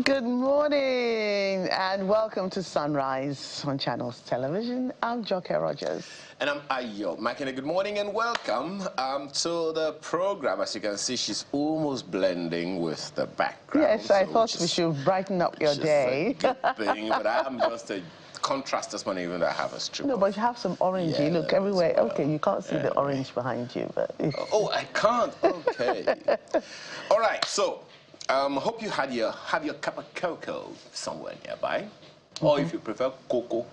Good morning and welcome to Sunrise on Channels Television. I'm Joke Rogers. And I'm Ayo. Makene, good morning and welcome to the program. As you can see, she's almost blending with the background. Yes, I thought we should brighten up your day. It's a good thing, but I'm just a contrast this morning, even though I have a strip. No, but you have some orangey. Yeah, look everywhere. well. Okay, you can't see the orange behind you, but Oh, I can't. Okay. All right. So, hope you had your cup of cocoa somewhere nearby, or if you prefer cocoa.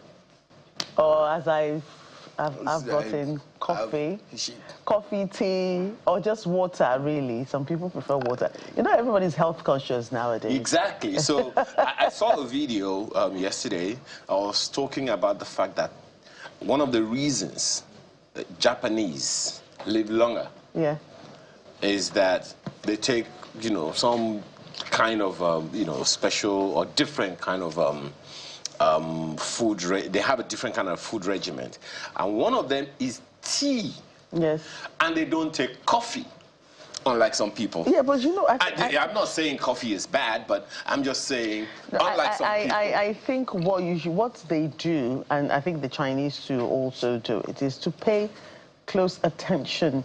Or as I've brought in coffee, coffee, tea, or just water, really. Some people prefer water. You know, everybody's health conscious nowadays. Exactly. So I saw a video yesterday. I was talking about the fact that one of the reasons that Japanese live longer is that they take, you know, some kind of, you know, special or different kind of they have a different kind of food regimen, and one of them is tea. Yes. And they don't take coffee, unlike some people. Yeah, but you know, I'm not saying coffee is bad, but I'm just saying, unlike some people. I think what they do, and I think the Chinese too also do it, is to pay close attention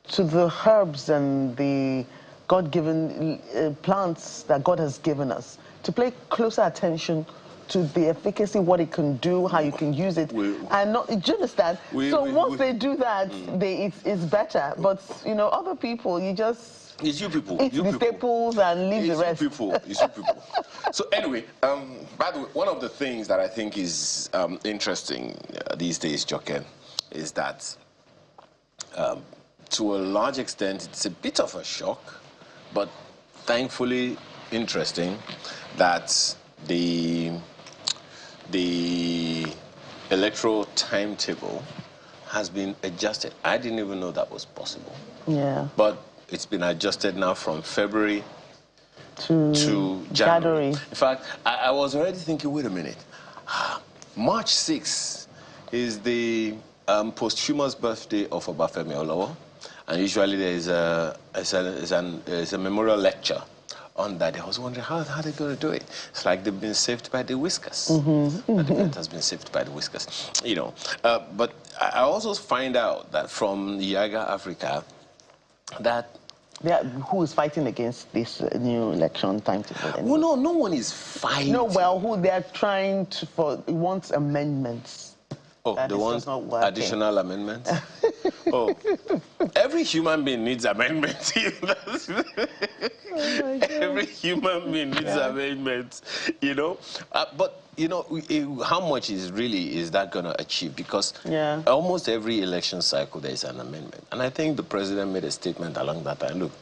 to the herbs and the God-given plants that God has given us, to pay closer attention to the efficacy, what it can do, how you can use it, and not. Do you understand? So once they do that, it's better. But you know, other people, you just it's you people. Eat the staples and leave the rest. It's you people. So anyway, by the way, one of the things that I think is interesting these days, Joken, is that to a large extent it's a bit of a shock, but thankfully interesting that the electoral timetable has been adjusted. I didn't even know that was possible. Yeah. But it's been adjusted now from February to January. In fact, I was already thinking, wait a minute. March 6th is the posthumous birthday of Obafemi Awolowo, and usually there is a memorial lecture on that. I was wondering how they're going to do it. It's like they've been saved by the whiskers. The event has been saved by the whiskers, you know. But I also find out that from Yaga Africa that who is fighting against this new election timetable? Anyway? Well, no one is fighting. No, well, who they're trying to wants amendments. Oh, they want additional amendments? Oh, every human being needs amendments. Every human being needs amendments, you know. But, you know, how much is that going to achieve? Because almost every election cycle there is an amendment. And I think the president made a statement along that time. Look,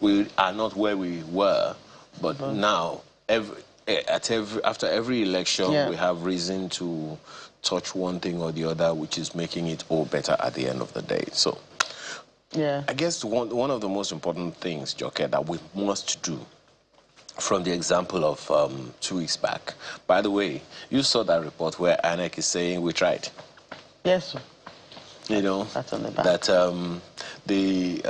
we are not where we were, but now, after every election, we have reason to touch one thing or the other, which is making it all better at the end of the day. So, I guess one of the most important things, Joke, that we must do, from the example of 2 weeks back. By the way, you saw that report where INEC is saying we tried. Yes, sir. You know, that's on the back. That the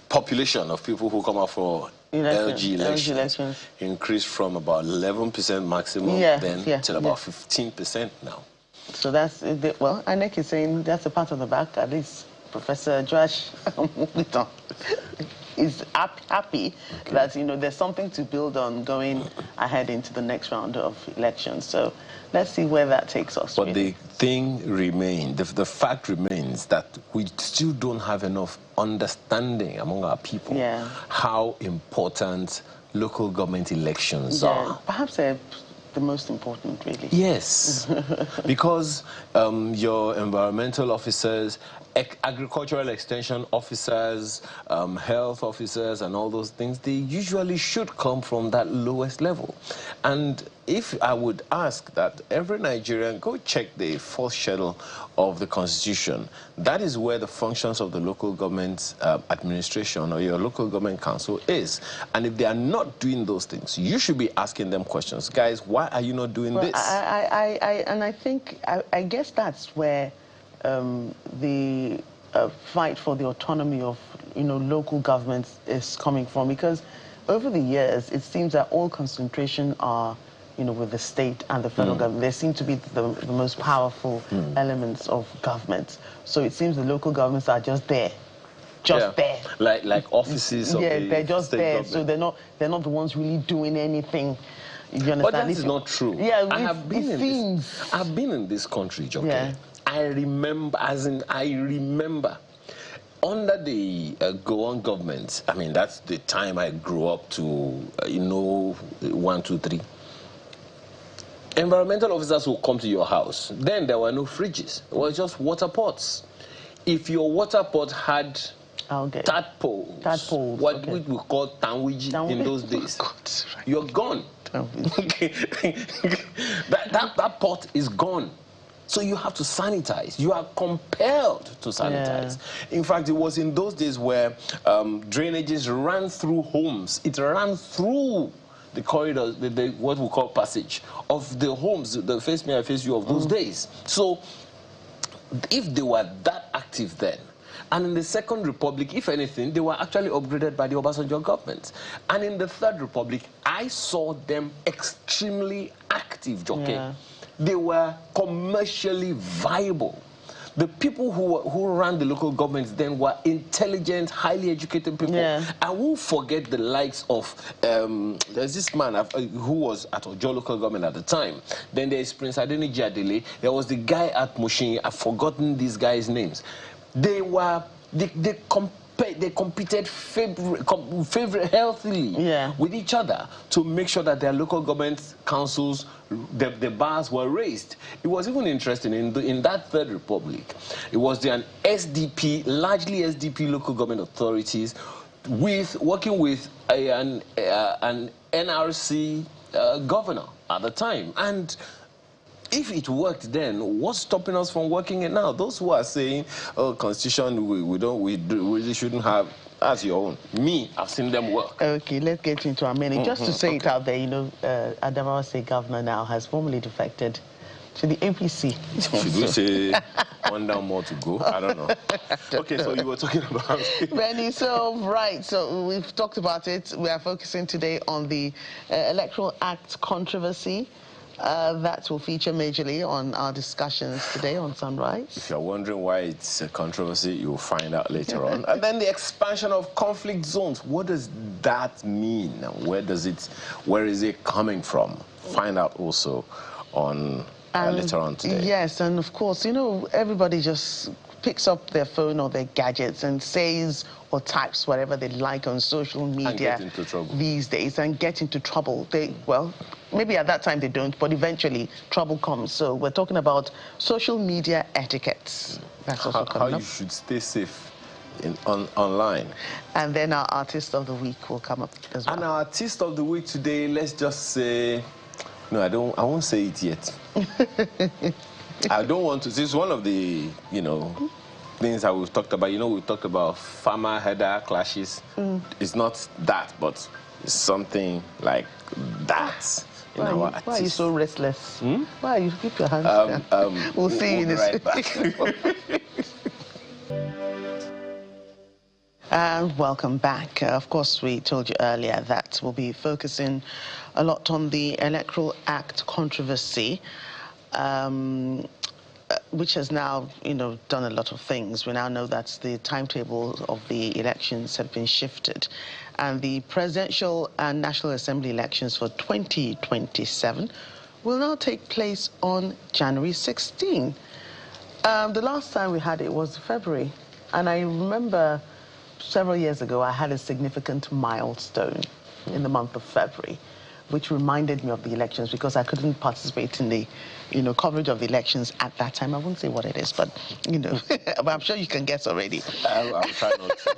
population of people who come out for LG elections increased from about 11% maximum then till about 15% now. So that's, well, INEC is saying that's a part of the back. At least Professor Josh is happy that, you know, there's something to build on going ahead into the next round of elections. So let's see where that takes us. But the thing remains, the fact remains that we still don't have enough understanding among our people how important local government elections are. Perhaps they're the most important, really. Yes, because your environmental officers, agricultural extension officers, health officers, and all those things, they usually should come from that lowest level. And if I would ask that every Nigerian go check the 4th schedule of the Constitution, that is where the functions of the local government administration or your local government council is. And if they are not doing those things, you should be asking them questions. Guys, why are you not doing this? I guess that's where the fight for the autonomy of, you know, local governments is coming from, because over the years, it seems that all concentration are, with the state and the federal government. They seem to be the most powerful elements of government. So it seems the local governments are just there. There. Like offices of the they're just state there. government. So they're not the ones really doing anything. You understand? But that is not true. Yeah, I've been in this country, Joke. Yeah. I remember, under the Gowon government, I mean, that's the time I grew up to, 1, 2, 3. Environmental officers will come to your house. Then there were no fridges. It was just water pots. If your water pot had tadpoles, what we call tanwiji in those days, you're gone. that pot is gone. So you have to sanitize. You are compelled to sanitize. Yeah. In fact, it was in those days where drainages ran through homes. It ran through the corridors, what we call passage, of the homes, the face me, I face you of those days. So if they were that active then, and in the Second Republic, if anything, they were actually upgraded by the Obasanjo government. And in the Third Republic, I saw them extremely active, Joke. Yeah. They were commercially viable. The people who ran the local governments then were intelligent, highly educated people. Yeah. I won't forget the likes of, there's this man who was at Ojo local government at the time. Then there's Prince Adeniji Adele. There was the guy at Mushin. I've forgotten these guys' names. They competed healthily with each other to make sure that their local government councils, the bars were raised. It was even interesting in that Third Republic. It was an SDP, largely SDP local government authorities, working with an NRC governor at the time. And if it worked then, what's stopping us from working it now? Those who are saying, "Oh, constitution, we really shouldn't have," as your own. Me, I've seen them work. Okay, let's get into a minute. Just to say it out there, Adamawa State Governor now has formally defected to the APC. Should we say one down, more to go? I don't know. Okay, so you were talking about Benny, so we've talked about it. We are focusing today on the Electoral Act controversy. That will feature majorly on our discussions today on Sunrise. If you're wondering why it's a controversy, you'll find out later on. And then the expansion of conflict zones. What does that mean? Where is it coming from? Find out also on later on today. Yes, and of course, everybody just picks up their phone or their gadgets and says or types whatever they like on social media these days and get into trouble. Maybe at that time they don't, but eventually trouble comes. So we're talking about social media etiquette. That's also coming up. How you should stay safe online. And then our artist of the week will come up as well. And our artist of the week today, let's just say, no, I won't say it yet. I don't want to. This is one of the, things that we've talked about. We've talked about farmer header clashes. It's not that, but it's something like that. Why are you so restless? Why you keep your hands down? We'll see you in right back. And welcome back. Of course, we told you earlier that we'll be focusing a lot on the Electoral Act controversy, which has now, done a lot of things. We now know that the timetable of the elections have been shifted, and the presidential and National Assembly elections for 2027 will now take place on January 16. The last time we had it was February, and I remember several years ago I had a significant milestone in the month of February, which reminded me of the elections because I couldn't participate in the, coverage of the elections at that time. I won't say what it is, but, but I'm sure you can guess already. I'll try not to.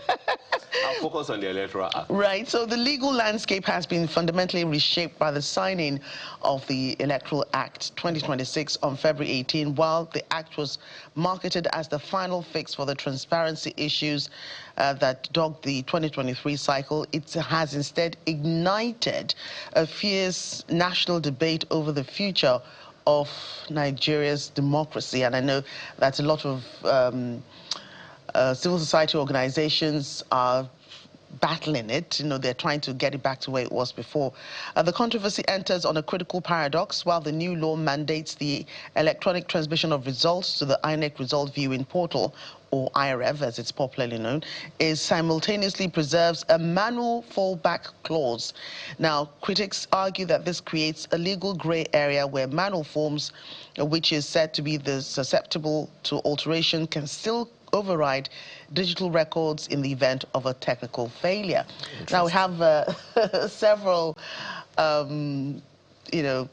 I'll focus on the Electoral Act. Right. So the legal landscape has been fundamentally reshaped by the signing of the Electoral Act 2026 on February 18. While the act was marketed as the final fix for the transparency issues that dogged the 2023 cycle, it has instead ignited a fierce national debate over the future of Nigeria's democracy. And I know that a lot of civil society organizations are battling it. You know, they're trying to get it back to where it was before. The controversy enters on a critical paradox. While the new law mandates the electronic transmission of results to the INEC result viewing portal, or IREV as it's popularly known, is simultaneously preserves a manual fallback clause. Now, critics argue that this creates a legal grey area where manual forms, which is said to be the susceptible to alteration, can still override digital records in the event of a technical failure. Now, we have several, you know,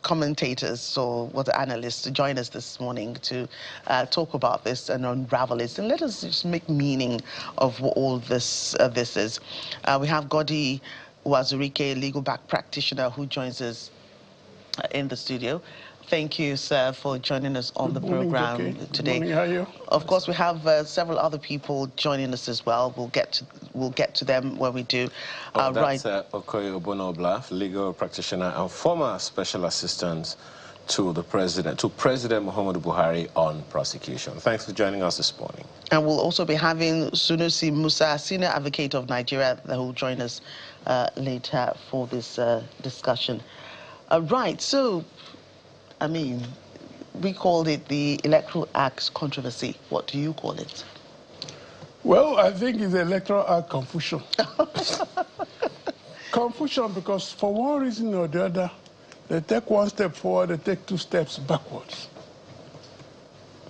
commentators or analysts to join us this morning to talk about this and unravel it. And let us just make meaning of what all this is. We have Godi Wazurike, legal back practitioner, who joins us in the studio. Thank you, sir, for joining us on the program today. Good morning, how are you? Of course, we have several other people joining us as well. We'll get to them when we do. That's Okoye Obonobla, legal practitioner and former special assistant to President Muhammadu Buhari on prosecution. Thanks for joining us this morning. And we'll also be having Sunusi Musa, senior advocate of Nigeria, who will join us later for this discussion. Right, so, I mean, we called it the Electoral Act controversy. What do you call it? Well, I think it's the Electoral Act confusion. Confusion because for one reason or the other, they take one step forward, they take two steps backwards.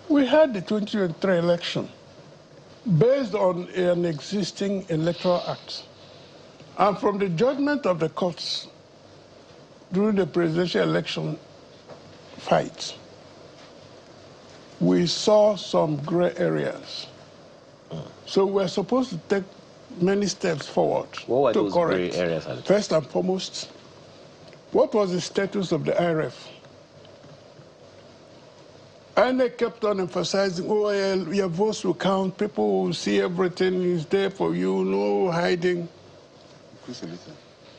We had the 2023 election based on an existing Electoral Act. And from the judgment of the courts during the presidential election fight, we saw some gray areas. So we're supposed to take many steps forward what were to those correct. Gray areas? First and foremost, what was the status of the IREF? And they kept on emphasizing, oh, your votes will count, people will see everything is there for you, no hiding. Increase a little.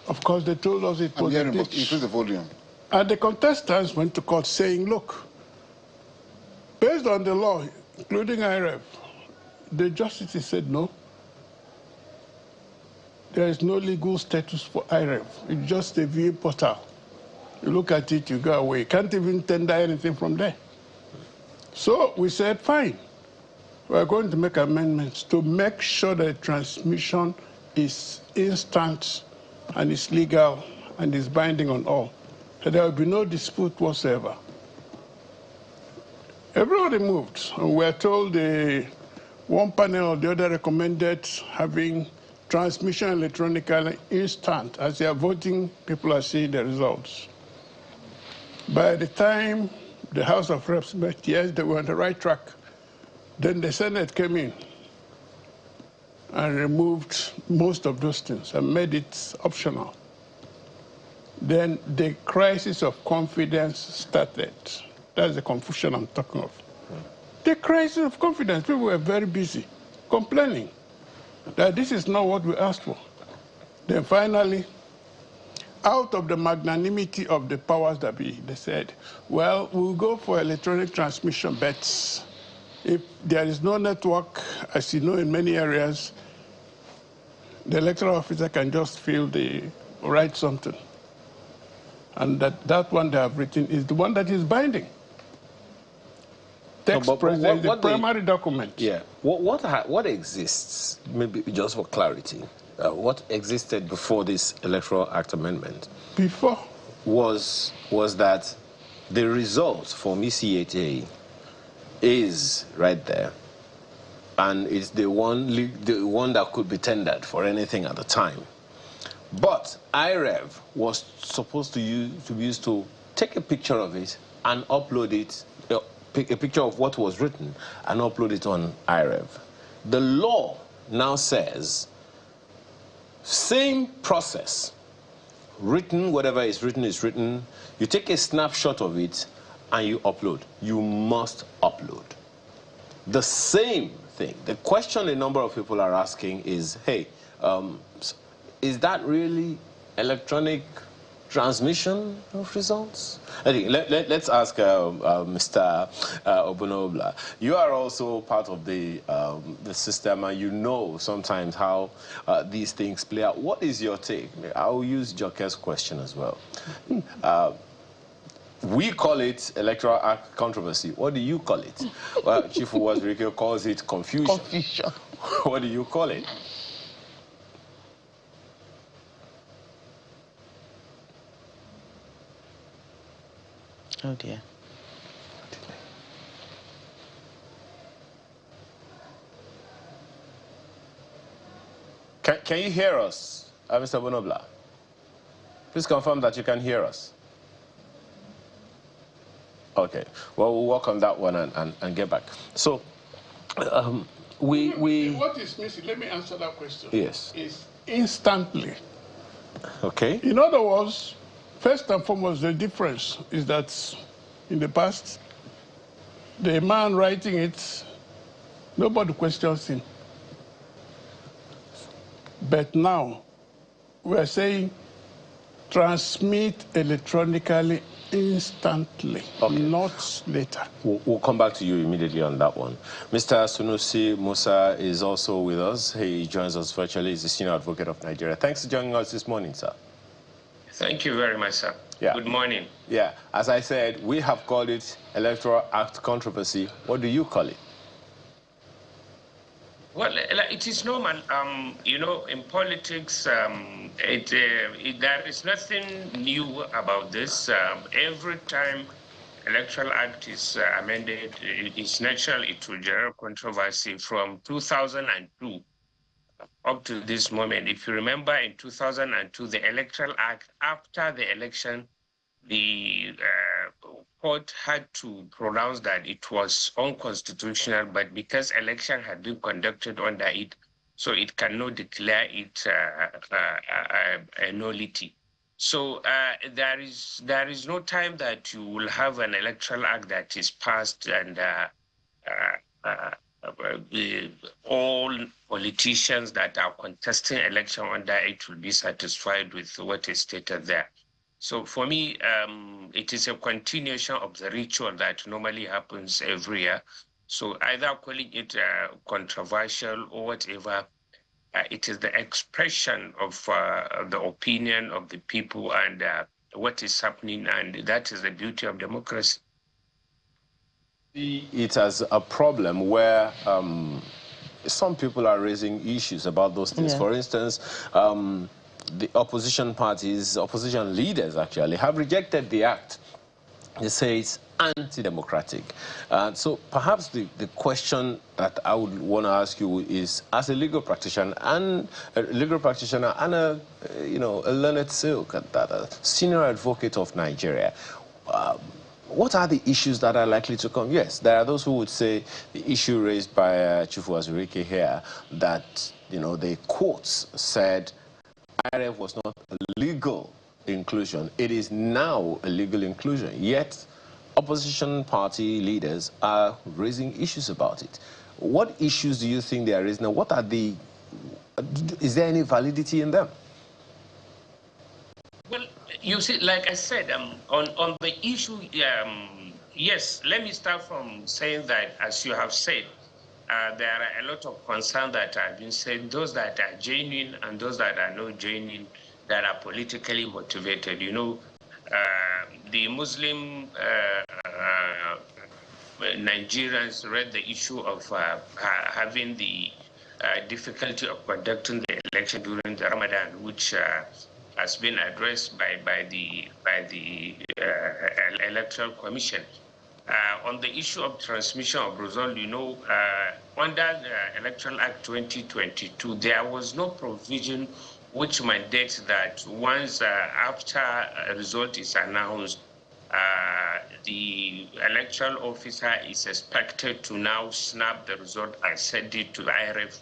Of course, they told us it was a ditch. Increase the volume. And the contestants went to court saying, look, based on the law, including IREF, the justices said no. There is no legal status for IREF. It's just a viewing portal. You look at it, you go away. You can't even tender anything from there. So we said, fine. We're going to make amendments to make sure that transmission is instant and is legal and is binding on all. So there will be no dispute whatsoever. Everybody moved, and we're told one panel or the other recommended having transmission electronically instant. As they are voting, people are seeing the results. By the time the House of Reps met, yes, they were on the right track. Then the Senate came in and removed most of those things and made it optional. Then the crisis of confidence started. That's the confusion I'm talking of. The crisis of confidence, people were very busy complaining that this is not what we asked for. Then finally, out of the magnanimity of the powers that be, they said, well, we'll go for electronic transmission bets. If there is no network, as you know in many areas, the electoral officer can just write something. And that one they have written is the one that is binding. Text present the primary document. Yeah. What exists, maybe just for clarity, what existed before this Electoral Act amendment? Before? Was that the result from ECHA is right there, and it's the one that could be tendered for anything at the time. But IREV was supposed to be used to take a picture of it and upload it, a picture of what was written, and upload it on IREV. The law now says, same process, written, whatever is written is written, you take a snapshot of it and you upload. You must upload. The same thing. The question a number of people are asking is, hey, is that really electronic transmission of results? I think let's ask Mr. Obunobla. You are also part of the system, and you know sometimes how these things play out. What is your take? I'll use Joke's question as well. We call it Electoral Act controversy. What do you call it? Well, Chief Uwazurike calls it confusion. Confusion. What do you call it? Oh dear. Can you hear us, Mr. Bonobla? Please confirm that you can hear us. Okay. Well, we'll work on that one and get back. So, What is missing? Let me answer that question. Yes. Is instantly. Okay. In other words, first and foremost, the difference is that in the past, the man writing it, nobody questions him. But now, we are saying transmit electronically instantly, okay, not later. We'll come back to you immediately on that one. Mr. Sunusi Musa is also with us. He joins us virtually. He's the senior advocate of Nigeria. Thanks for joining us this morning, sir. Thank you very much, sir. Yeah. Good morning. Yeah, as I said, we have called it Electoral Act controversy. What do you call it? Well, it is normal. You know, in politics, there is nothing new about this. Every time Electoral Act is amended, it's natural it will generate controversy from 2002 up to this moment. If you remember, in 2002, the Electoral Act, after the election, the court had to pronounce that it was unconstitutional, but because election had been conducted under it, so it cannot declare it a nullity. So there is no time that you will have an Electoral Act that is passed and all politicians that are contesting election under it will be satisfied with what is stated there. So for me, it is a continuation of the ritual that normally happens every year. So either calling it controversial or whatever, it is the expression of the opinion of the people and what is happening, and that is the beauty of democracy. It has a problem where some people are raising issues about those things. Yeah. For instance, the opposition parties, opposition leaders actually, have rejected the act. They say it's anti-democratic. So perhaps the question that I would want to ask you is, as a legal practitioner and a learned silk at that, a senior advocate of Nigeria, what are the issues that are likely to come? Yes, there are those who would say the issue raised by Chief Uwazurike here, that the courts said IRF was not a legal inclusion. It is now a legal inclusion. Yet, opposition party leaders are raising issues about it. What issues do you think they are raising? What are the? Is there any validity in them? Well, you see, like I said, on the issue, yes. Let me start from saying that, as you have said, there are a lot of concerns that have been said, those that are genuine and those that are not genuine, that are politically motivated. The Muslim Nigerians read the issue of having the difficulty of conducting the election during the Ramadan, which has been addressed by the Electoral Commission. On the issue of transmission of result, under the Electoral Act 2022, there was no provision which mandates that once after a result is announced, the electoral officer is expected to now snap the result and send it to the IRF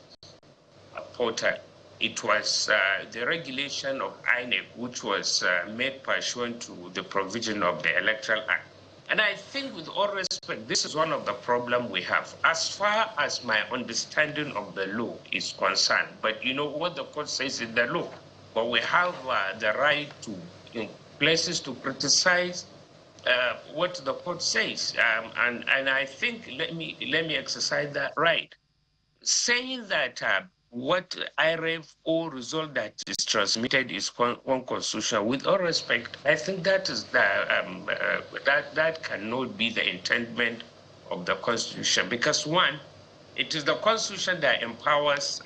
portal. It was the regulation of INEC which was made pursuant to the provision of the Electoral Act. And I think, with all respect, this is one of the problems we have, as far as my understanding of the law is concerned. But what the court says in the law. But we have the right to places to criticize what the court says. And I think, let me exercise that right. Saying that what IRF or result that is transmitted is unconstitutional, with all respect, I think that is that cannot be the intendment of the Constitution, because one, it is the Constitution that empowers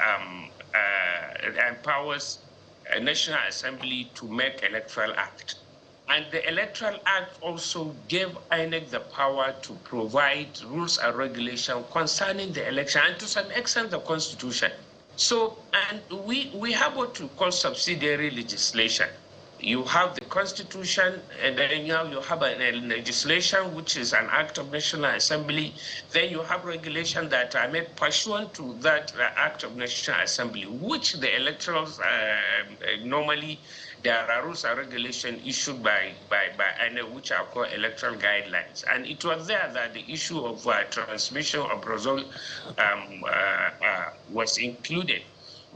a National Assembly to make Electoral Act. And the Electoral Act also gave INEC the power to provide rules and regulations concerning the election, and to some extent the Constitution. So, and we have what we call subsidiary legislation. You have the Constitution, and then you have a legislation, which is an act of National Assembly. Then you have regulations that are made pursuant to that act of National Assembly, which the electorals normally, there are rules and regulations issued by INEC, which are called electoral guidelines. And it was there that the issue of transmission of result was included.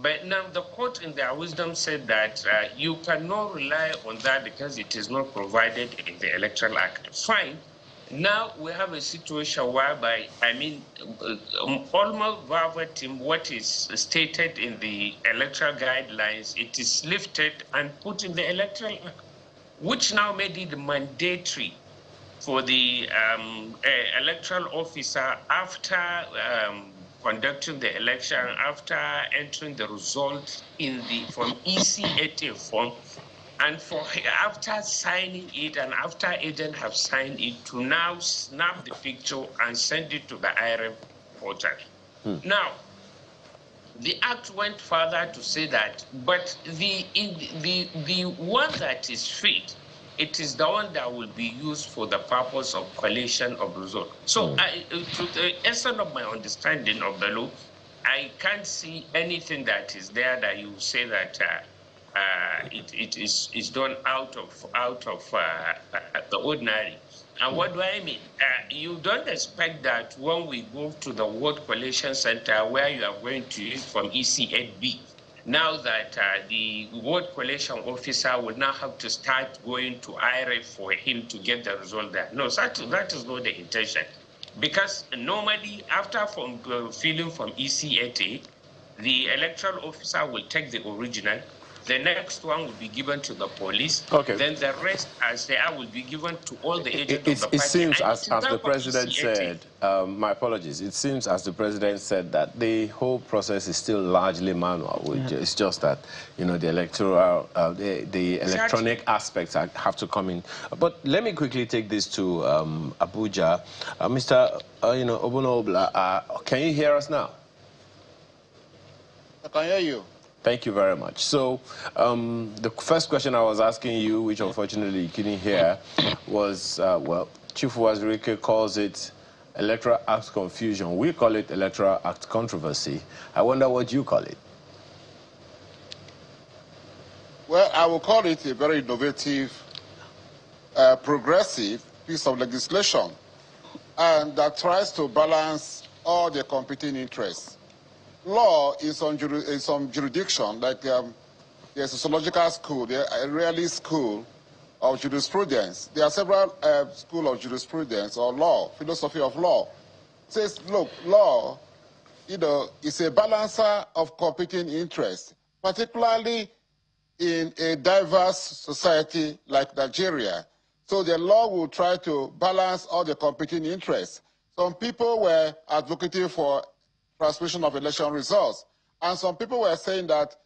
But now the court in their wisdom said that you cannot rely on that because it is not provided in the Electoral Act. Fine. Now we have a situation whereby, I mean, almost verbatim what is stated in the electoral guidelines, it is lifted and put in the Electoral Act, which now made it mandatory for the electoral officer, after conducting the election, after entering the results in the from EC80 form, and after signing it, and after agent have signed it, to now snap the picture and send it to the IRF portal. Now, the act went further to say that, but the one that is fit, it is the one that will be used for the purpose of collation of results. So, to the extent of my understanding of the law, I can't see anything that is there that you say that it is done out of the ordinary. And what do I mean? You don't expect that when we go to the Ward Collation Center, where you are going to use from EC8B, now that the Ward Collation officer will now have to start going to IRF for him to get the result there. No, that is not the intention. Because normally, after filling from EC8A, the electoral officer will take the original. The next one will be given to the police. Okay. Then the rest, as they are, will be given to all the agents of the party. It seems, as the president said, my apologies, it seems, as the president said, that the whole process is still largely manual. It's just that, you know, the electoral, the electronic aspects have to come in. But let me quickly take this to Abuja. Mr. Obunobla, can you hear us now? I can hear you. Thank you very much. So the first question I was asking you, which unfortunately you couldn't hear, was, well, Chief Wazirike calls it Electoral Act confusion. We call it Electoral Act controversy. I wonder what you call it. Well, I will call it a very innovative, progressive piece of legislation, and that tries to balance all the competing interests. Law is on some jurisdiction, like there's a sociological school, there's a realist school of jurisprudence. There are several schools of jurisprudence or law, philosophy of law. It says, look, law, is a balancer of competing interests, particularly in a diverse society like Nigeria. So the law will try to balance all the competing interests. Some people were advocating for transmission of election results. And some people were saying that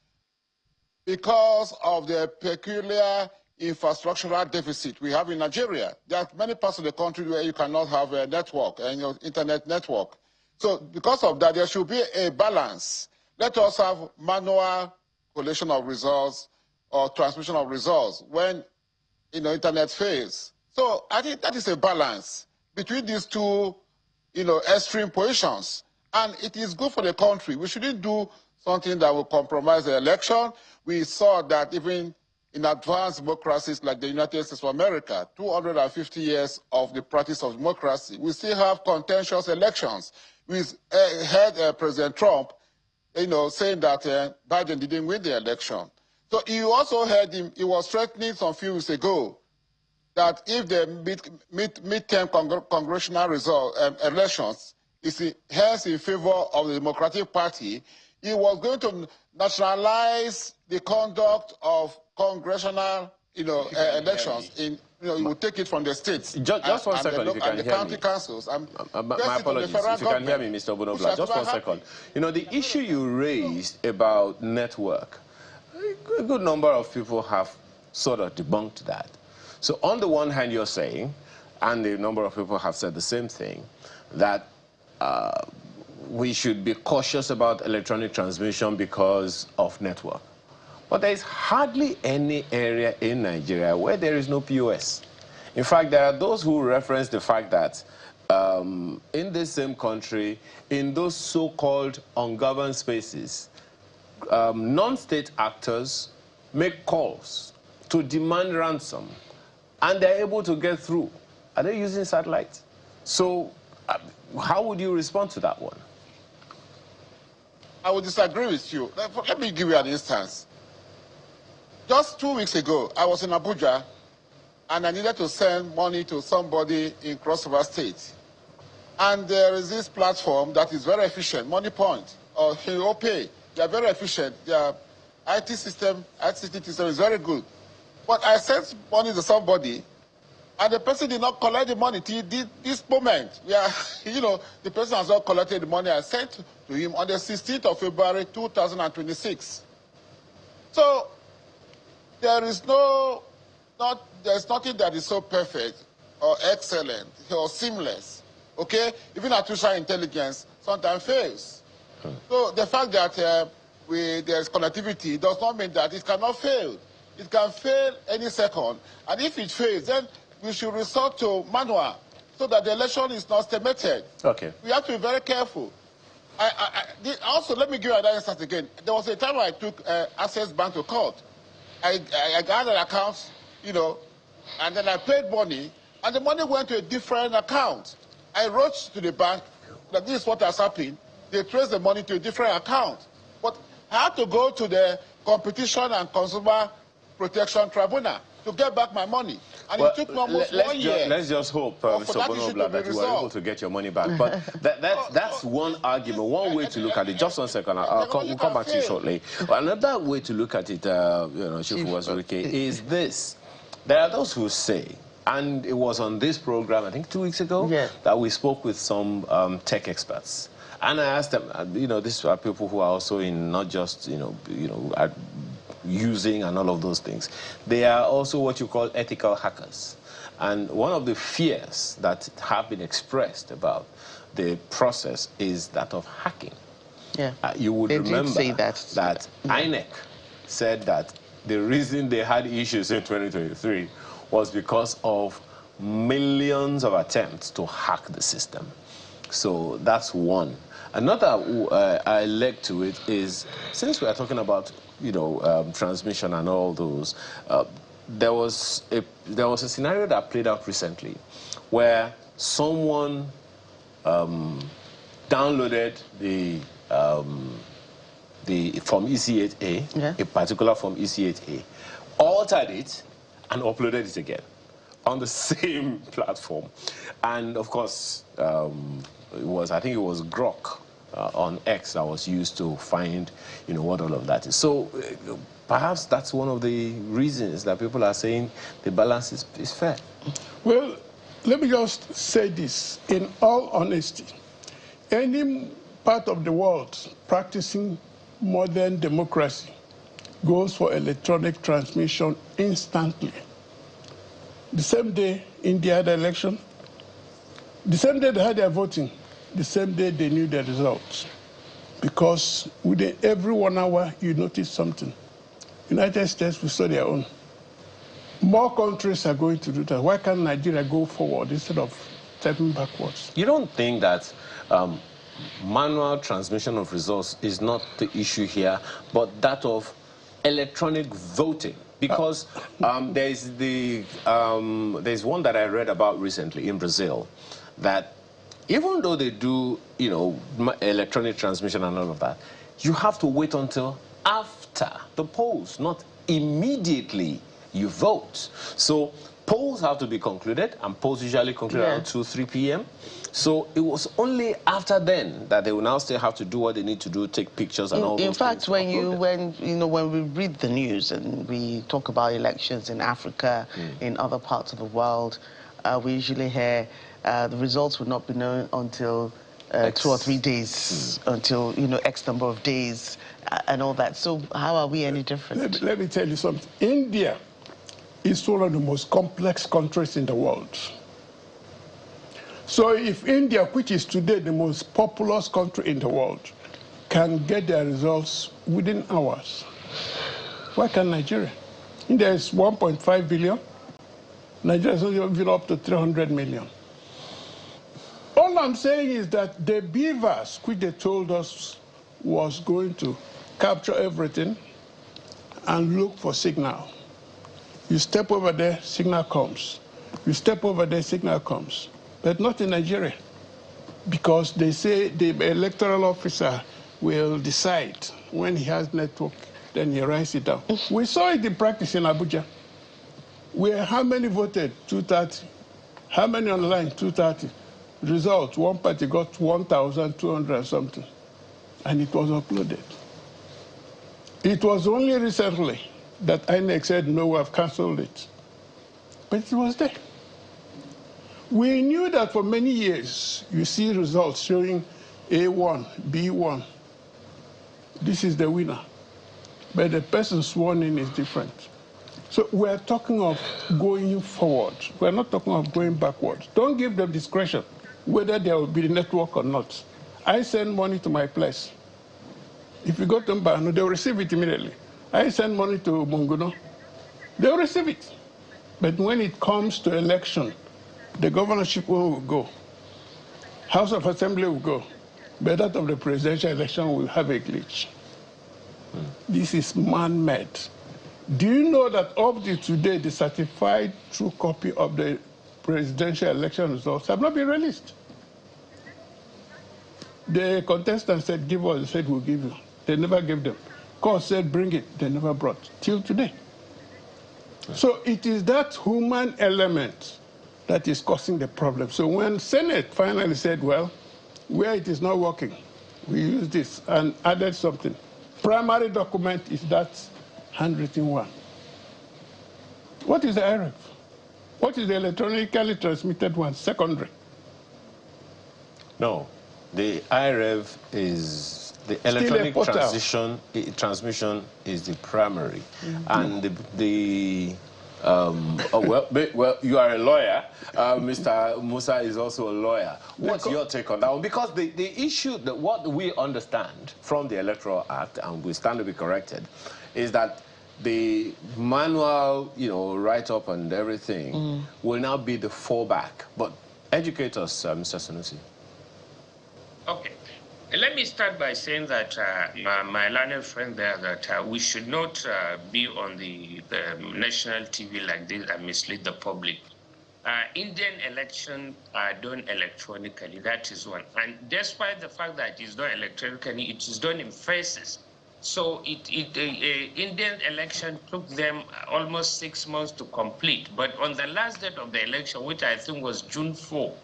because of the peculiar infrastructural deficit we have in Nigeria, there are many parts of the country where you cannot have a network, and internet network. So because of that, there should be a balance. Let us have manual collation of results or transmission of results when internet fails. So I think that is a balance between these two extreme positions. And it is good for the country. We shouldn't do something that will compromise the election. We saw that even in advanced democracies like the United States of America, 250 years of the practice of democracy, we still have contentious elections. We heard President Trump, saying that Biden didn't win the election. So you also heard him, he was threatening some few weeks ago that if the midterm congressional elections is held in favor of the Democratic Party, he was going to nationalize the conduct of congressional, elections. He would take it from the states. Just one second, if you can and the hear county me. councils. My apologies. If you can hear me, Mr. Bonobla, just one second. The issue you raised about network, a good number of people have sort of debunked that. So on the one hand, you're saying, and a number of people have said the same thing, that we should be cautious about electronic transmission because of network. But there is hardly any area in Nigeria where there is no POS. In fact, there are those who reference the fact that in this same country, in those so-called ungoverned spaces, non-state actors make calls to demand ransom, and they're able to get through. Are they using satellites? So how would you respond to that one? I would disagree with you. Let me give you an instance. Just 2 weeks ago, I was in Abuja, and I needed to send money to somebody in crossover state. And there is this platform that is very efficient, Money Point, or Pay. They are very efficient. Their IT system is very good. But I sent money to somebody, and the person did not collect the money till this moment. The person has not collected the money I sent to him on the 16th of February, 2026. So there is there's nothing that is so perfect or excellent or seamless. Okay? Even artificial intelligence sometimes fails. So the fact that there's connectivity does not mean that it cannot fail. It can fail any second. And if it fails, then we should resort to manual so that the election is not stagnated. Okay. We have to be very careful. Also, let me give you another instance again. There was a time I took Access Bank to court. I got an account, and then I paid money, and the money went to a different account. I wrote to the bank that this is what has happened. They traced the money to a different account. But I had to go to the Competition and Consumer Protection Tribunal to get back my money. And it took almost 1 year. Let's just hope, Mr. Bonobla, that you were able to get your money back. But that's one argument, one way to look at it. Just 1 second, we'll come back to you shortly. Another way to look at it, Chief Wazirike, is this. There are those who say, and it was on this program, I think 2 weeks ago, that we spoke with some tech experts. And I asked them, these are people who are also in not just, using and all of those things. They are also what you call ethical hackers. And one of the fears that have been expressed about the process is that of hacking. Yeah. You would remember that INEC said that the reason they had issues in 2023 was because of millions of attempts to hack the system. So that's one. Another I leg to it is, since we are talking about transmission and all those, there was a scenario that played out recently where someone downloaded the Form EC8A, a particular Form EC8A, altered it, and uploaded it again on the same platform. And of course, I think it was Grok on X that was used to find, what all of that is. So perhaps that's one of the reasons that people are saying the balance is fair. Well, let me just say this in all honesty. Any part of the world practicing modern democracy goes for electronic transmission instantly. The same day India had the election, the same day they had their voting, the same day they knew the results. Because within every 1 hour, you notice something. United States will saw their own. More countries are going to do that. Why can't Nigeria go forward instead of stepping backwards? You don't think that manual transmission of results is not the issue here, but that of electronic voting? Because there's one that I read about recently in Brazil, that even though they do, electronic transmission and all of that, you have to wait until after the polls, not immediately you vote. So polls have to be concluded, and polls usually conclude around 2, 3 p.m. So it was only after then that they will now still have to do what they need to do, take pictures and all those things. In fact, when we read the news and we talk about elections in Africa, in other parts of the world, we usually hear the results will not be known until 2 or 3 days, until X number of days, and all that. So how are we any different? Let me tell you something. India is one of the most complex countries in the world. So if India, which is today the most populous country in the world, can get their results within hours, why can't Nigeria? India is 1.5 billion. Nigeria is even up to 300 million. All I'm saying is that the beavers, which they told us was going to capture everything and look for signal. You step over there, signal comes. You step over there, signal comes. But not in Nigeria, because they say the electoral officer will decide when he has network, then he writes it down. We saw it in practice in Abuja, where how many voted? 230. How many online? 230. Result, one party got 1,200 something, and it was uploaded. It was only recently that INEC said, no, we have cancelled it. But it was there. We knew that for many years, you see results showing A1, B1. This is the winner. But the person sworn in is different. So we're talking of going forward. We're not talking of going backwards. Don't give them discretion whether there will be a network or not. I send money to my place. If you go to Mbano, they'll receive it immediately. I send money to Munguno, they'll receive it. But when it comes to election, the governorship will go. House of Assembly will go. But that of the presidential election will have a glitch. This is man-made. Do you know that up to today, the certified true copy of the presidential election results have not been released? The contestants said, give us, they said, we'll give you. They never gave them. Court said, bring it. They never brought, till today. So it is that human element that is causing the problem. So when Senate finally said, well, where it is not working, we use this and added something. Primary document is that handwritten one. What is the IREF? What is the electronically transmitted one? Secondary. No, the IREF is the electronic transmission is the primary, and well, you are a lawyer. Mr. Musa is also a lawyer. What's your take on that one? Because the issue, that what we understand from the Electoral Act, and we stand to be corrected, is that the manual, write-up and everything will now be the fallback. But educate us, Mr. Sanusi. Okay. Let me start by saying that my learned friend there, that we should not be on the national TV like this and mislead the public. Indian elections are done electronically, that is one. And despite the fact that it is done electronically, it is done in phases. So Indian election took them almost 6 months to complete. But on the last date of the election, which I think was June 4,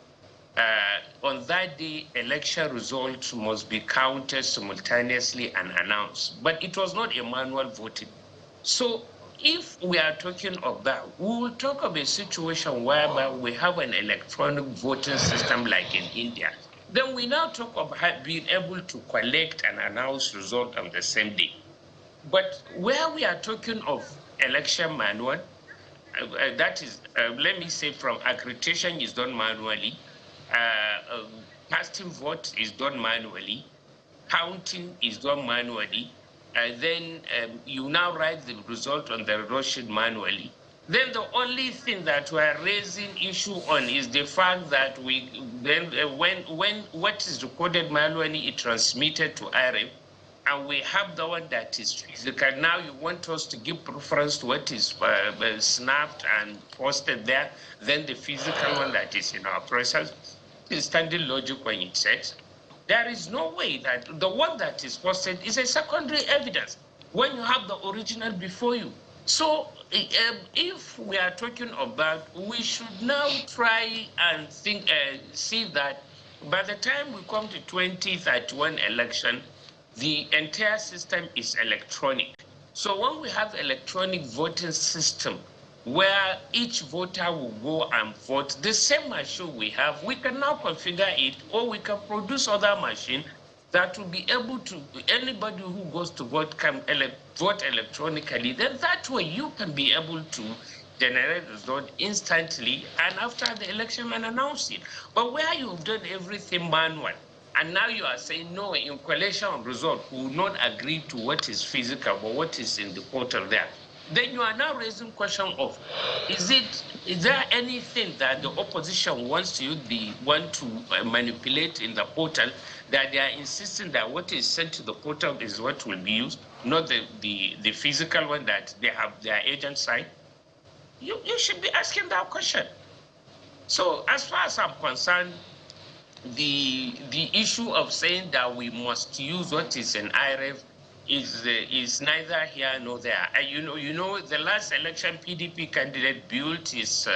on that day, election results must be counted simultaneously and announced. But it was not a manual voting. So if we are talking of that, we will talk of a situation whereby we have an electronic voting system like in India. Then we now talk of being able to collect and announce results on the same day. But where we are talking of election manual, that is, let me say, from accreditation is done manually, casting vote is done manually, counting is done manually, and then you now write the result on the result sheet manually. Then the only thing that we are raising issue on is the fact that when what is recorded manually is transmitted to IREF, and we have the one that is physical. Now you want us to give preference to what is snapped and posted there, then the physical one that is in our process. Is standard logic when it says there is no way that the one that is posted is a secondary evidence when you have the original before you. So if we are talking about, we should now try and think, see that by the time we come to 2031 election, the entire system is electronic. So when we have electronic voting system, where each voter will go and vote, the same machine we have, we can now configure it, or we can produce other machine that will be able to, anybody who goes to vote can vote electronically. Then that way you can be able to generate result instantly and after the election and announce it. But where you've done everything manual, and now you are saying, no, in collation of result, we will not agree to what is physical, but what is in the portal there. Then you are now raising question of, is there anything that the opposition wants to manipulate in the portal, that they are insisting that what is sent to the portal is what will be used, not the physical one that they have their agent sign? You should be asking that question. So as far as I'm concerned, the issue of saying that we must use what is an IREV is neither here nor there. You know, the last election, PDP candidate built his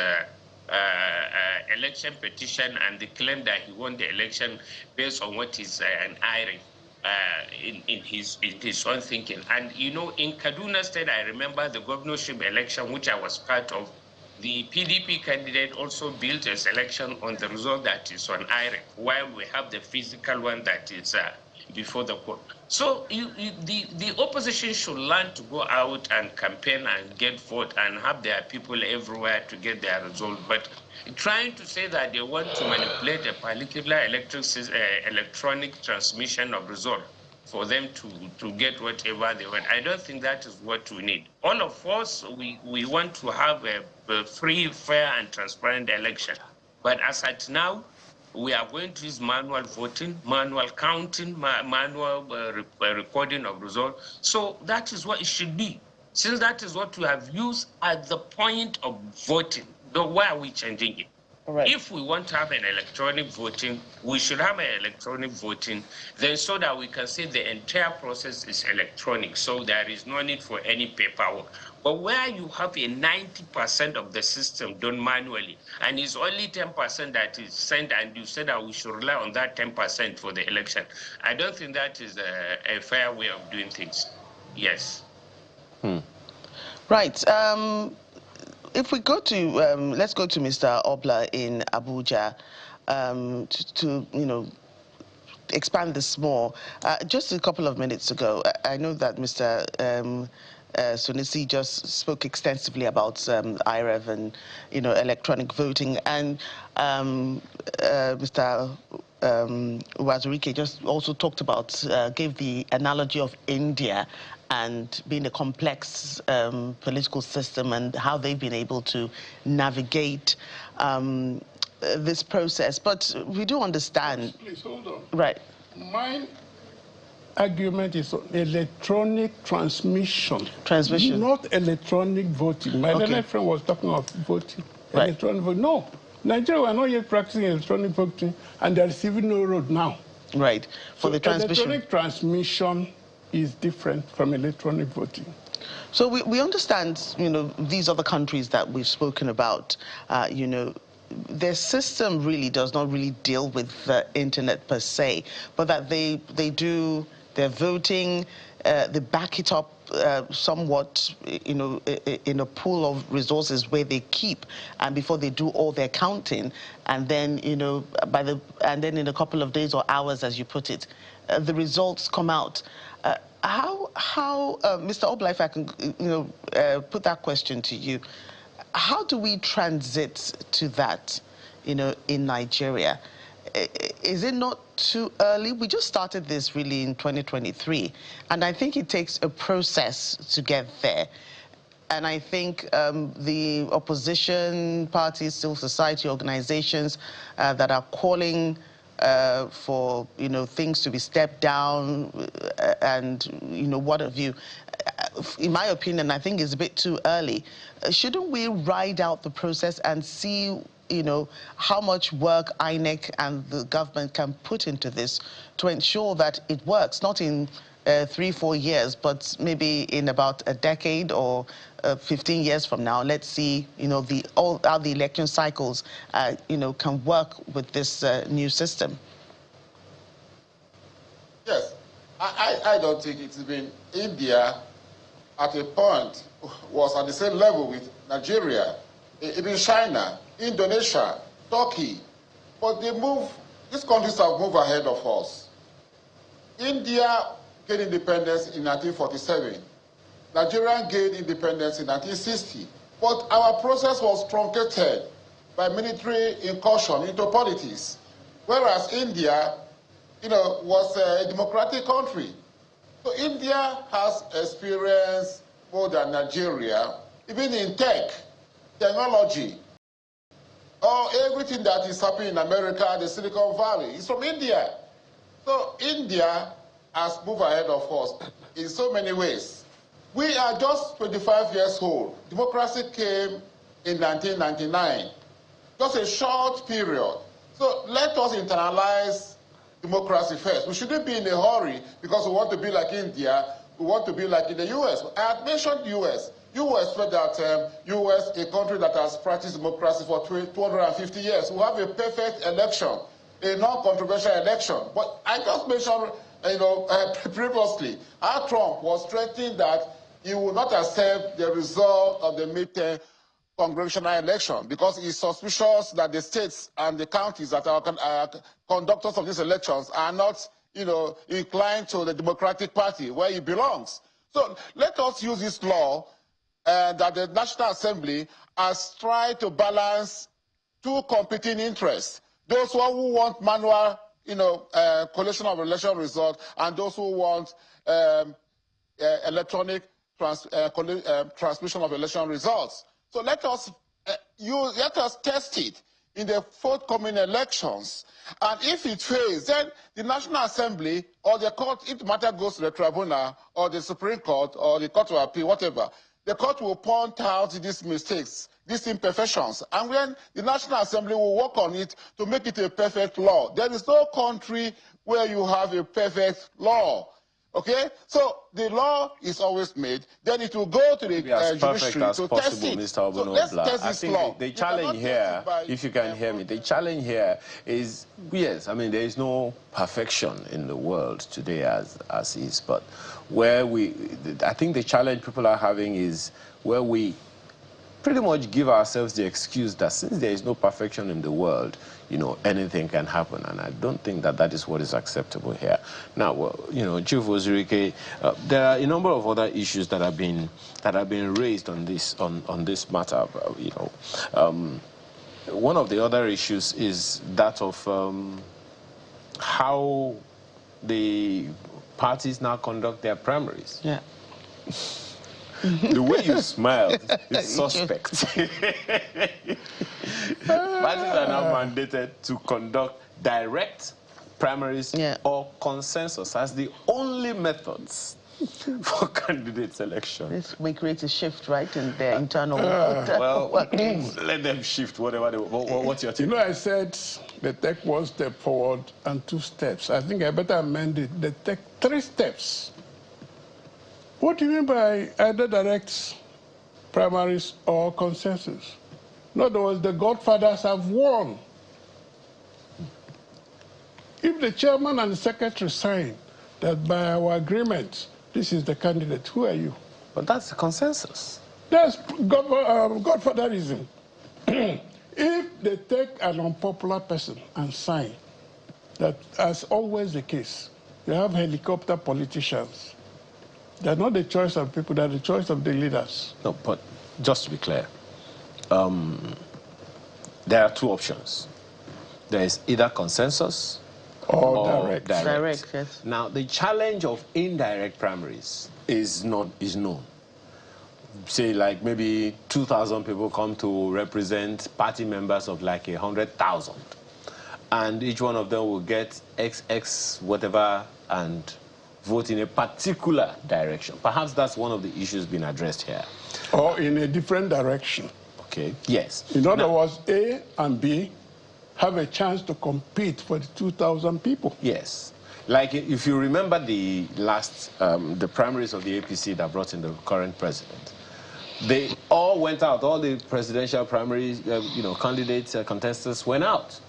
election petition and they claimed that he won the election based on what is an IREV in his own thinking. And you know, in Kaduna State, I remember the governorship election, which I was part of. The PDP candidate also built a selection on the result that is on IREV, while we have the physical one that is before the court. So the opposition should learn to go out and campaign and get vote and have their people everywhere to get their result. But trying to say that they want to manipulate a particular electronic transmission of result for them to get whatever they want, I don't think that is what we need. All of us, we want to have a free, fair, and transparent election. But as at now, we are going to use manual voting, manual counting, manual recording of results. So that is what it should be. Since that is what we have used at the point of voting, why are we changing it? Right. If we want to have an electronic voting, we should have an electronic voting, then so that we can say the entire process is electronic, so there is no need for any paperwork. But where you have a 90% of the system done manually, and it's only 10% that is sent, and you said that we should rely on that 10% for the election, I don't think that is a fair way of doing things. Yes. Right. If we go to, let's go to Mr. Obla in Abuja to you know, expand this more. Just a couple of minutes ago, I know that Mr. Sunisi just spoke extensively about IREV and, you know, electronic voting, and Mr. Wazirike just also talked about, gave the analogy of India and being a complex political system and how they've been able to navigate this process. But we do understand... Please, hold on. Right. My argument is electronic transmission. Transmission. Not electronic voting. My other friend was talking of voting. Right. Electronic voting. No. Nigeria, we are not yet practicing electronic voting, and there is even no road now. Right. For the transmission. Electronic transmission is different from electronic voting. So we understand, you know, these other countries that we've spoken about, you know, their system really does not really deal with the internet per se, but that they do their voting, they back it up somewhat, you know, in a pool of resources where they keep, and before they do all their counting, and then, you know, and then in a couple of days or hours, as you put it, the results come out. How Mr. Obla, if I can, you know, put that question to you, how do we transit to that, you know, in Nigeria? Is it not too early? We just started this really in 2023, and I think it takes a process to get there. And I think the opposition parties, civil society organizations that are calling for, you know, things to be stepped down and, you know, what have you, in my opinion, I think it's a bit too early. Shouldn't we ride out the process and see, you know, how much work INEC and the government can put into this to ensure that it works, not in 3-4 years, but maybe in about a decade or 15 years from now, let's see, how the election cycles, can work with this new system. Yes, I don't think it's been India at a point was at the same level with Nigeria, even China, Indonesia, Turkey. But these countries have moved ahead of us. India gained independence in 1947. Nigeria gained independence in 1960. But our process was truncated by military incursion into politics, whereas India, was a democratic country. So India has experience more than Nigeria, even in technology. Everything that is happening in America, the Silicon Valley, is from India. So India has moved ahead of us in so many ways. We are just 25 years old. Democracy came in 1999, just a short period. So let us internalize democracy first. We shouldn't be in a hurry because we want to be like India, we want to be like in the U.S. I had mentioned U.S. You expect that U.S., a country that has practiced democracy for 250 years, will have a perfect election, a non-controversial election. But I just mentioned, previously, how Trump was threatening that he would not accept the result of the midterm congressional election because he's suspicious that the states and the counties that are conductors of these elections are not, inclined to the Democratic Party where he belongs. So let us use this law that the National Assembly has tried to balance two competing interests. Those who want manual, collation of election results, and those who want electronic transmission of election results. So let us test it in the forthcoming elections. And if it fails, then the National Assembly or the court, if the matter goes to the tribunal or the Supreme Court or the Court of Appeal, whatever, the court will point out these mistakes, these imperfections, and when the National Assembly will work on it to make it a perfect law. There is no country where you have a perfect law. Okay? So the law is always made, then it will go to the judiciary to test it. Mr. So let's test this law. The challenge here, if you can hear me, the challenge here is, yes, I mean, there is no perfection in the world today as is, but where I think the challenge people are having is where we pretty much give ourselves the excuse that since there is no perfection in the world, anything can happen, and I don't think that that is what is acceptable here. Now, Chief Ozurike, there are a number of other issues that have been raised on this matter. One of the other issues is that of how the parties now conduct their primaries. Yeah. The way you smiled is suspect. Parties are now mandated to conduct direct primaries or consensus as the only methods for candidate selection. This may create a shift, right, in their internal let them shift whatever they want. What's your take? I said they take 1 step forward and 2 steps. I think I better amend it. They take 3 steps. What do you mean by either direct primaries or consensus? In other words, the godfathers have won. If the chairman and the secretary sign that by our agreement, this is the candidate, who are you? But that's the consensus. That's godfatherism. If they take an unpopular person and sign, that as always the case, you have helicopter politicians. They're not the choice of people, they're the choice of the leaders. No, but just to be clear, there are 2 options. There is either consensus or direct. Direct, yes. Now, the challenge of indirect primaries is known. Say, like, maybe 2,000 people come to represent party members of like 100,000. And each one of them will get XX whatever and vote in a particular direction. Perhaps that's one of the issues being addressed here. Or in a different direction. Okay, yes. In other words, A and B have a chance to compete for the 2,000 people. Yes. Like, if you remember the last, the primaries of the APC that brought in the current president, they all went out. All the presidential primaries, candidates, contestants went out.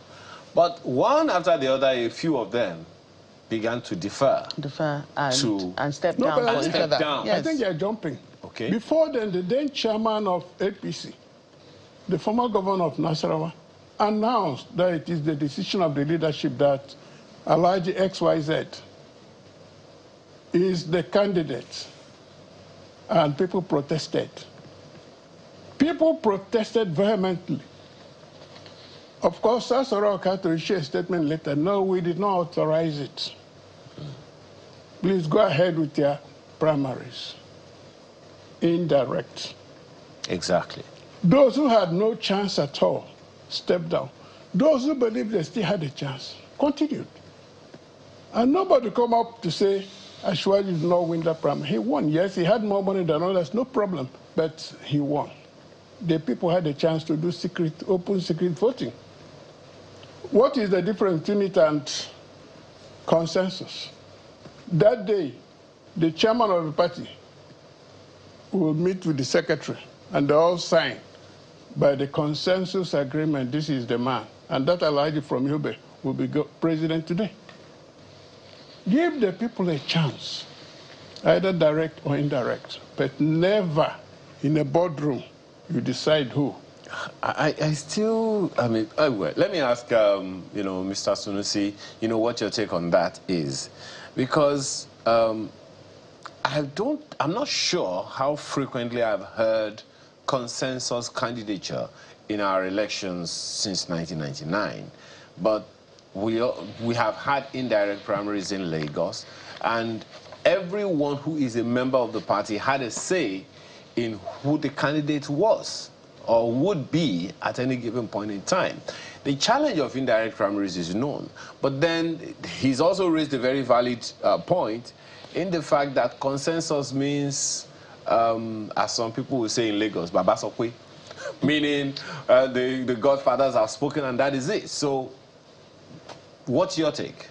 But one after the other, a few of them began to defer and step down for each other. Yes. I think they're jumping. Okay. Before then, the then chairman of APC, the former governor of Nasarawa, announced that it is the decision of the leadership that Alhaji XYZ is the candidate, and people protested. People protested vehemently. Of course, Nasarawa had to issue a statement later. No, we did not authorize it. Please go ahead with your primaries. Indirect. Exactly. Those who had no chance at all stepped down. Those who believed they still had a chance continued. And nobody come up to say, Ashwaji did not win that primary. He won. Yes, he had more money than others, no problem, but he won. The people had a chance to do open secret voting. What is the difference between it and consensus? That day, the chairman of the party will meet with the secretary, and they all sign by the consensus agreement, this is the man. And that Alhaji from Yobe will be president today. Give the people a chance, either direct or indirect, but never in a boardroom you decide who. I mean, well, let me ask, Mr. Sunusi, what your take on that is. Because I'm not sure how frequently I've heard consensus candidature in our elections since 1999, but we have had indirect primaries in Lagos, and everyone who is a member of the party had a say in who the candidate was or would be at any given point in time. The challenge of indirect primaries is known, but then he's also raised a very valid point in the fact that consensus means, as some people will say in Lagos, Babasokwe, meaning the godfathers have spoken and that is it. So what's your take?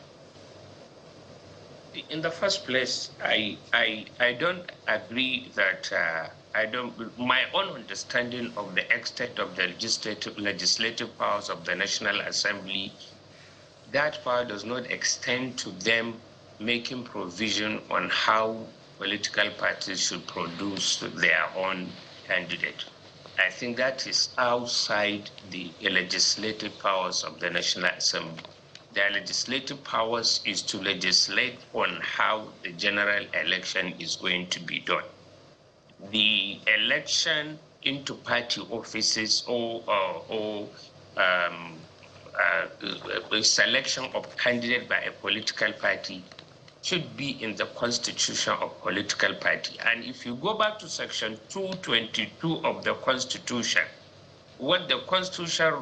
In the first place, I don't agree that my own understanding of the extent of the legislative powers of the National Assembly, that power does not extend to them making provision on how political parties should produce their own candidate. I think that is outside the legislative powers of the National Assembly. Their legislative powers is to legislate on how the general election is going to be done. The election into party offices or selection of candidate by a political party should be in the constitution of political party. And if you go back to section 222 of the Constitution, what the Constitution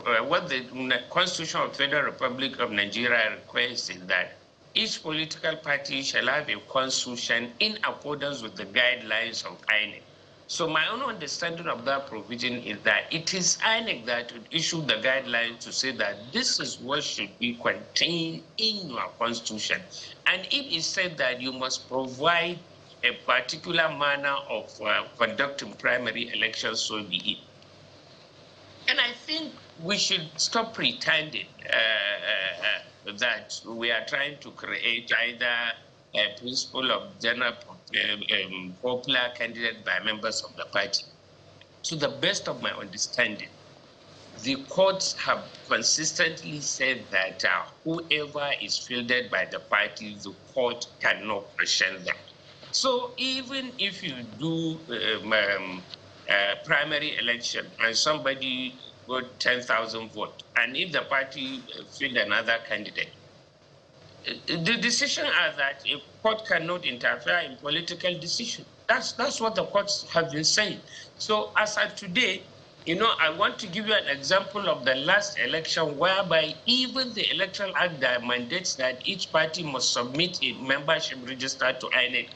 of Federal Republic of Nigeria requires is that each political party shall have a constitution in accordance with the guidelines of INEC. So my own understanding of that provision is that it is INEC that would issue the guidelines to say that this is what should be contained in your constitution. And if it said that you must provide a particular manner of conducting primary elections, so be it. And I think we should stop pretending that we are trying to create either a principle of general popular candidate by members of the party. To the best of my understanding, the courts have consistently said that whoever is fielded by the party, the court cannot question that. So even if you do primary election and somebody got 10,000 votes, and if the party field another candidate, the decision are that a court cannot interfere in political decision. That's what the courts have been saying. So as of today, I want to give you an example of the last election whereby even the Electoral Act that mandates that each party must submit a membership register to INEC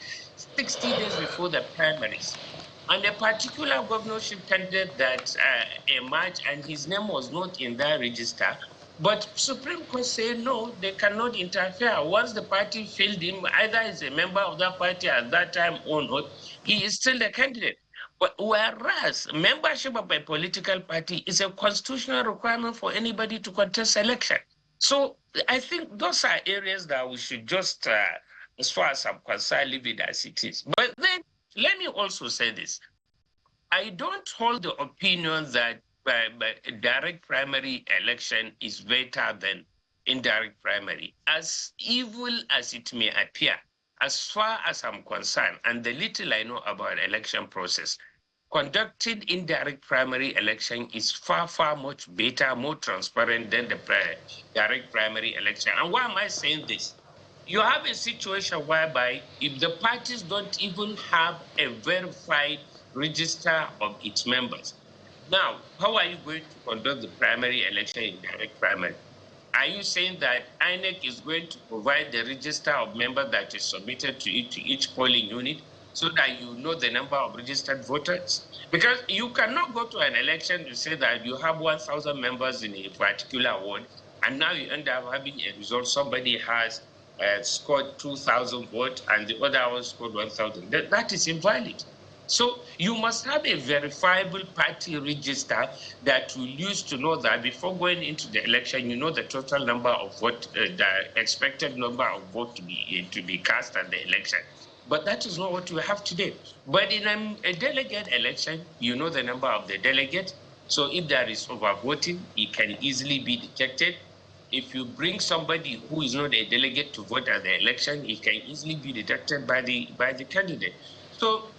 60 days before the primaries. And a particular governorship candidate that emerged and his name was not in that register But Supreme Court said no, they cannot interfere. Once the party failed him, either as a member of that party at that time or not, he is still the candidate. But whereas membership of a political party is a constitutional requirement for anybody to contest election. So I think those are areas that we should just, as far as I'm concerned, leave it as it is. But then let me also say this. I don't hold the opinion that direct primary election is better than indirect primary. As evil as it may appear, as far as I'm concerned, and the little I know about election process, conducting indirect primary election is far, far much better, more transparent than the direct primary election. And why am I saying this? You have a situation whereby if the parties don't even have a verified register of its members, now, how are you going to conduct the primary election in direct primary? Are you saying that INEC is going to provide the register of members that is submitted to each polling unit so that you know the number of registered voters? Because you cannot go to an election to say that you have 1,000 members in a particular ward, and now you end up having a result. Somebody has scored 2,000 votes and the other one scored 1,000. That is invalid. So you must have a verifiable party register that will use to know that before going into the election, you know the total number of vote, the expected number of votes to be cast at the election. But that is not what we have today. But in a delegate election, you know the number of the delegate. So if there is overvoting, it can easily be detected. If you bring somebody who is not a delegate to vote at the election, it can easily be detected by the candidate. So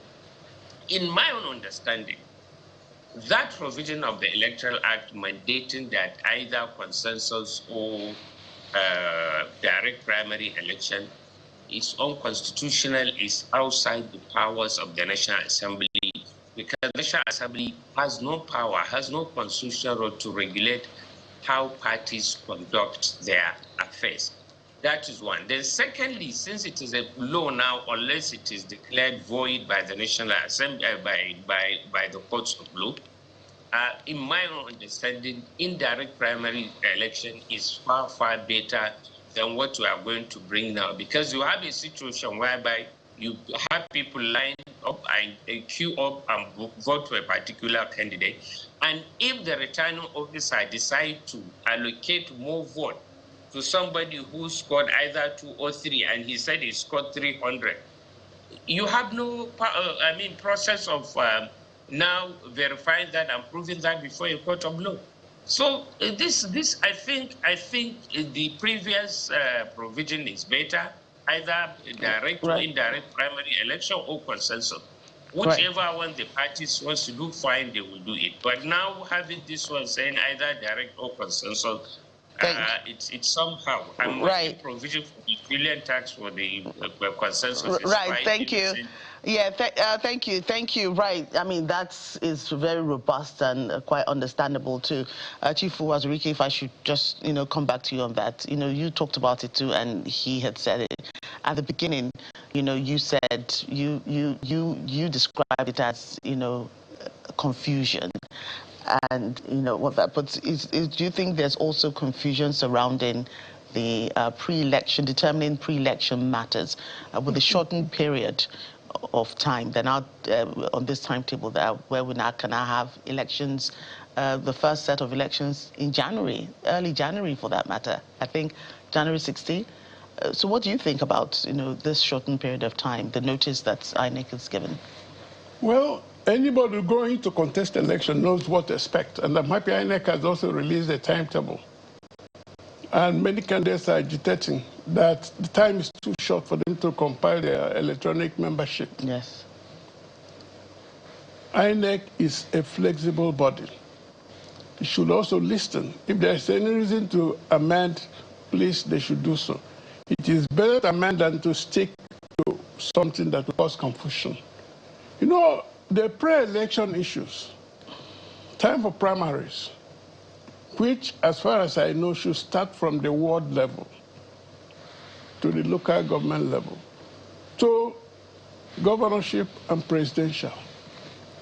in my own understanding, that provision of the Electoral Act mandating that either consensus or direct primary election is unconstitutional, is outside the powers of the National Assembly, because the National Assembly has no power, has no constitutional role to regulate how parties conduct their affairs. That is one. Then secondly, since it is a law now, unless it is declared void by the National Assembly, by the courts of law, in my own understanding, indirect primary election is far, far better than what we are going to bring now, because you have a situation whereby you have people line up and queue up and vote for a particular candidate. And if the returning officer decides to allocate more vote to somebody who scored either 2 or 3, and he said he scored 300, you have no, process of now verifying that and proving that before a court of law. So this I think the previous provision is better, either direct or indirect primary election or consensus. Whichever one the parties wants to do, fine, they will do it. But now having this one saying either direct or consensus, it's somehow. I'm making provision for the trillion tax for the consensus. Right, thank you. Yeah, thank you. Right, I mean, that is very robust and quite understandable too. Chief Wazirike, if I should just, come back to you on that. You talked about it too, and he had said it at the beginning. You said you described it as, confusion. And what that, but do you think there's also confusion surrounding the determining pre-election matters with the shortened period of time? Then on this timetable, where we now can have elections, the first set of elections in January, early January for that matter. I think January 16. So what do you think about this shortened period of time, the notice that INEC has given? Well, anybody going to contest election knows what to expect, and I'm happy INEC has also released a timetable. And many candidates are agitating that the time is too short for them to compile their electronic membership. Yes. INEC is a flexible body. It should also listen. If there's any reason to amend, please, they should do so. It is better to amend than to stick to something that will cause confusion. The pre-election issues, time for primaries, which, as far as I know, should start from the ward level to the local government level, to governorship and presidential.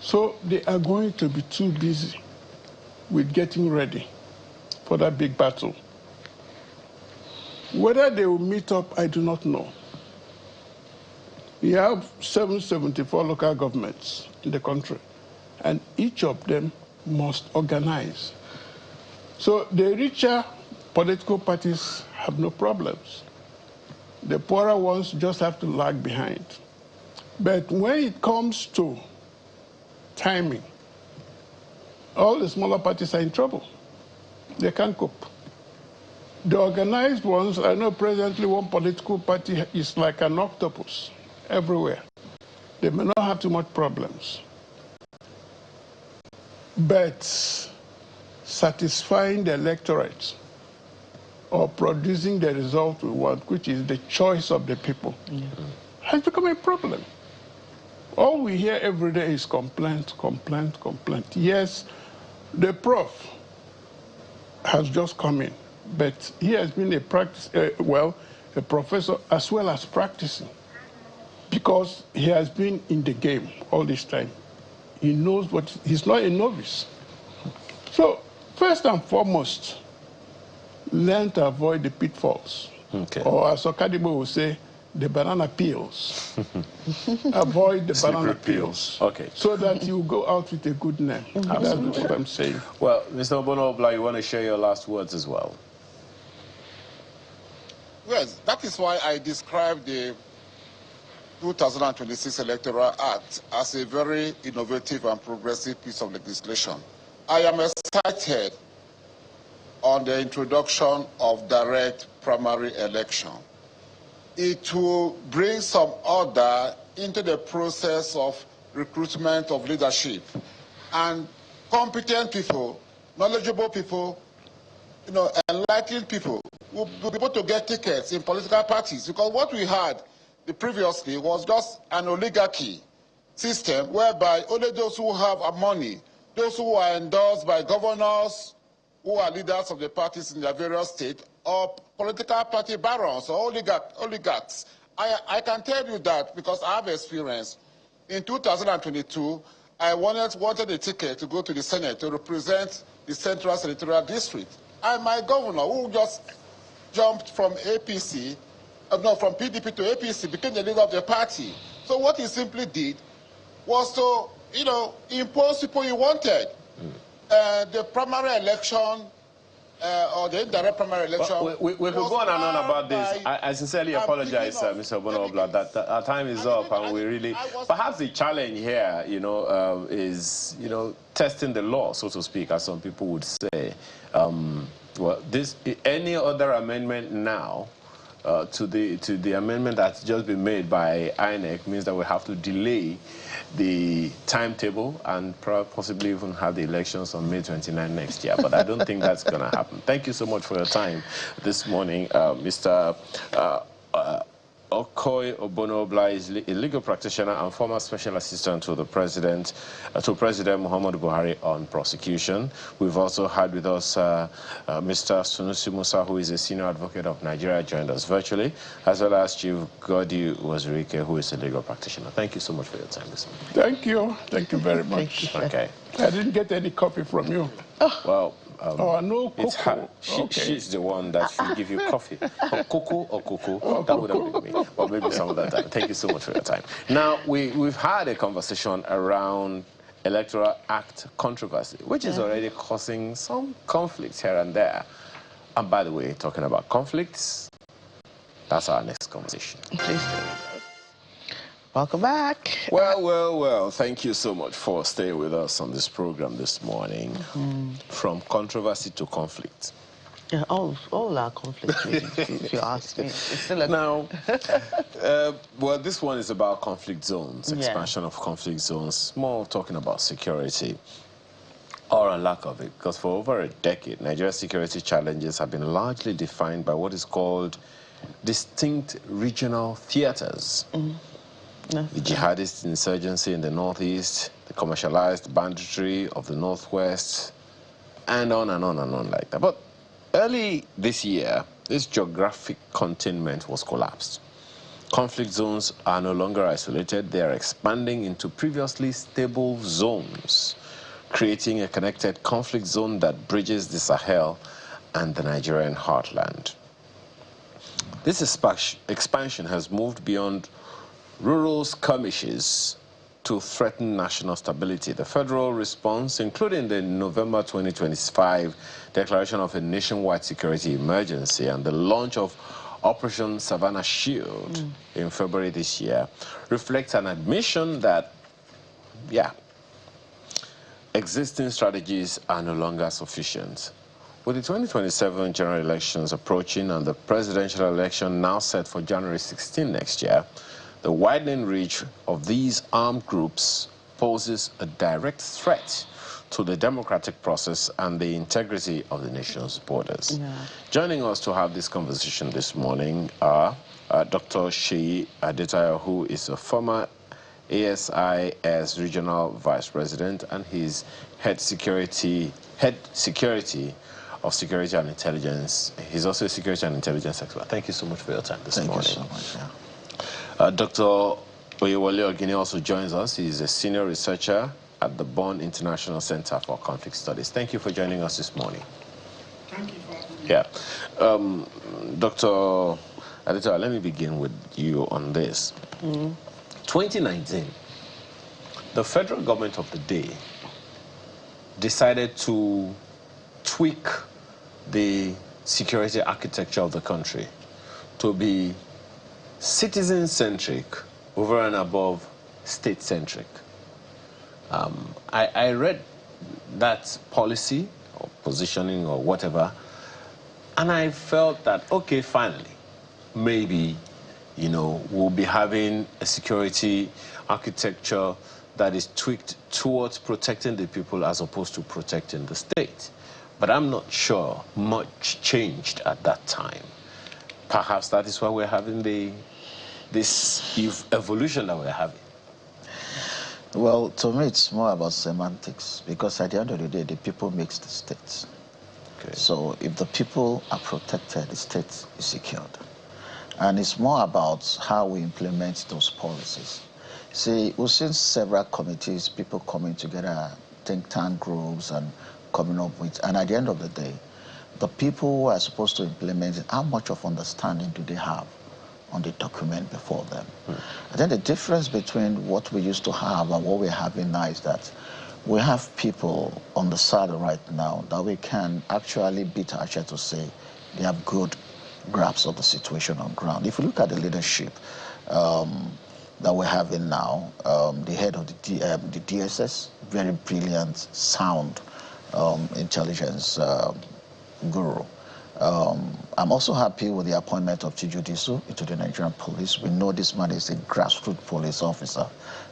So they are going to be too busy with getting ready. for that big battle. Whether they will meet up, I do not know. We have 774 local governments in the country, and each of them must organize. So the richer political parties have no problems. The poorer ones just have to lag behind. But when it comes to timing, all the smaller parties are in trouble. They can't cope. The organized ones, I know presently one political party is like an octopus everywhere. They may not have too much problems. But satisfying the electorate or producing the result we want, which is the choice of the people, has become a problem. All we hear every day is complaint, complaint, complaint. Yes, the prof has just come in, but he has been a professor as well as practicing, because he has been in the game all this time. He knows what, he's not a novice. So, first and foremost, learn to avoid the pitfalls. Okay. Or as Okadibo will say, the banana peels. Avoid the banana peels. Okay. So that you go out with a good name. That's what I'm saying. Well, Mr. Obono-Obla, you want to share your last words as well? Yes, that is why I described the 2026 Electoral Act as a very innovative and progressive piece of legislation. I am excited on the introduction of direct primary election. It will bring some order into the process of recruitment of leadership, and competent people, knowledgeable people, enlightened people will be able to get tickets in political parties, because what we had previously was just an oligarchy system whereby only those who have money, those who are endorsed by governors, who are leaders of the parties in their various states, or political party barons or oligarchs. I can tell you that because I have experience. In 2022, I wanted a ticket to go to the Senate to represent the Central Senatorial District. And my governor, who just jumped from APC, from PDP to APC, became the leader of the party. So what he simply did was to, impose people he wanted. The primary election, or the indirect primary election. We could go on and on about this. I sincerely apologize, Mr. Obono-Obla, that our time is up, and we really, perhaps the challenge here, is, testing the law, so to speak, as some people would say. Well, any other amendment now to the amendment that's just been made by INEC means that we have to delay the timetable and possibly even have the elections on May 29 next year. But I don't think that's going to happen. Thank you so much for your time this morning, Mr. Okoy Obono-Obla is a legal practitioner and former special assistant to the President Muhammadu Buhari on prosecution. We've also had with us Mr. Sunusi Musa, who is a senior advocate of Nigeria, joined us virtually, as well as Chief Godi Wazirike, who is a legal practitioner. Thank you so much for your time this morning. Thank you. Thank you very much. Okay. I didn't get any copy from you. Well, no cocoa. It's her. She's the one that should give you coffee. Or cocoa or cocoa. That would have been me. Or maybe some of that time. Thank you so much for your time. Now, we've had a conversation around Electoral Act controversy, which is already causing some conflicts here and there. And by the way, talking about conflicts, that's our next conversation. Please do. Welcome back. Well, thank you so much for staying with us on this program this morning. From controversy to conflict. Yeah, all our conflicts, if you ask me. It's still now, well, this one is about conflict zones, expansion of conflict zones, more talking about security, or a lack of it, because for over a decade, Nigeria's security challenges have been largely defined by what is called distinct regional theaters. The jihadist insurgency in the northeast, the commercialized banditry of the northwest, and on and on and on like that. But early this year, this geographic containment was collapsed. Conflict zones are no longer isolated. They are expanding into previously stable zones, creating a connected conflict zone that bridges the Sahel and the Nigerian heartland. This expansion has moved beyond rural skirmishes to threaten national stability. The federal response, including the November 2025 declaration of a nationwide security emergency and the launch of Operation Savannah Shield in February this year, reflects an admission that, existing strategies are no longer sufficient. With the 2027 general elections approaching and the presidential election now set for January 16 next year, the widening reach of these armed groups poses a direct threat to the democratic process and the integrity of the nation's borders. Joining us to have this conversation this morning are Dr. Sheyi Adetayo, who is a former ASIS Regional Vice President and he's Head Security of Security and Intelligence. He's also a Security and Intelligence expert. Thank you so much for your time this morning. Thank you so much. Dr. Oyewole Ogini also joins us. He's a senior researcher at the Bonn International Center for Conflict Studies. Thank you for joining us this morning. Thank you for having me. Dr. Adetayo, let me begin with you on this. 2019, the federal government of the day decided to tweak the security architecture of the country to be citizen-centric over and above state-centric. I read that policy or positioning or whatever, and I felt that, okay, finally, maybe, we'll be having a security architecture that is tweaked towards protecting the people as opposed to protecting the state. But I'm not sure much changed at that time. Perhaps that is why we're having this evolution that we're having. Well, to me, it's more about semantics, because at the end of the day, the people makes the states. Okay. So if the people are protected, the state is secured. And it's more about how we implement those policies. See, we've seen several committees, people coming together, think tank groups, and coming up with, and at the end of the day, the people who are supposed to implement it, how much of understanding do they have on the document before them? I think the difference between what we used to have and what we're having now is that we have people on the side right now that we can actually beat our chest to say they have good grasp of the situation on ground. If you look at the leadership that we're having now, the head of the DSS, very brilliant, sound intelligence guru. I'm also happy with the appointment of Chijudisu into the Nigerian police. We know this man is a grassroots police officer,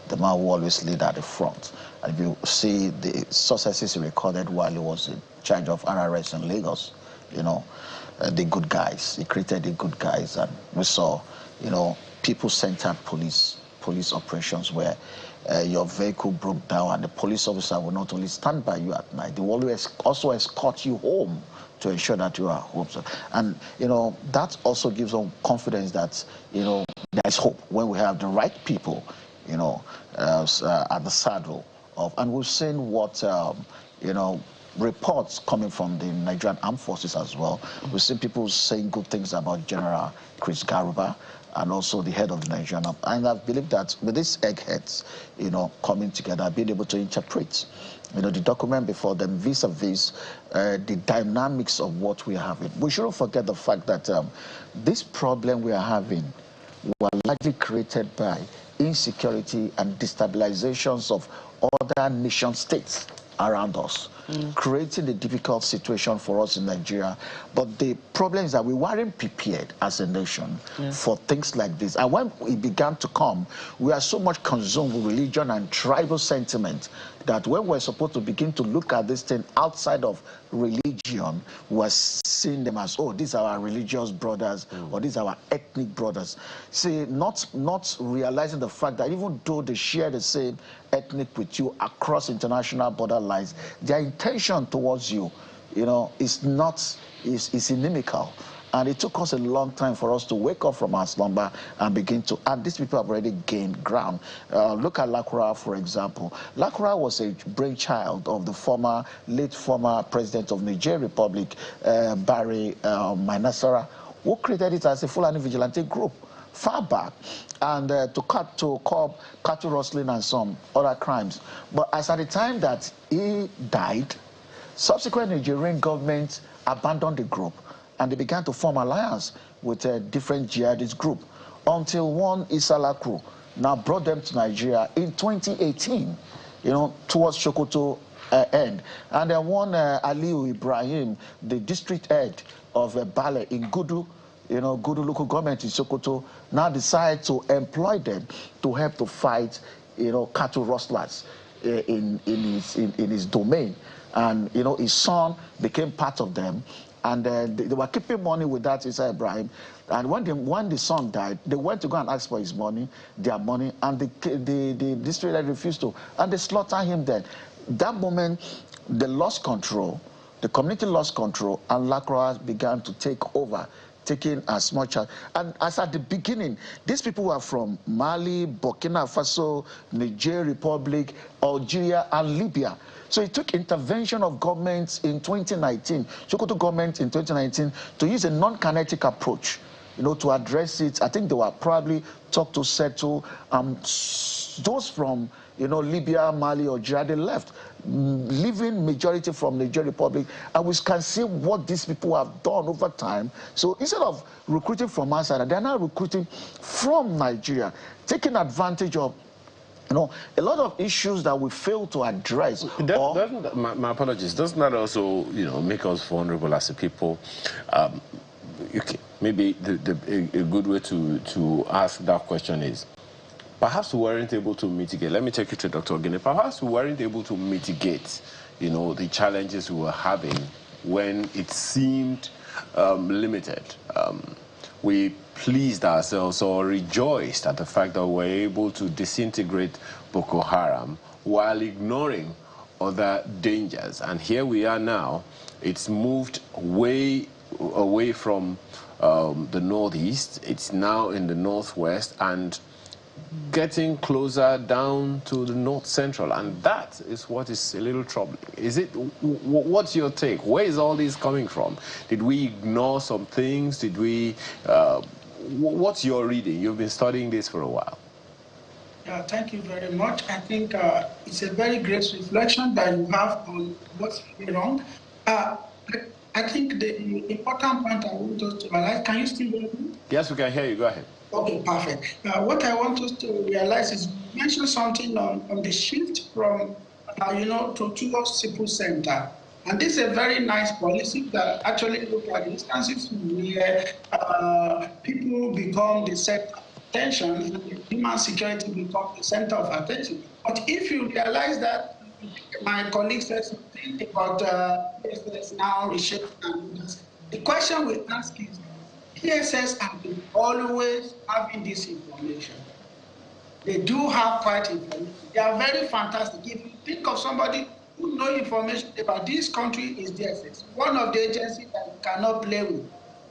the man who always lead at the front. And if you see the successes he recorded while he was in charge of RRS in Lagos, the good guys. He created the good guys, and we saw, people-centered police operations where your vehicle broke down and the police officer will not only stand by you at night, they will always also escort you home to ensure that you are home. And, that also gives them confidence that, there's hope when we have the right people, at the saddle of, and we've seen what, reports coming from the Nigerian Armed Forces as well. We've seen people saying good things about General Chris Garuba and also the head of the Nigerian Army. And I believe that with these eggheads, coming together, being able to interpret, the document before them vis-a-vis the dynamics of what we are having. We shouldn't forget the fact that this problem we are having were largely created by insecurity and destabilizations of other nation states around us, creating a difficult situation for us in Nigeria. But the problem is that we weren't prepared as a nation for things like this. And when it began to come, we are so much consumed with religion and tribal sentiment that when we're supposed to begin to look at this thing outside of religion, we're seeing them as, oh, these are our religious brothers, or these are our ethnic brothers. See, not realizing the fact that even though they share the same ethnic with you across international border lines, their intention towards you, is inimical. And it took us a long time for us to wake up from our slumber and begin to, and these people have already gained ground. Look at Electoral, for example. Electoral was a brainchild of the late former president of Niger Republic, Barry Mainasara, who created it as a Fulani vigilante group far back, and to curb cattle rustling and some other crimes. But as at the time that he died, subsequent Nigerian governments abandoned the group, and they began to form alliance with a different jihadist group, until one Isalaku now brought them to Nigeria in 2018, towards Sokoto end. And then one Aliu Ibrahim, the district head of Bale in Gudu, Gudu local government in Sokoto, now decide to employ them to help to fight, cattle rustlers in his domain. And, his son became part of them. And they were keeping money with that Isa Ibrahim. And when the son died, they went to go and ask for his money, their money, and the district head refused to. And they slaughtered him then. That moment, they lost control. The community lost control, and Electoral began to take over, taking as much as, and as at the beginning, these people were from Mali, Burkina Faso, Niger Republic, Algeria, and Libya. So it took intervention of governments in 2019, Sokoto government in 2019, to use a non-kinetic approach, to address it. I think they were probably talked to settle. Those from, Libya, Mali, Algeria, they left, leaving majority from Niger Republic, and we can see what these people have done over time. So instead of recruiting from outside, they're now recruiting from Nigeria, taking advantage of a lot of issues that we fail to address. My apologies. Doesn't that also, make us vulnerable as a people? Okay, maybe a good way to ask that question is, perhaps we weren't able to mitigate. Let me take you to Dr. Ogene. Perhaps we weren't able to mitigate, the challenges we were having when it seemed limited. We pleased ourselves or rejoiced at the fact that we were able to disintegrate Boko Haram while ignoring other dangers. And here we are now. It's moved way away from the northeast. It's now in the northwest and getting closer down to the north central, and that is what is a little troubling. What's your take? Where is all this coming from? Did we ignore some things? Did we, what's your reading? You've been studying this for a while. Yeah, thank you very much. I think it's a very great reflection that you have on what's wrong. I think the important point I want us to realize, can you still hear me? Yes, we can hear you. Go ahead. Okay, perfect. What I want us to realize is, you mentioned something on the shift from, towards people center. And this is a very nice policy that actually look at instances where people become the center of attention and human security becomes the center of attention. But if you realize that, my colleague said something about PSS now reshaping and others, the question we ask is, PSS have been always having this information. They do have quite information. They are very fantastic. If you think of somebody who knows information about this country, is DSS, one of the agencies that you cannot play with.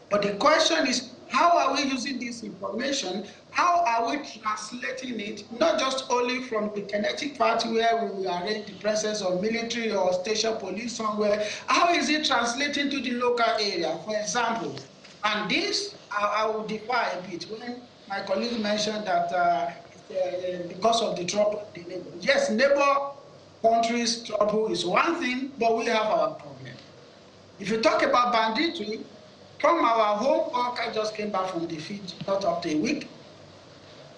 But the question is, how are we using this information? How are we translating it, not just only from the kinetic part where we arrange the presence of military or station police somewhere, how is it translating to the local area, for example? And this, I will defy a bit when my colleague mentioned that because of the trouble of the neighbor. Yes, neighbor countries' trouble is one thing, but we have our problem. If you talk about banditry, from our home, I just came back from the field not up to a week.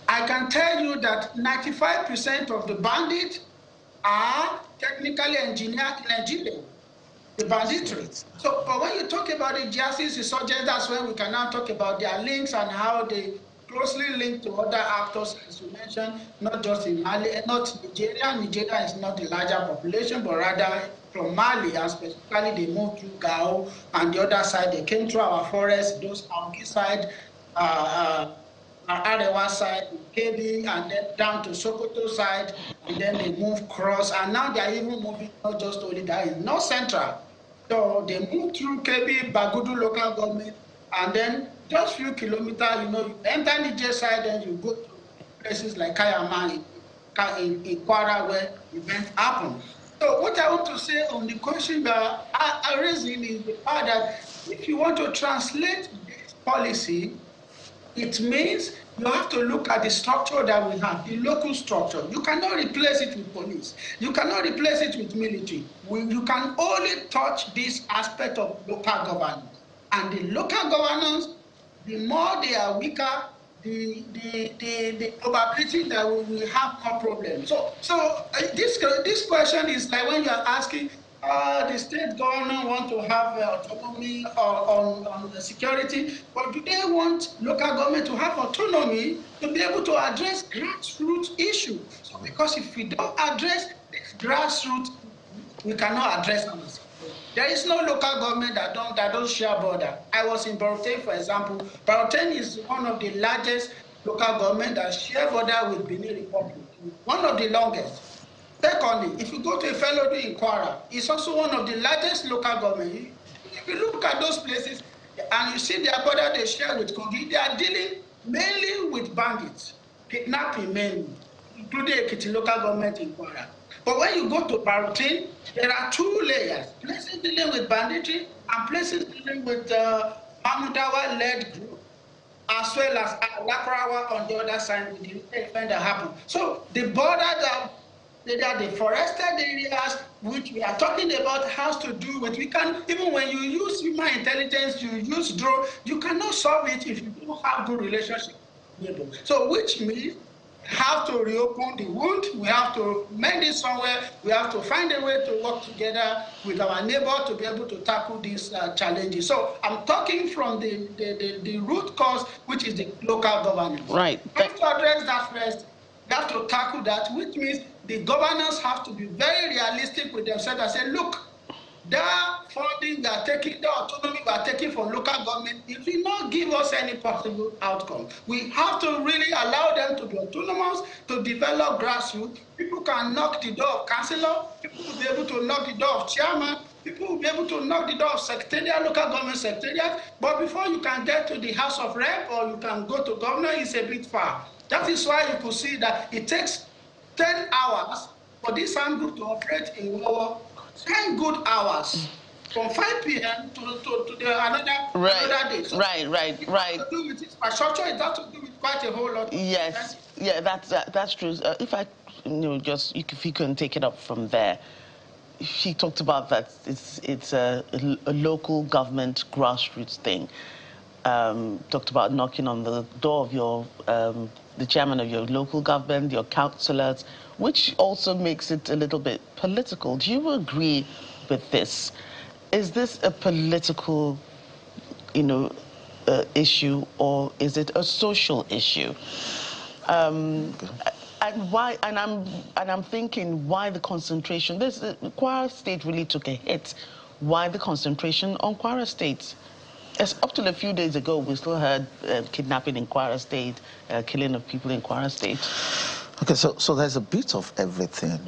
I can tell you that 95% of the bandits are technically engineered in Nigeria. The banditry. So, but when you talk about the jihadist insurgents, that's when we can now talk about their links and how they closely link to other actors, as you mentioned, not just in Mali, not Nigeria. Nigeria is not the larger population, but rather from Mali, and specifically they moved through Gao, and the other side, they came through our forest, those Aoki side, Arewa side, Kebi, and then down to Sokoto side, and then they move cross, and now they are even moving not just only that, in North Central. So they moved through Kebi, Bagudu local government, and then just few kilometers, you know, you enter Niger side, and you go to places like Kayama in Kwara, where events happen. So what I want to say on the question that I raising is the fact that if you want to translate this policy, it means you have to look at the structure that we have, the local structure. You cannot replace it with police. You cannot replace it with military. You can only touch this aspect of local governance. And the local governance, the more they are weaker, the probability that we will have more problems. So this question is like when you are asking, the state government want to have autonomy on the security, but do they want local government to have autonomy to be able to address grassroots issues? So because if we don't address this grassroots, we cannot address our security. There is no local government that don't share border. I was in Baroten, for example. Baroten is one of the largest local government that share border with Benin Republic, one of the longest. Secondly, if you go to Electoral in Kwara, it's also one of the largest local government. If you look at those places and you see their border they share with Kogi, they are dealing mainly with bandits, kidnapping mainly, including Ekiti local government in Kwara. But when you go to Baroten, there are two layers, places dealing with banditry and places dealing with Mahmudawa-led group, as well as Lakrawa on the other side with the event that happened. So the border that the forested areas which we are talking about has to do with, we can, even when you use human intelligence, you use drone, you cannot solve it if you don't have good relationship with neighbors. So which means we have to reopen the wound, we have to mend it somewhere, we have to find a way to work together with our neighbor to be able to tackle these challenges. So I'm talking from the root cause, which is the local governance. Right. We have to address that first. We have to tackle that, which means the governors have to be very realistic with themselves and say, look, that funding we are taking, the autonomy we are taking from local government, it will not give us any possible outcome. We have to really allow them to be autonomous, to develop grassroots. People can knock the door of councillor, people will be able to knock the door of chairman, people will be able to knock the door of secretariat, local government secretariat, but before you can get to the House of Rep or you can go to governor, it's a bit far. That is why you could see that it takes 10 hours for this armed group to operate in Wawa, 10 good hours from 5 p.m. to another day. So right. It has to do with infrastructure, it has to do with quite a whole lot. Yes, yeah, that's true. If I, if you can take it up from there. She talked about that it's a local government grassroots thing. Talked about knocking on the door of your the chairman of your local government, your councillors, which also makes it a little bit political. Do you agree with this? Is this a political, issue, or is it a social issue? And why? And I'm thinking, why the concentration? Kwara State really took a hit. Why the concentration on Kwara State? As up till a few days ago, we still heard kidnapping in Kwara State, killing of people in Kwara State. Okay, so there's a bit of everything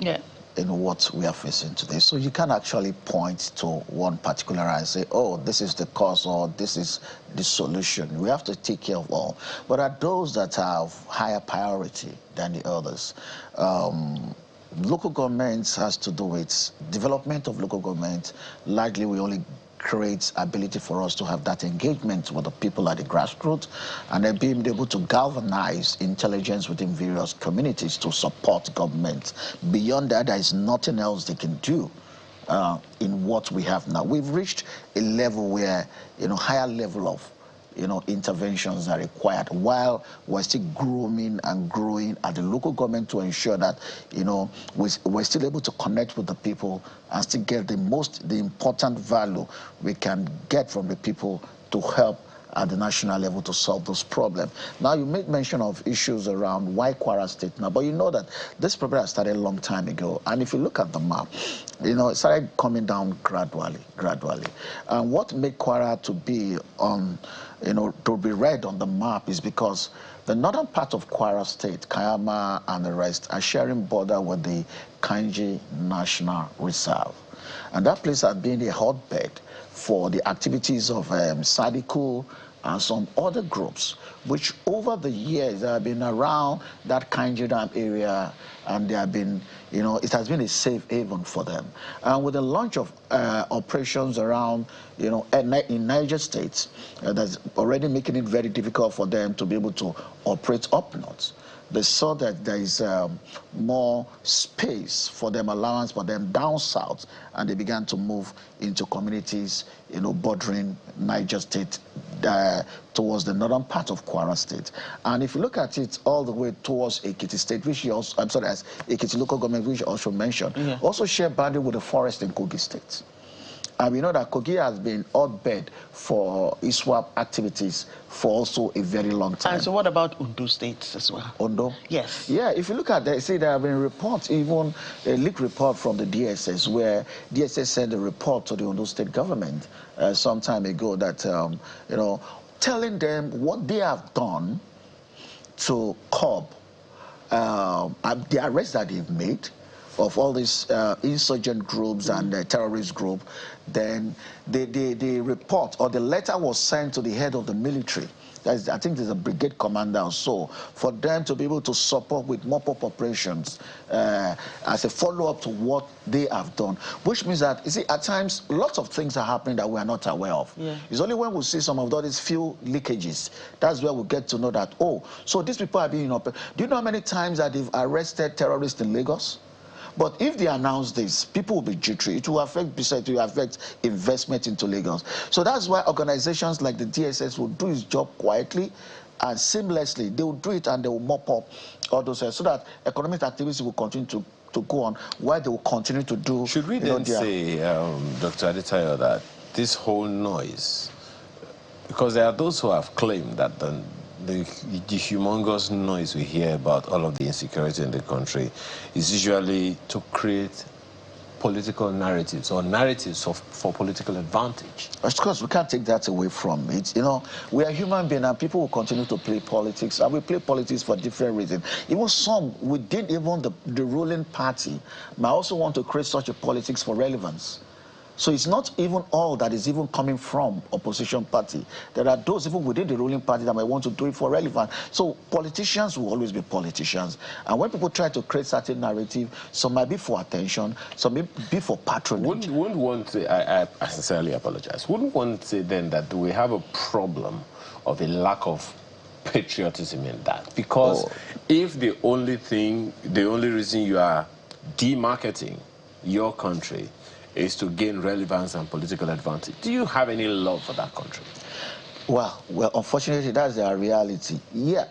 in what we are facing today. So you can't actually point to one particular and say, oh, this is the cause or this is the solution. We have to take care of all. But are those that have higher priority than the others? Local governments has to do with development of local government. Largely, we only creates ability for us to have that engagement with the people at the grassroots, and then being able to galvanize intelligence within various communities to support government. Beyond that, there is nothing else they can do in what we have now. We've reached a level where, higher level of interventions are required, while we're still grooming and growing at the local government to ensure that, we're still able to connect with the people and still get the important value we can get from the people to help at the national level to solve those problems. Now, you made mention of issues around why Kwara State now, but you know that this problem has started a long time ago. And if you look at the map, it started coming down gradually. And what made Kwara to be on, to be red on the map is because the northern part of Kwara State, Kayama and the rest, are sharing border with the Kanji National Reserve. And that place has been a hotbed for the activities of Sadiku and some other groups, which over the years have been around that Kainji Dam area, and they have been, you know, it has been a safe haven for them. And with the launch of operations around, you know, in Niger State, that's already making it very difficult for them to be able to operate up north. They saw that there is more space for them, allowance for them down south, and they began to move into communities, you know, bordering Niger State towards the northern part of Kwara State. And if you look at it all the way towards Ekiti State, which you also, I'm sorry, as Ekiti local government, which you also mentioned, also share boundary with the forest in Kogi State. And we know that Kogi has been hotbed for ISWAP activities for also a very long time. And so what about Ondo State as well? Ondo? Yes. Yeah, if you look at that, see, there have been reports, even a leaked report from the DSS, where DSS sent a report to the Ondo State government some time ago that, you know, telling them what they have done to curb the arrests that they've made of all these insurgent groups and terrorist group. Then the report or the letter was sent to the head of the military. I think there's a brigade commander or so, for them to be able to support with mop-up operations as a follow-up to what they have done. Which means that, you see, at times, lots of things are happening that we are not aware of. Yeah. It's only when we see some of those few leakages, that's where we get to know that, oh, so these people are being open. Do you know how many times that they've arrested terrorists in Lagos? But if they announce this, people will be jittery. It will affect investment into Lagos. So that's why organizations like the DSS will do its job quietly and seamlessly. They will do it and they will mop up all those so that economic activities will continue to go on while they will continue to do. Should we then say, Dr. Adetayo, that this whole noise, because there are those who have claimed that the humongous noise we hear about all of the insecurity in the country is usually to create political narratives or narratives for political advantage. Of course, we can't take that away from it. You know, we are human beings and people will continue to play politics, and we play politics for different reasons. Even some within even the ruling party might also want to create such a politics for relevance. So it's not even all that is even coming from opposition party. There are those even within the ruling party that might want to do it for relevance. So politicians will always be politicians. And when people try to create certain narrative, some might be for attention, some may be for patronage. Wouldn't one say, I sincerely apologize, wouldn't one say then that we have a problem of a lack of patriotism in that? Because if the only reason you are demarketing your country is to gain relevance and political advantage, do you have any love for that country? Well, unfortunately, that's their reality. Yeah.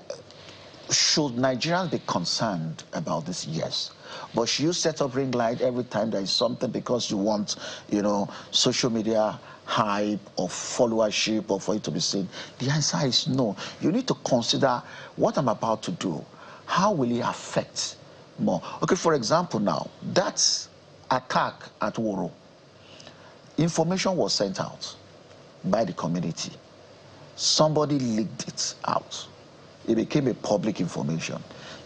Should Nigerians be concerned about this? Yes. But should you set up ring light every time there is something because you want, you know, social media hype or followership or for it to be seen? The answer is no. You need to consider what I'm about to do. How will it affect more? Okay, for example now, that's attack at Woro. Information was sent out by the community. Somebody leaked it out. It became a public information.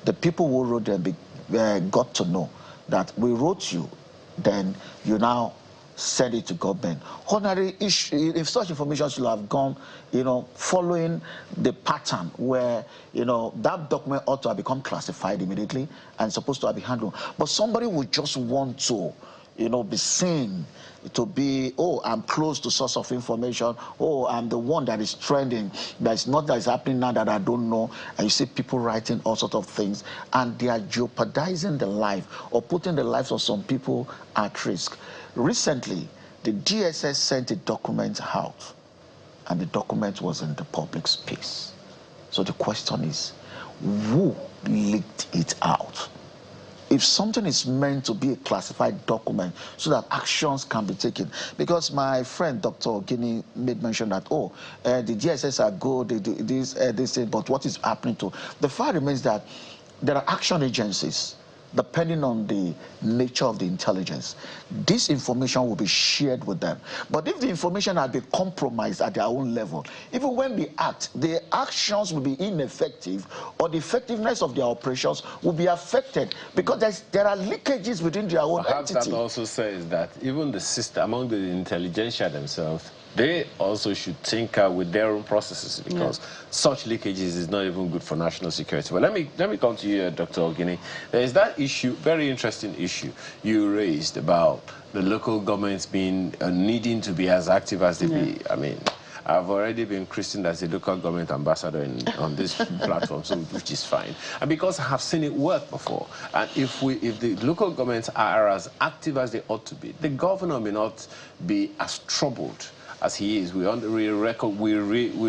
The people who wrote them got to know that we wrote you, then you now send it to government. Ordinary issue, if such information should have gone, you know, following the pattern where, you know, that document ought to have become classified immediately and supposed to have been handled. But somebody would just want to, you know, be seen to be, oh, I'm close to source of information, oh, I'm the one that is trending, there's not that is happening now that I don't know, and you see people writing all sorts of things, and they are jeopardizing the life or putting the lives of some people at risk. Recently, the DSS sent a document out, and the document was in the public space. So the question is, who leaked it out? If something is meant to be a classified document so that actions can be taken, because my friend Dr. Ogini made mention that, oh, the DSS are good, they do this, but what is happening to? The fact remains that there are action agencies depending on the nature of the intelligence, this information will be shared with them. But if the information has been compromised at their own level, even when they act, their actions will be ineffective, or the effectiveness of their operations will be affected, because there are leakages within their own Perhaps entity. that also says that even the system, among the intelligentsia themselves, they also should tinker with their own processes, because such leakages is not even good for national security. But let me come to you, Dr. Ogini. There is that issue, very interesting issue you raised about the local governments being needing to be as active as they be. I mean, I've already been christened as a local government ambassador on this platform, so which is fine. And because I have seen it work before, and if the local governments are as active as they ought to be, the governor may not be as troubled as he is. We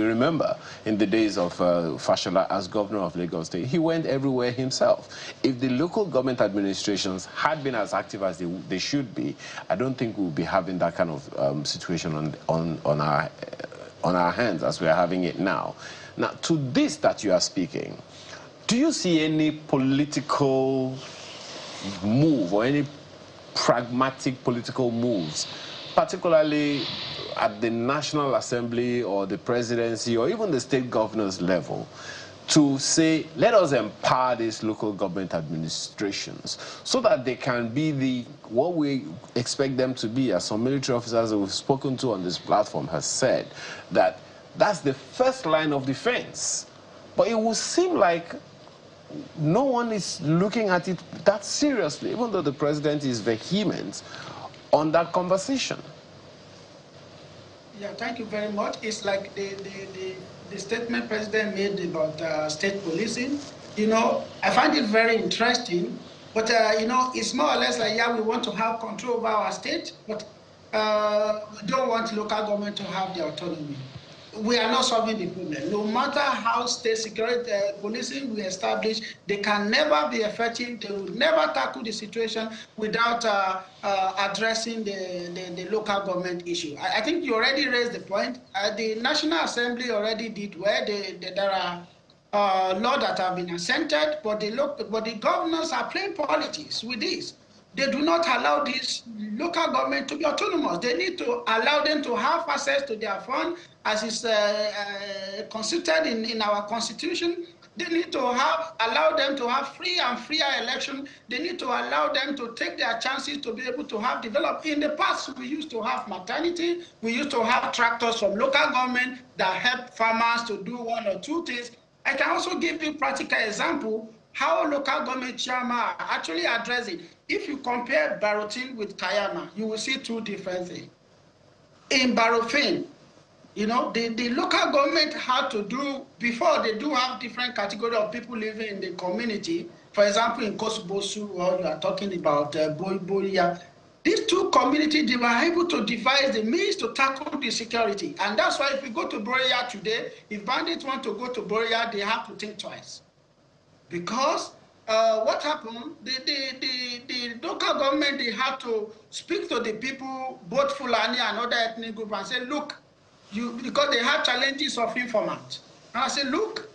remember in the days of Fashola as governor of Lagos State, he went everywhere himself. If the local government administrations had been as active as they should be, I don't think we'll be having that kind of situation on our hands as we are having it now. Now, to this that you are speaking, do you see any political move or any pragmatic political moves, particularly at the National Assembly or the presidency or even the state governor's level, to say, let us empower these local government administrations so that they can be what we expect them to be, as some military officers that we've spoken to on this platform has said, that's the first line of defense. But it will seem like no one is looking at it that seriously, even though the president is vehement on that conversation. Yeah, thank you very much. It's like the statement President made about state policing. You know, I find it very interesting, but you know, it's more or less like, yeah, we want to have control over our state, but we don't want local government to have the autonomy. We are not solving the problem. No matter how state security policing we establish, they can never be effective. They will never tackle the situation without addressing the local government issue. I think you already raised the point. The National Assembly already did where there are laws that have been assented, but the governors are playing politics with this. They do not allow this local government to be autonomous. They need to allow them to have access to their fund, as is constituted in our constitution. They need to allow them to have free and fair election. They need to allow them to take their chances to be able to have developed. In the past, we used to have maternity. We used to have tractors from local government that help farmers to do one or two things. I can also give you practical example how local government chairman are actually addressing. If you compare Barotin with Kayama, you will see two different things. In Barofin, you know, the local government had to do, before they do have different category of people living in the community. For example, in Kosobosu, or you are talking about Boya, these two communities, they were able to devise the means to tackle the security. And that's why if you go to Boya today, if bandits want to go to Boya, they have to think twice. Because what happened, the local government, they had to speak to the people, both Fulani and other ethnic groups, and say, look, because they have challenges of informant. And I said, look,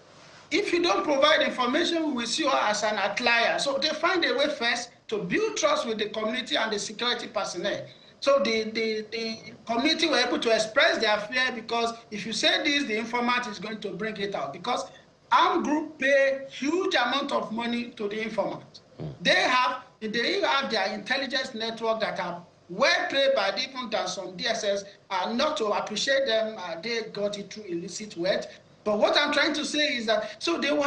if you don't provide information, we will see you as an outlier. So they find a way first to build trust with the community and the security personnel. So the community were able to express their fear, because if you say this, the informant is going to bring it out. Because armed group pay huge amount of money to the informant. They have their intelligence network that are well paid by even than some DSS, not to appreciate them, they got it through illicit ways. But what I'm trying to say is that, so they were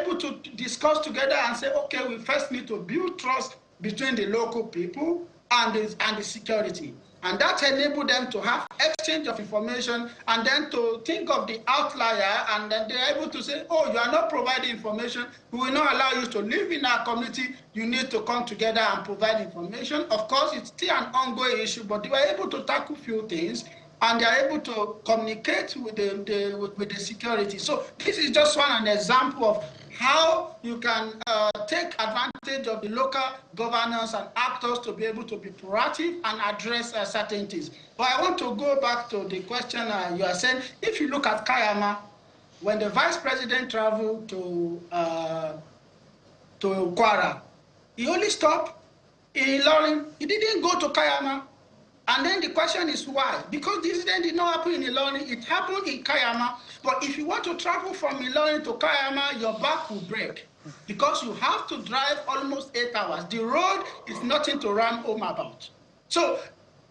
able to discuss together and say, okay, we first need to build trust between the local people and the security. And that enabled them to have exchange of information, and then to think of the outlier, and then they're able to say, oh, you are not providing information, we will not allow you to live in our community, you need to come together and provide information. Of course, it's still an ongoing issue, but they were able to tackle a few things, and they are able to communicate with the security. So this is just an example of how you can take advantage of the local governance and actors to be able to be proactive and address certain things. But I want to go back to the question you are saying. If you look at Kayama, when the vice president traveled to Kwara, He only stopped in Ilorin. He didn't go to Kayama. And then the question is why? Because this incident did not happen in Ilorin, it happened in Kayama. But if you want to travel from Ilorin to Kayama, your back will break because you have to drive almost 8 hours. The road is nothing to run home about. So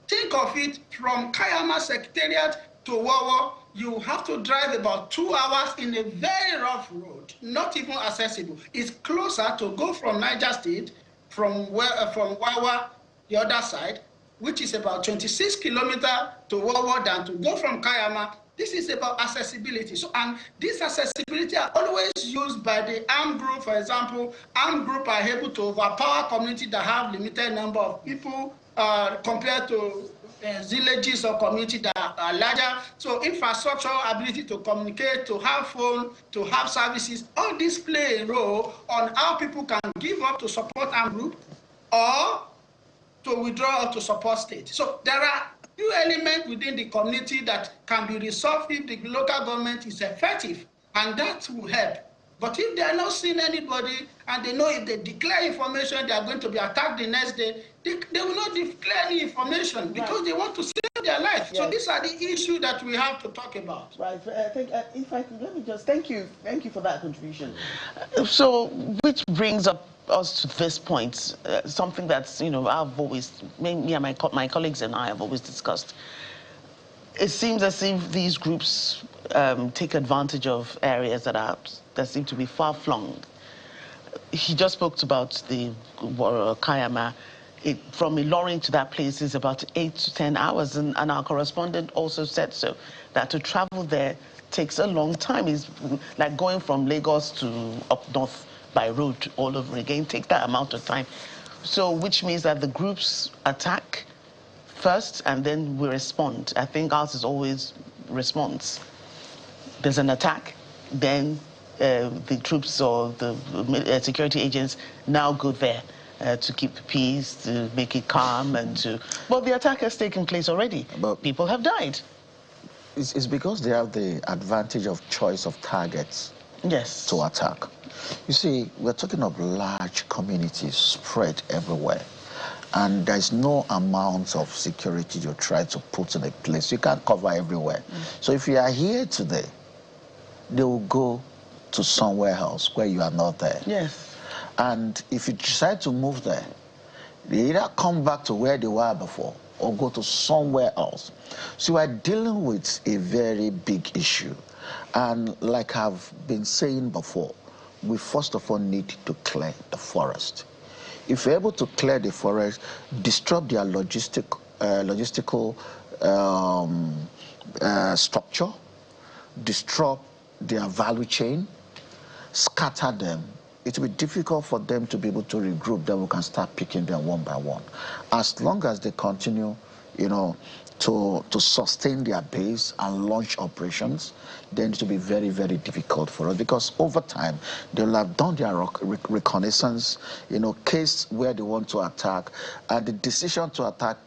think of it, from Kayama Secretariat to Wawa, you have to drive about 2 hours in a very rough road, not even accessible. It's closer to go from Niger State, from Wawa, the other side, which is about 26 kilometers to Wawa, than to go from Kayama. This is about accessibility. So, and this accessibility are always used by the armed group. For example, armed group are able to overpower community that have limited number of people compared to villages or community that are larger. So infrastructure, ability to communicate, to have phone, to have services, all this play a role on how people can give up to support armed group or to withdraw or to support state. So there are few elements within the community that can be resolved if the local government is effective, and that will help. But if they are not seeing anybody and they know if they declare information, they are going to be attacked the next day, they will not declare any information because they want to save their life. Yes. So these are the issues that we have to talk about. Right. I think if I could, let me just thank you for that contribution. So, which brings up us to this point, something that's, you know, I've always, me and my colleagues and I have always discussed. It seems as if these groups take advantage of areas that seem to be far-flung. He just spoke about the Kayama. From Ilorin to that place is about 8 to 10 hours, and our correspondent also said so, that to travel there takes a long time. It's like going from Lagos to up north by road all over again, take that amount of time. So, which means that the groups attack first and then we respond. I think ours is always response. There's an attack, then the troops or the security agents now go there to keep peace, to make it calm, and to... Well, the attack has taken place already. But people have died. It's because they have the advantage of choice of targets. Yes. To attack. You see, we're talking of large communities spread everywhere. And there's no amount of security you try to put in a place. You can't cover everywhere. So if you are here today, they will go to somewhere else where you are not there. Yes. And if you decide to move there, they either come back to where they were before or go to somewhere else. So we're dealing with a very big issue. And like I've been saying before, we first of all need to clear the forest. If we're able to clear the forest, disrupt their logistical structure, disrupt their value chain, scatter them, it will be difficult for them to be able to regroup. Then we can start picking them one by one. As long as they continue, you know, to sustain their base and launch operations, then it will be very, very difficult for us, because over time they will have done their reconnaissance, you know, case where they want to attack, and the decision to attack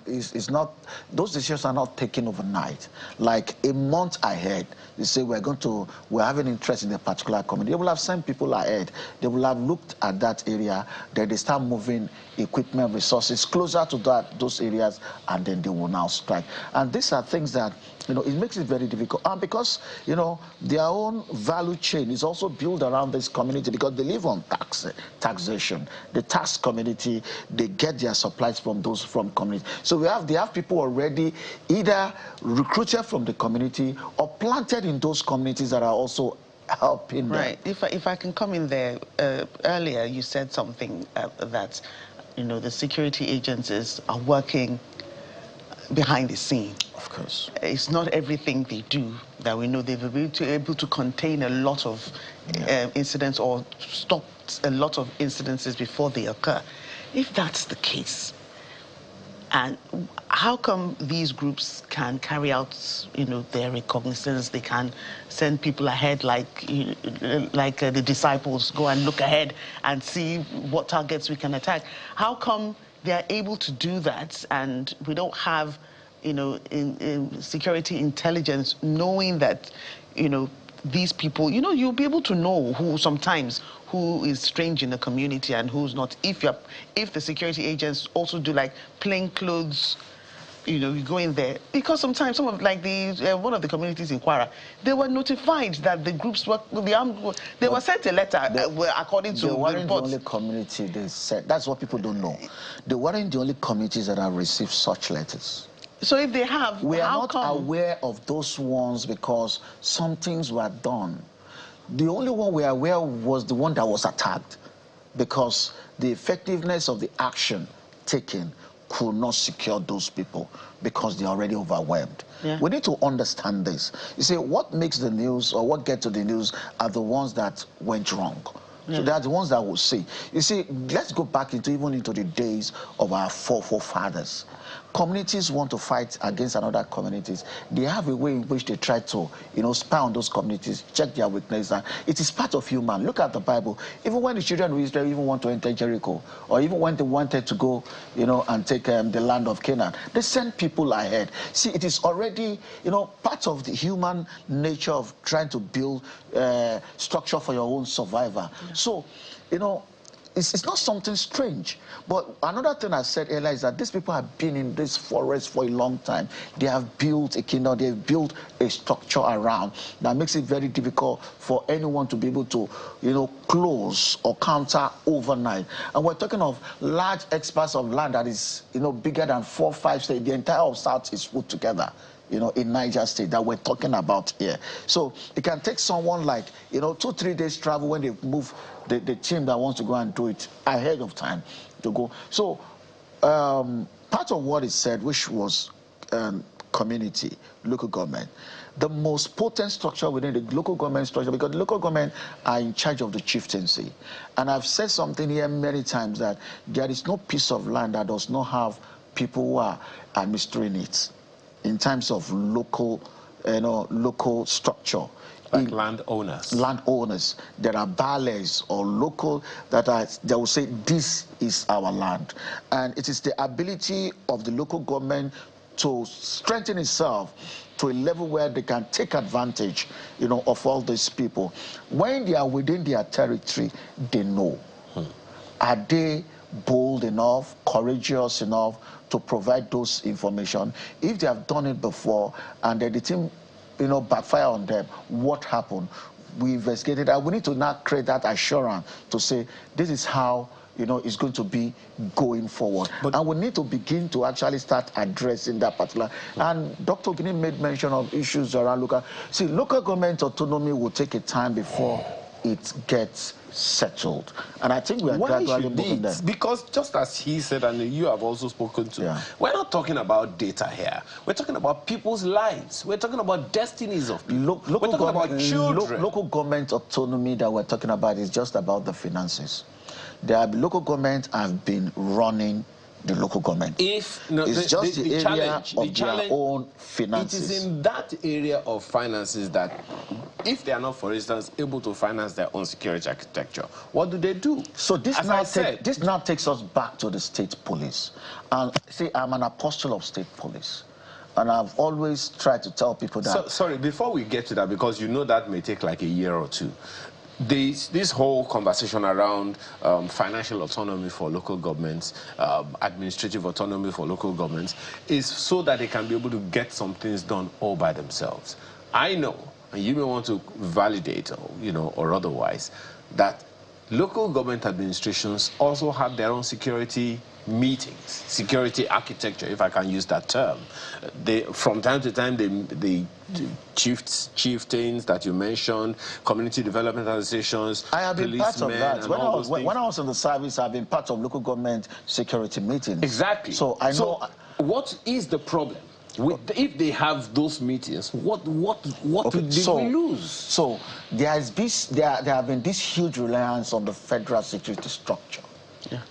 is not, those decisions are not taken overnight. Like a month ahead, they say we're having interest in a particular community. They will have sent people ahead. They will have looked at that area, then they start moving equipment, resources closer to those areas, and then they will now strike. And these are things that, you know, it makes it very difficult. And because, you know, their own value chain is also built around this community, because they live on taxation. The tax community, they get their supplies from community. So they have people already either recruited from the community or planted in those communities that are also helping them. Right. If I can come in there, earlier you said something that, you know, the security agencies are working behind the scene. Of course. It's not everything they do that we know. They've been able to contain a lot of incidents or stop a lot of incidences before they occur. If that's the case, and how come these groups can carry out, you know, their reconnaissance? They can send people ahead, like the disciples, go and look ahead and see what targets we can attack. How come they are able to do that, and we don't have, you know, in security intelligence knowing that, you know, these people, you know, you'll be able to know who is strange in the community and who's not. If the security agents also do like plain clothes, you know, you go in there, because sometimes some of like one of the communities in Kwara, they were notified that the groups were they were sent a letter according to the reports. They weren't the only community. They said that's what people don't know. They weren't the only communities that have received such letters. So if they have, we are not aware of those ones because some things were done. The only one we are aware of was the one that was attacked, because the effectiveness of the action taken could not secure those people because they're already overwhelmed. Yeah. We need to understand this. You see, what makes the news or what gets to the news are the ones that went wrong. Yeah. So they are the ones that will see. You see, let's go back even into the days of our forefathers. Communities want to fight against another communities. They have a way in which they try to, you know, spy on those communities, check their weakness. And it is part of human. Look at the Bible. Even when the children of Israel even want to enter Jericho, or even when they wanted to go, you know, and take the land of Canaan, they send people ahead. See, it is already, you know, part of the human nature of trying to build structure for your own survival. Yeah. So, you know, it's not something strange. But another thing I said earlier is that these people have been in this forest for a long time. They have built a kingdom. They've built a structure around that makes it very difficult for anyone to be able to, you know, close or counter overnight. And we're talking of large expanse of land that is, you know, bigger than 4 or 5 states. The entire of South is put together, you know, in Niger State that we're talking about here. So it can take someone like, you know, 2 or 3 days travel when they move the team that wants to go and do it ahead of time to go. So part of what is said, which was community, local government, the most potent structure within the local government structure, because the local government are in charge of the chieftaincy. And I've said something here many times that there is no piece of land that does not have people who are administering it in terms of local, you know, local structure. Like landowners. Landowners. There are bales or local that will say this is our land. And it is the ability of the local government to strengthen itself to a level where they can take advantage, you know, of all these people. When they are within their territory, they know. Are they bold enough, courageous enough to provide those information? If they have done it before and then the team, you know, backfire on them, what happened? We investigated, and we need to now create that assurance to say this is how, you know, it's going to be going forward. And we need to begin to actually start addressing that particular. And Dr. Gini made mention of issues around local. See, local government autonomy will take a time before it gets settled. And I think we are gradually moving there. Because just as he said, and you have also spoken to, we're not talking about data here. We're talking about people's lives. We're talking about destinies of people. We're talking about children. Local government autonomy that we're talking about is just about the finances. Local government have been running the local government. It's just the area of their own finances. It is in that area of finances that, if they are not, for instance, able to finance their own security architecture, what do? So this now takes us back to the state police. And see, I'm an apostle of state police. And I've always tried to tell people that... Sorry, before we get to that, because you know that may take like a year or two, this whole conversation around financial autonomy for local governments, administrative autonomy for local governments, is so that they can be able to get some things done all by themselves. I know, and you may want to validate, or, you know, or otherwise, that local government administrations also have their own security meetings, security architecture, if I can use that term. From time to time, the chieftains that you mentioned, community development associations, I have been part of that. When I was in the service, I've been part of local government security meetings. Exactly. So I know. So what is the problem? If they have those meetings, what did we lose? So there have been this huge reliance on the federal security structure. Yeah.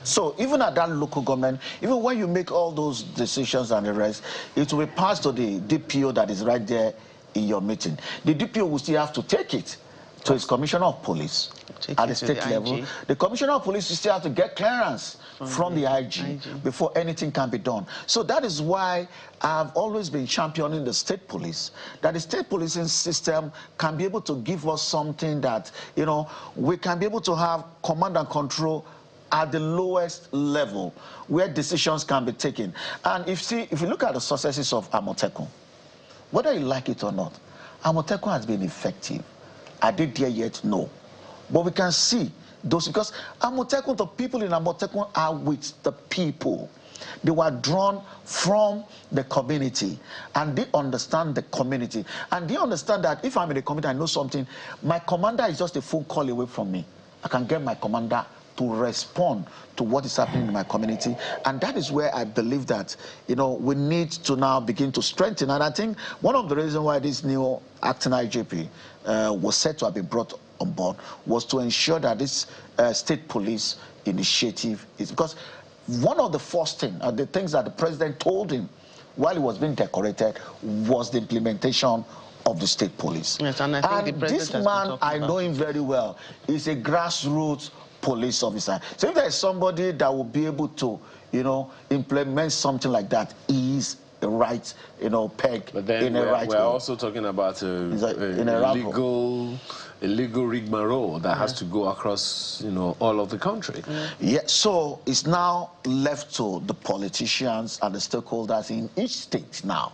So even at that local government, even when you make all those decisions and the rest, it will be passed to the DPO that is right there in your meeting. The DPO will still have to take it to his commissioner of police at the state level. The commissioner of police still have to get clearance from the IG before anything can be done. So that is why I've always been championing the state police, that the state policing system can be able to give us something that, you know, we can be able to have command and control at the lowest level where decisions can be taken. And if you look at the successes of Amotekun, whether you like it or not, Amotekun has been effective. Are they there yet? No. But we can see those, because Amotekun, the people in Amotekun are with the people. They were drawn from the community, and they understand the community. And they understand that if I'm in the community, I know something, my commander is just a phone call away from me. I can get my commander to respond to what is happening in my community. And that is where I believe that, you know, we need to now begin to strengthen. And I think one of the reasons why this new acting IGP was said to have been brought on board was to ensure that this state police initiative is, because one of the first things, the things that the president told him while he was being decorated was the implementation of the state police. Yes, and I think this man, I know him very well. He's a grassroots police officer. So if there is somebody that will be able to, you know, implement something like that, he's the right, you know, peg but then in a right way. We're also talking about a legal rigmarole that has to go across, you know, all of the country. Yeah, so it's now left to the politicians and the stakeholders in each state now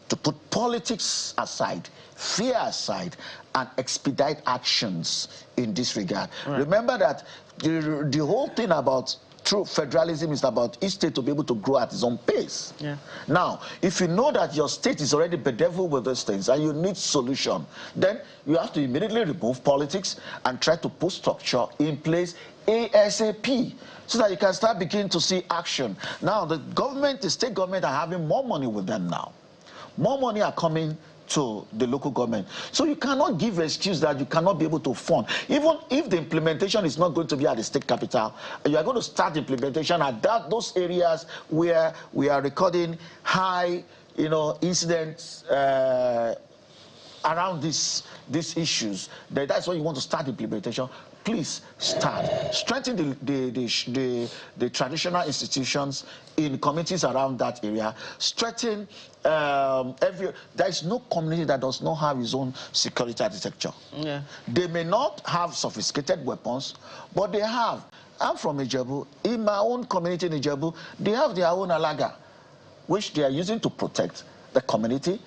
to put politics aside, fear aside, and expedite actions in this regard. Right. Remember that the whole thing about true federalism is about each state to be able to grow at its own pace. Yeah. Now, if you know that your state is already bedeviled with these things and you need solution, then you have to immediately remove politics and try to put structure in place ASAP so that you can start beginning to see action. Now, the government, the state government are having more money with them now. More money are coming to the local government. So you cannot give an excuse that you cannot be able to fund. Even if the implementation is not going to be at the state capital, you are going to start implementation at those areas where we are recording high, you know, incidents around these issues. That's why you want to start implementation. Please start. Strengthen the traditional institutions in communities around that area. Strengthen there is no community that does not have its own security architecture. Yeah. They may not have sophisticated weapons, but they have. I'm from Ijebu. In my own community in Ijebu, they have their own alaga, which they are using to protect the community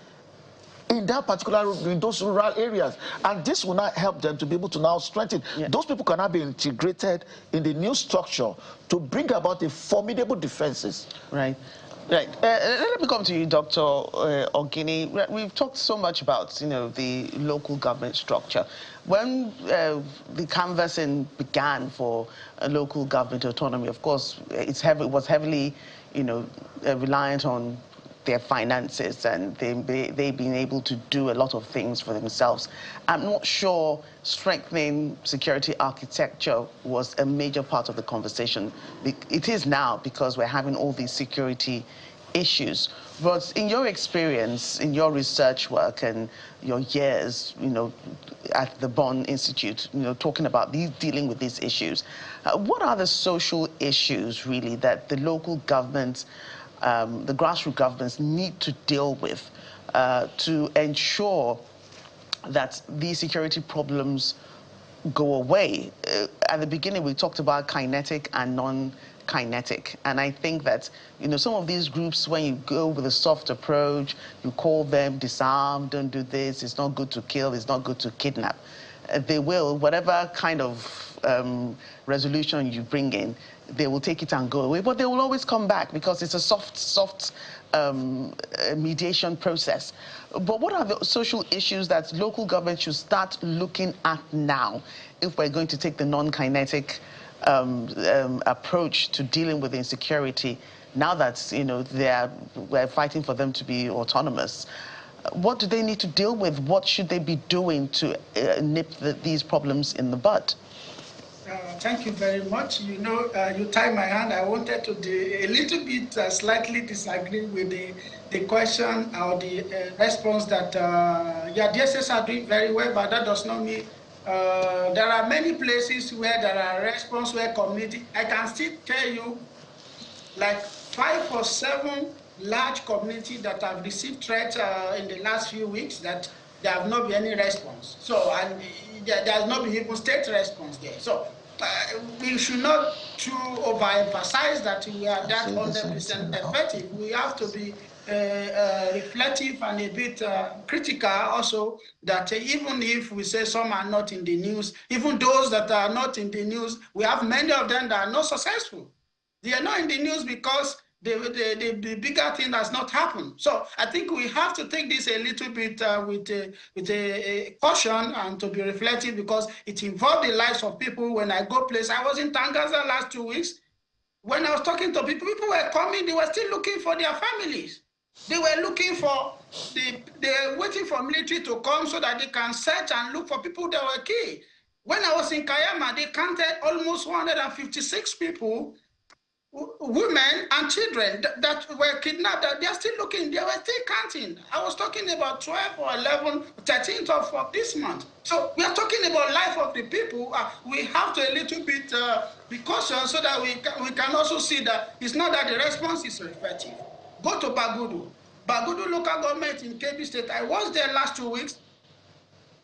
in that particular, in those rural areas. And this will not help them to be able to now strengthen. Yeah. Those people cannot be integrated in the new structure to bring about the formidable defenses. Right. Right. Let me come to you, Dr. Ogini. We've talked so much about, you know, the local government structure. When the canvassing began for a local government autonomy, of course, it was heavily, you know, reliant on their finances, and they've been able to do a lot of things for themselves. I'm not sure strengthening security architecture was a major part of the conversation. It is now, because we're having all these security issues. But in your experience, in your research work and your years, you know, at the Bond Institute, you know, talking about dealing with these issues, what are the social issues really that the local governments, the grassroots governments need to deal with to ensure that these security problems go away? At the beginning, we talked about kinetic and non-kinetic. And I think that, you know, some of these groups, when you go with a soft approach, you call them disarm, don't do this, it's not good to kill, it's not good to kidnap. They will, whatever kind of resolution you bring in, they will take it and go away, but they will always come back because it's a soft mediation process. But what are the social issues that local government should start looking at now if we're going to take the non-kinetic approach to dealing with insecurity, now that, you know, we're fighting for them to be autonomous? What do they need to deal with? What should they be doing to nip these problems in the bud? Thank you very much. You know, you tied my hand. I wanted to a little bit slightly disagree with the question or the response that, yeah, DSS are doing very well, but that does not mean there are many places where there are response where community. I can still tell you like 5 or 7 large communities that have received threats in the last few weeks that there have not been any response. So, and there has not been even state response there. So, we should not too overemphasize that we are that 100% effective. We have to be reflective and a bit critical also that even if we say some are not in the news, even those that are not in the news, we have many of them that are not successful. They are not in the news because the bigger thing has not happened. So I think we have to take this a little bit with a caution and to be reflective because it involved the lives of people. When I go place, I was in Tangaza last 2 weeks. When I was talking to people, people were coming, they were still looking for their families. They were looking for, they were waiting for military to come so that they can search and look for people that were killed. When I was in Kayama, they counted almost 156 people, women and children that were kidnapped. They are still looking, they were still counting. I was talking about 12 or 11, 13th of this month. So we are talking about life of the people. We have to a little bit be cautious so that we can also see that it's not that the response is effective. Go to Bagudu. Bagudu local government in Kebbi State. I was there last 2 weeks.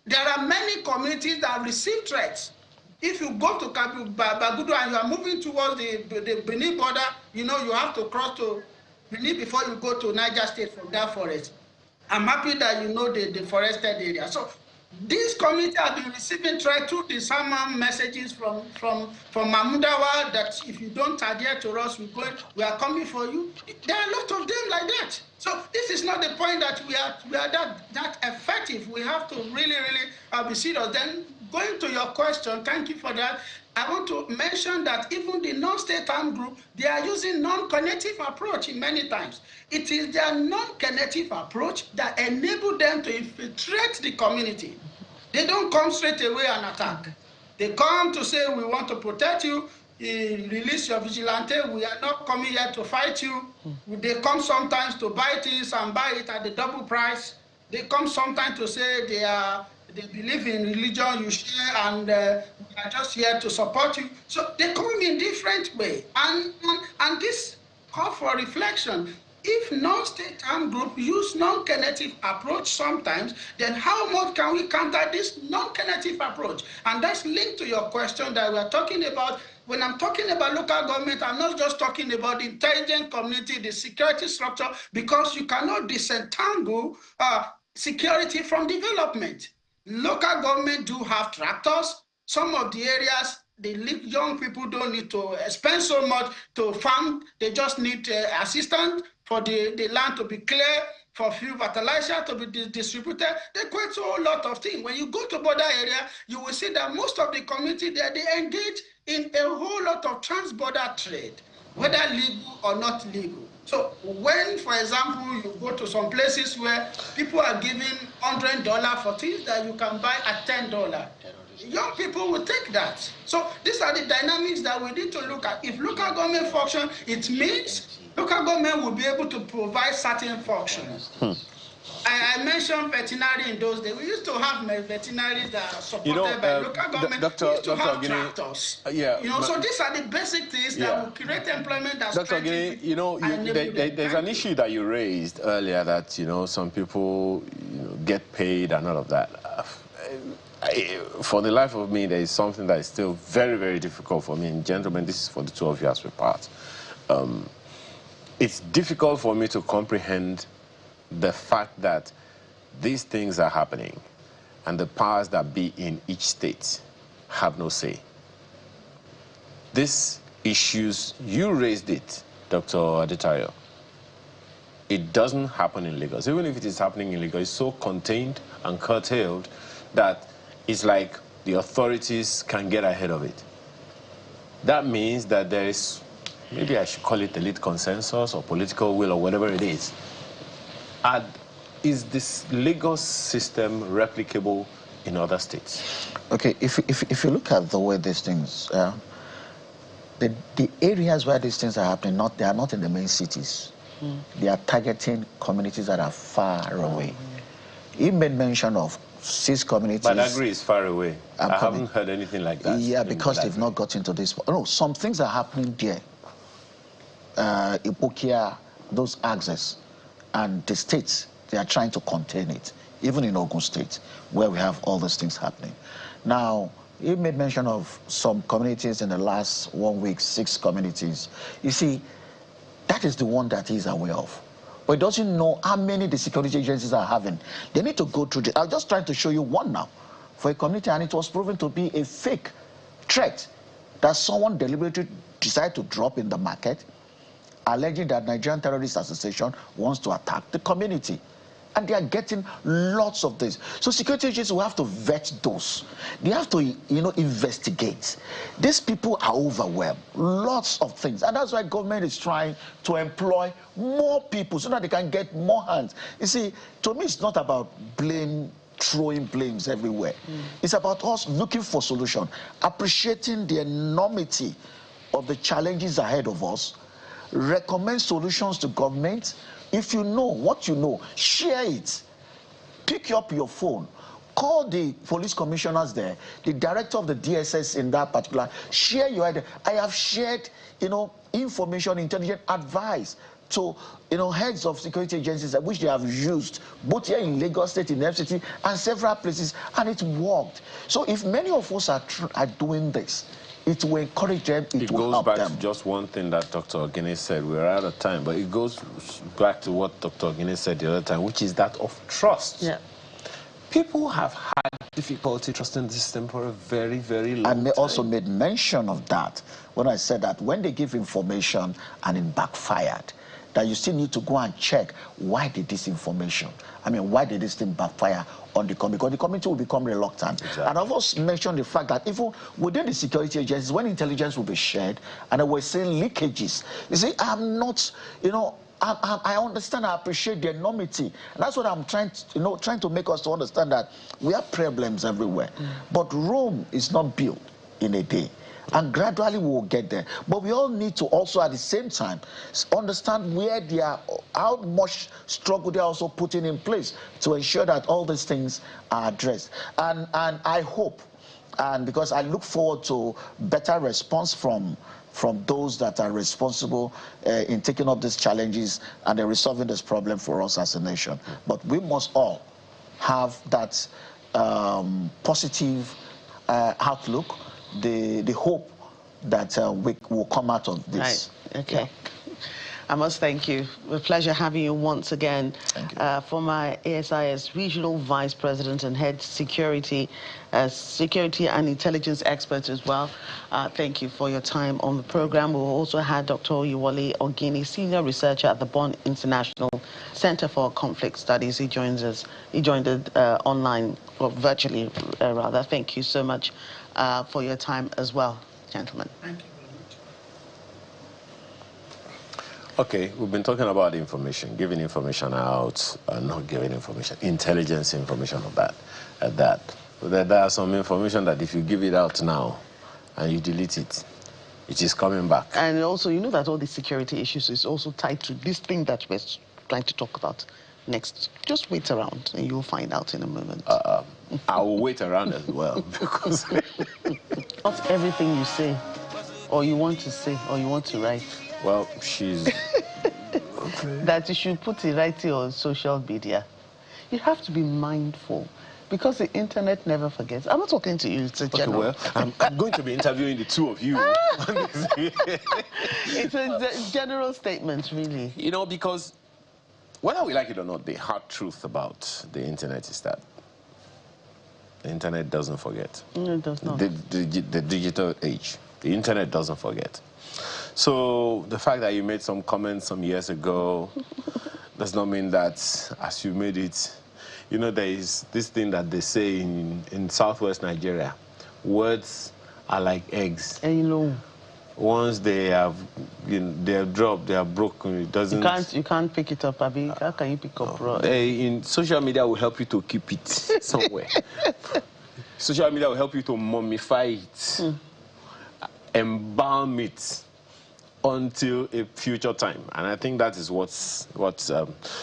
There are many communities that have received threats. If you go to Bagudu and you are moving towards the Benin border, you know you have to cross to Benin before you go to Niger State from that forest. I'm happy that you know the forested area. So these communities have been receiving threats through the sermon messages from Mahmudawa that if you don't adhere to us, we are coming for you. There are a lot of them like that. So this is not the point that we are that effective. We have to really be serious. Then going to your question, thank you for that. I want to mention that even the non-state armed group, they are using non-kinetic approach in many times. It is their non-kinetic approach that enable them to infiltrate the community. They don't come straight away and attack. They come to say, we want to protect you, release your vigilante, we are not coming here to fight you. They come sometimes to buy things and buy it at the double price. They come sometimes to say they believe in religion you share and we are just here to support you. So they come in different way. And this call for reflection. If non-state armed group use non-kinetic approach sometimes, then how much can we counter this non-kinetic approach? And that's linked to your question that we are talking about. When I'm talking about local government, I'm not just talking about the intelligent community, the security structure, because you cannot disentangle security from development. Local government do have tractors. Some of the areas, the young people don't need to spend so much to farm. They just need assistance for the land to be clear, for fuel fertilizer to be distributed. They quite a whole lot of things. When you go to border area, you will see that most of the community there, they engage in a whole lot of trans-border trade, whether legal or not legal. So when, for example, you go to some places where people are giving $100 for things that you can buy at $10, young people will take that. So these are the dynamics that we need to look at. If local government function, it means local government will be able to provide certain functions. I mentioned veterinary in those days. We used to have veterinaries that are supported by local government. We used to have tractors. So these are the basic things that will create employment. Dr. Guinea, there's an issue that you raised earlier that, some people, get paid and all of that. For the life of me, there is something that is still very, very difficult for me. And gentlemen, this is for the two of you as we part. It's difficult for me to comprehend the fact that these things are happening and the powers that be in each state have no say. These issues, you raised it, Dr. Adetayo. It doesn't happen in Lagos. Even if it is happening in Lagos, it's so contained and curtailed that it's like the authorities can get ahead of it. That means that there is, maybe I should call it elite consensus or political will or whatever it is. Is this Lagos system replicable in other states? Okay, if you look at the way these things, the areas where these things are happening, they are not in the main cities. They are targeting communities that are far away. He made mention of 6 communities. Badagry is far away. I haven't heard anything like that. Yeah, because they've not got into this. No, some things are happening there. Ipokia, those axes, and the states, they are trying to contain it, even in Ogun State, where we have all these things happening. Now, you made mention of some communities in the last 1 week, 6 communities. You see, that is the one that he's aware of. But he doesn't know how many the security agencies are having. They need to go through this. I'm just trying to show you one now for a community, and it was proven to be a fake threat that someone deliberately decided to drop in the market, alleging that Nigerian Terrorist Association wants to attack the community. And they are getting lots of this. So security agencies will have to vet those. They have to, investigate. These people are overwhelmed. Lots of things. And that's why government is trying to employ more people so that they can get more hands. You see, to me, it's not about throwing blames everywhere. It's about us looking for solution, appreciating the enormity of the challenges ahead of us, recommend solutions to government. If you know what you know, share it. Pick up your phone. Call the police commissioners there, the director of the DSS in that particular. Share your idea. I have shared, information, intelligent advice to, heads of security agencies which they have used, both here in Lagos State, in FCT, and several places, and it worked. So if many of us are doing this, it will encourage them, it will help them. It goes back to just one thing that Dr. Ogene said. We're out of time, but it goes back to what Dr. Ogene said the other time, which is that of trust. Yeah. People have had difficulty trusting the system for a very, very long time. And they also made mention of that when I said that when they give information and it backfired, that you still need to go and check why did this information, why did this thing backfire on the community? Because the community will become reluctant. Exactly. And I've also mentioned the fact that even within the security agencies, when intelligence will be shared, and we're seeing leakages, you see, I'm not, I understand, I appreciate the enormity. And that's what I'm trying to make us to understand, that we have problems everywhere. But Rome is not built in a day. And gradually we will get there. But we all need to also at the same time understand where they are, how much struggle they are also putting in place to ensure that all these things are addressed. And I hope, and because I look forward to better response from those that are responsible in taking up these challenges and resolving this problem for us as a nation. But we must all have that positive outlook, the hope that we will come out of this. Right. Okay. Yeah. I must thank you. A pleasure having you once again. Thank you. Former ASIS Regional Vice President and Head Security and Intelligence Expert as well. Thank you for your time on the program. We also had Dr. Oyewole Ogene, Senior Researcher at the Bonn International Center for Conflict Studies. He joined us online, or virtually rather. Thank you so much for your time as well, gentlemen. Thank you very much. Okay, we've been talking about information, giving information out, not giving information, intelligence information of that. There are some information that if you give it out now and you delete it, it is coming back. And also, that all the security issues is also tied to this thing that we're trying to talk about next. Just wait around and you'll find out in a moment. I will wait around as well, because not everything you say, or you want to say, or you want to write. Well, she's okay. That you should put it right here on social media. You have to be mindful, because the internet never forgets. I'm not talking to you, it's a general. Okay, well, I'm going to be interviewing the two of you. It's a general statement, really. Because whether we like it or not, the hard truth about the internet is that the internet doesn't forget. No, it does not. The digital age, the internet doesn't forget. So the fact that you made some comments some years ago does not mean that as you made it, there is this thing that they say in southwest Nigeria, words are like eggs. Once they have, they have dropped, they are broken. It doesn't. You can't pick it up, Abi. How can you pick up? In social media will help you to keep it somewhere. Social media will help you to mummify it, embalm it until a future time, and I think that is what's.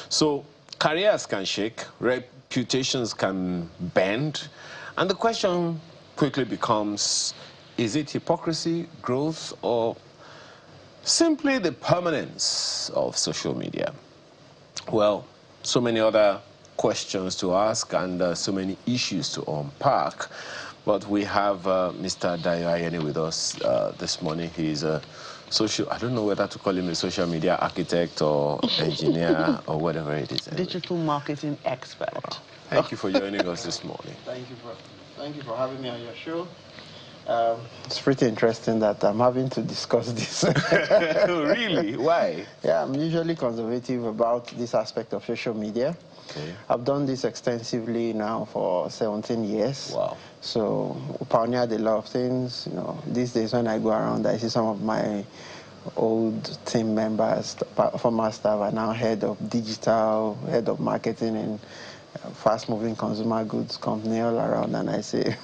So careers can shake, reputations can bend. And the question quickly becomes, is it hypocrisy, growth, or simply the permanence of social media? Well, so many other questions to ask and so many issues to unpack. But we have Mr. Dayo Ayeni with us this morning. He's a I don't know whether to call him a social media architect or engineer or whatever it is. Digital marketing expert. Wow. Thank you for joining us this morning. Thank you for having me on your show. It's pretty interesting that I'm having to discuss this. Really? Why? Yeah, I'm usually conservative about this aspect of social media. Okay. I've done this extensively now for 17 years. Wow. So we pioneered a lot of things. You know, these days when I go around, I see some of my old team members, former staff, are now head of digital, head of marketing, and fast-moving consumer goods company all around, and I say,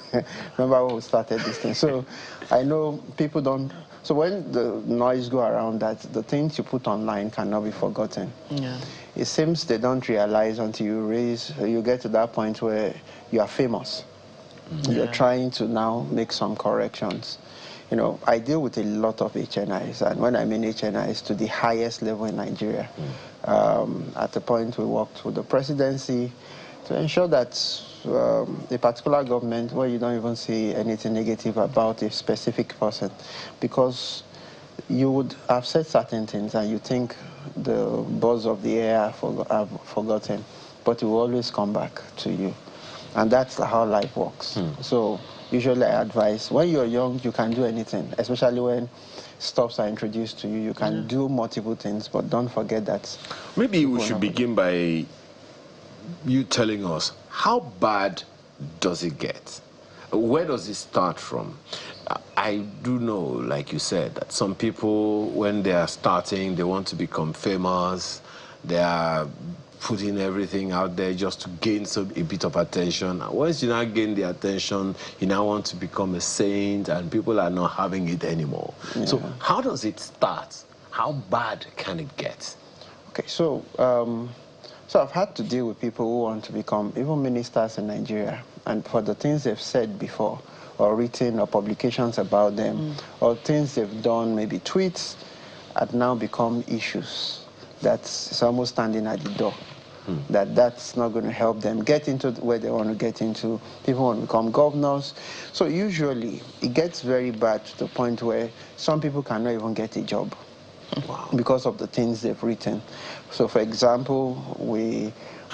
remember when we started this thing? So I know people don't, so when the noise go around that the things you put online cannot be forgotten. Yeah. It seems they don't realize until you get to that point where you are famous. Yeah. You're trying to now make some corrections. You know, I deal with a lot of HNIs, and when I mean HNIs, to the highest level in Nigeria. At the point we worked with the presidency to ensure that a particular government where you don't even see anything negative about a specific person, because you would have said certain things and you think the buzz of the air have forgotten, but it will always come back to you. And that's how life works. So usually I advise, when you're young, you can do anything, especially when stuffs are introduced to you. You can do multiple things, but don't forget that. Maybe we should begin by you telling us, how bad does it get? Where does it start from? I do know, like you said, that some people, when they are starting, they want to become famous. They are putting everything out there just to gain a bit of attention. And once you now gain the attention, you now want to become a saint, and people are not having it anymore. Yeah. So how does it start? How bad can it get? Okay, so I've had to deal with people who want to become even ministers in Nigeria, and for the things they've said before, or written, or publications about them, or things they've done, maybe tweets, have now become issues that's almost standing at the door. That's not going to help them get into where they want to get into. People want to become governors. So usually it gets very bad to the point where some people cannot even get a job. Wow. Because of the things they've written. So for example, we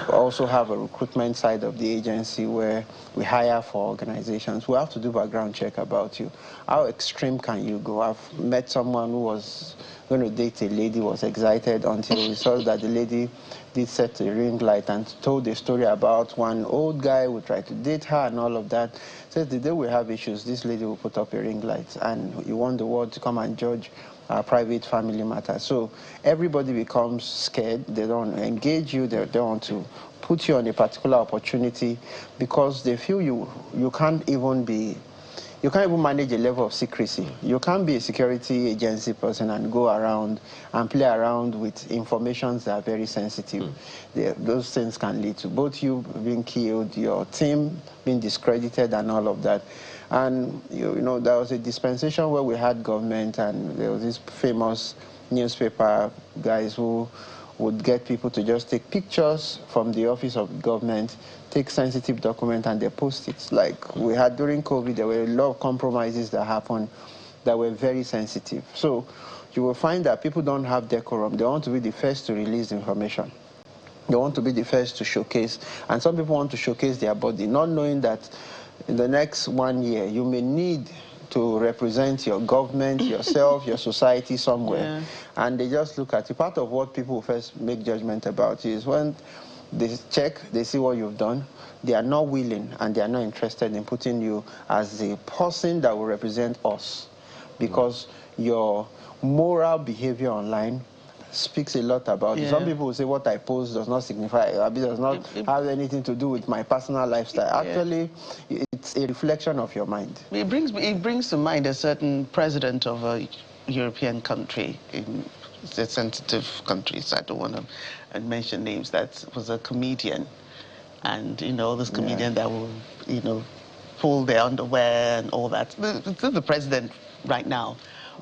also have a recruitment side of the agency where we hire for organizations. We have to do background check about you. How extreme can you go? I've met someone who was going to date a lady, was excited until we saw that the lady did set a ring light and told a story about one old guy who tried to date her and all of that. Says the day we have issues, this lady will put up a ring light, and you want the world to come and judge our private family matters. So everybody becomes scared. They don't engage you. They don't want to put you on a particular opportunity because they feel you can't even manage a level of secrecy. You can't be a security agency person and go around and play around with information that are very sensitive. Those things can lead to both you being killed, your team being discredited, and all of that. And you know, there was a dispensation where we had government, and there was this famous newspaper guys who would get people to just take pictures from the office of government, take sensitive document, and they post it. Like we had during COVID, there were a lot of compromises that happened that were very sensitive. So you will find that people don't have decorum. They want to be the first to release information. They want to be the first to showcase. And some people want to showcase their body, not knowing that in the next 1 year, you may need to represent your government, yourself, your society somewhere. Yeah. And they just look at you. Part of what people first make judgment about is when they check, they see what you've done, they are not willing and they are not interested in putting you as the person that will represent us. Because your moral behavior online speaks a lot about it. Some people will say what I post does not signify, does not have anything to do with my personal lifestyle. Actually, it's a reflection of your mind. It brings to mind a certain president of a European country, in the sensitive countries, I don't want to mention names, that was a comedian. and, you know, this comedian that will, you know, pull their underwear and all that. It's the president right now.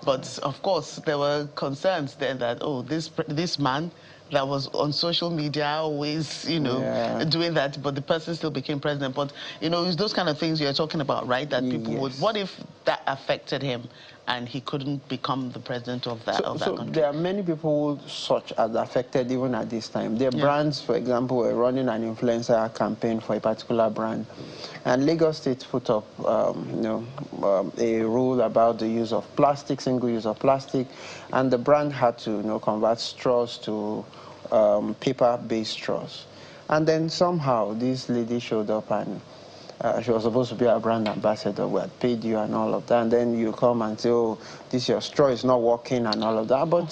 But, of course, there were concerns there that, oh, this man that was on social media always, you know, doing that, but the person still became president. But, you know, it's those kind of things you're talking about, right? That people would... What if that affected him and he couldn't become the president of that, country? There are many people such as affected even at this time. Their brands, for example, were running an influencer campaign for a particular brand. And Lagos State put up, you know, a rule about the use of plastic, single use of plastic, and the brand had to, you know, convert straws to paper-based straws. And then somehow this lady showed up and she was supposed to be our brand ambassador. We had paid you and all of that. And then you come and say, oh, this your straw is not working and all of that. But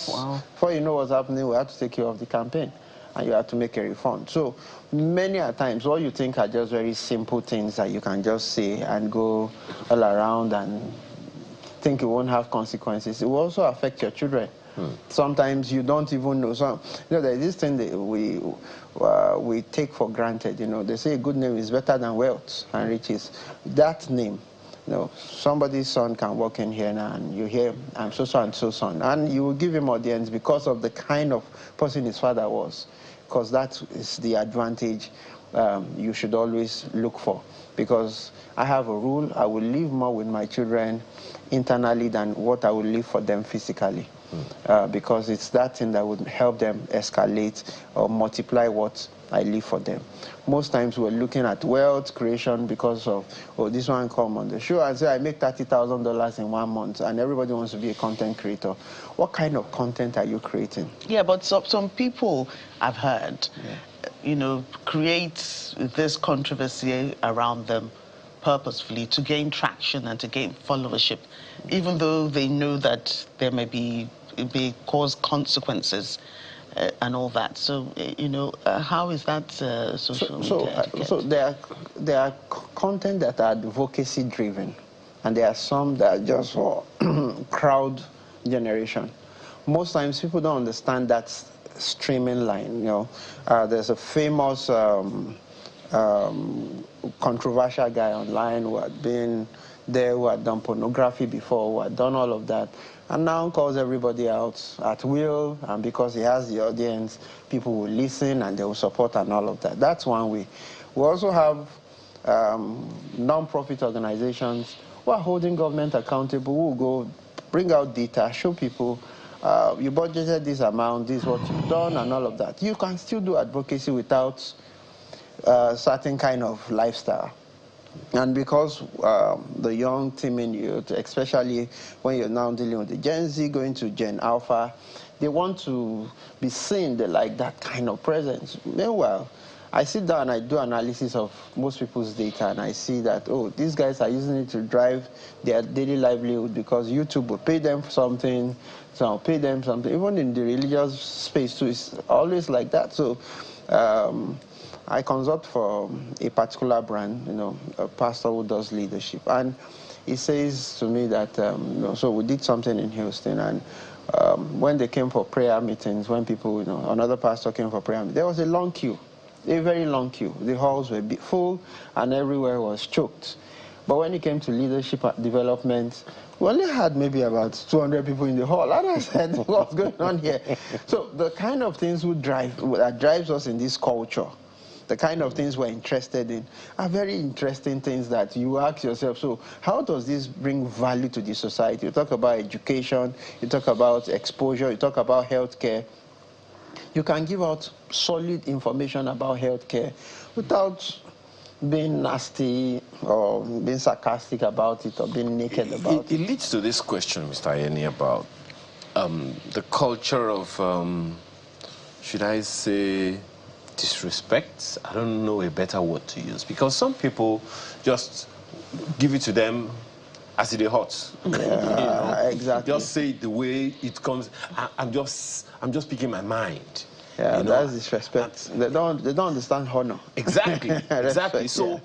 before you know what's happening, we had to take you off the campaign and you had to make a refund. So many a times, what you think are just very simple things that you can just say and go all around and think it won't have consequences. It will also affect your children. Sometimes you don't even know. So, you know, there's this thing that we take for granted. You know, they say a good name is better than wealth and riches. That name, you know, somebody's son can walk in here now and you hear, I'm so and so son, and you will give him audience because of the kind of person his father was, because that is the advantage you should always look for. Because I have a rule: I will live more with my children internally than what I will live for them physically. Because it's that thing that would help them escalate or multiply what I leave for them. Most times we're looking at wealth creation because of, oh, this one come on the show and say, I make $30,000 in 1 month, and everybody wants to be a content creator. What kind of content are you creating? Yeah, but some people, I've heard, you know, create this controversy around them purposefully to gain traction and to gain followership, even though they know that there may cause consequences and all that. So, you know, how is that social media etiquette? So there are content that are advocacy driven, and there are some that are just for crowd generation. Most times people don't understand that streaming line. You know, there's a famous controversial guy online who had been there, who had done pornography before, who had done all of that, and now calls everybody out at will, and because he has the audience, people will listen and they will support and all of that. That's one way. We also have non-profit organizations who are holding government accountable, who will go bring out data, show people, you budgeted this amount, this is what you've done and all of that. You can still do advocacy without certain kind of lifestyle. And because the young team in youth, especially when you're now dealing with the Gen Z going to Gen Alpha, they want to be seen. They like that kind of presence. Meanwhile, I sit down and I do analysis of most people's data, and I see that, oh, these guys are using it to drive their daily livelihood because YouTube will pay them something, so I'll pay them something. Even in the religious space too, it's always like that. So I consult for a particular brand, you know, a pastor who does leadership, and he says to me that, you know, so we did something in Houston, and when they came for prayer meetings, when people, you know, another pastor came for prayer meetings, there was a long queue, a very long queue. The halls were full, and everywhere was choked. But when it came to leadership development, we only had maybe about 200 people in the hall. And I said, what's going on here? So the kind of things that drives us in this culture, the kind of things we're interested in, are very interesting things that you ask yourself, so how does this bring value to the society? You talk about education, you talk about exposure, you talk about healthcare. You can give out solid information about healthcare without being nasty or being sarcastic about it or being naked about it. It leads to this question, Mr. Ayeni, about the culture of, should I say, disrespect? I don't know a better word to use, because some people just give it to them as it is hot. Yeah, you know, exactly. Just say it the way it comes. I'm just speaking my mind. Yeah, you know? That's disrespect. They don't understand honor. Exactly, exactly. Respect, so,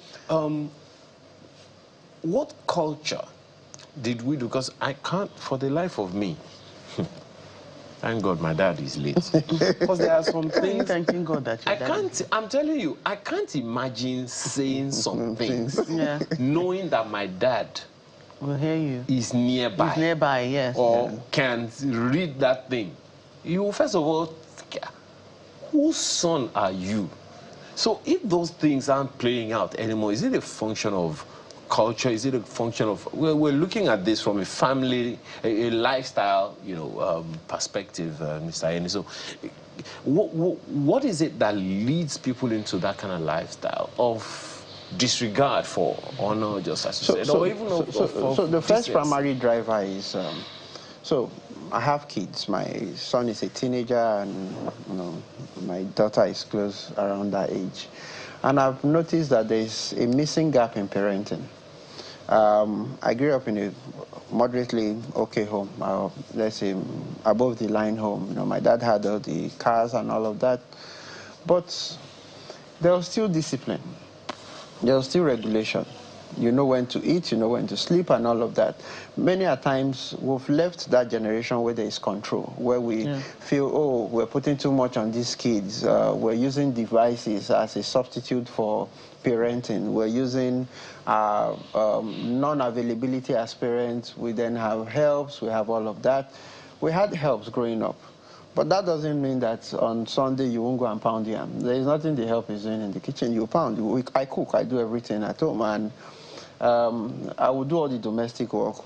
what culture did we do? Because I can't, for the life of me, Thank God my dad is late. Because there are some things. Thanking God that your dad I'm telling you, I can't imagine saying some things, knowing that my dad will hear you. Is nearby. He's nearby, yes. Or can read that thing. You, first of all, whose son are you? So if those things aren't playing out anymore, is it a function of culture? Is it a function of, we're looking at this from a family, a lifestyle, perspective, Mr. Eni. So what is it that leads people into that kind of lifestyle of disregard for honor, just as you said, or even so the first primary driver is, so I have kids. My son is a teenager, and my daughter is close around that age. And I've noticed that there's a missing gap in parenting. I grew up in a moderately okay home, let's say above the line home. My dad had all the cars and all of that, but there was still discipline. There was still regulation. You know when to eat, you know when to sleep, and all of that. Many a times we've left that generation where there is control, where we feel, oh, we're putting too much on these kids. We're using devices as a substitute for parenting. We're using non-availability as parents. We then have helps. We have all of that. We had helps growing up. But that doesn't mean that on Sunday you won't go and pound yam. There is nothing the help is doing in the kitchen. You pound. I cook. I do everything at home. And I would do all the domestic work.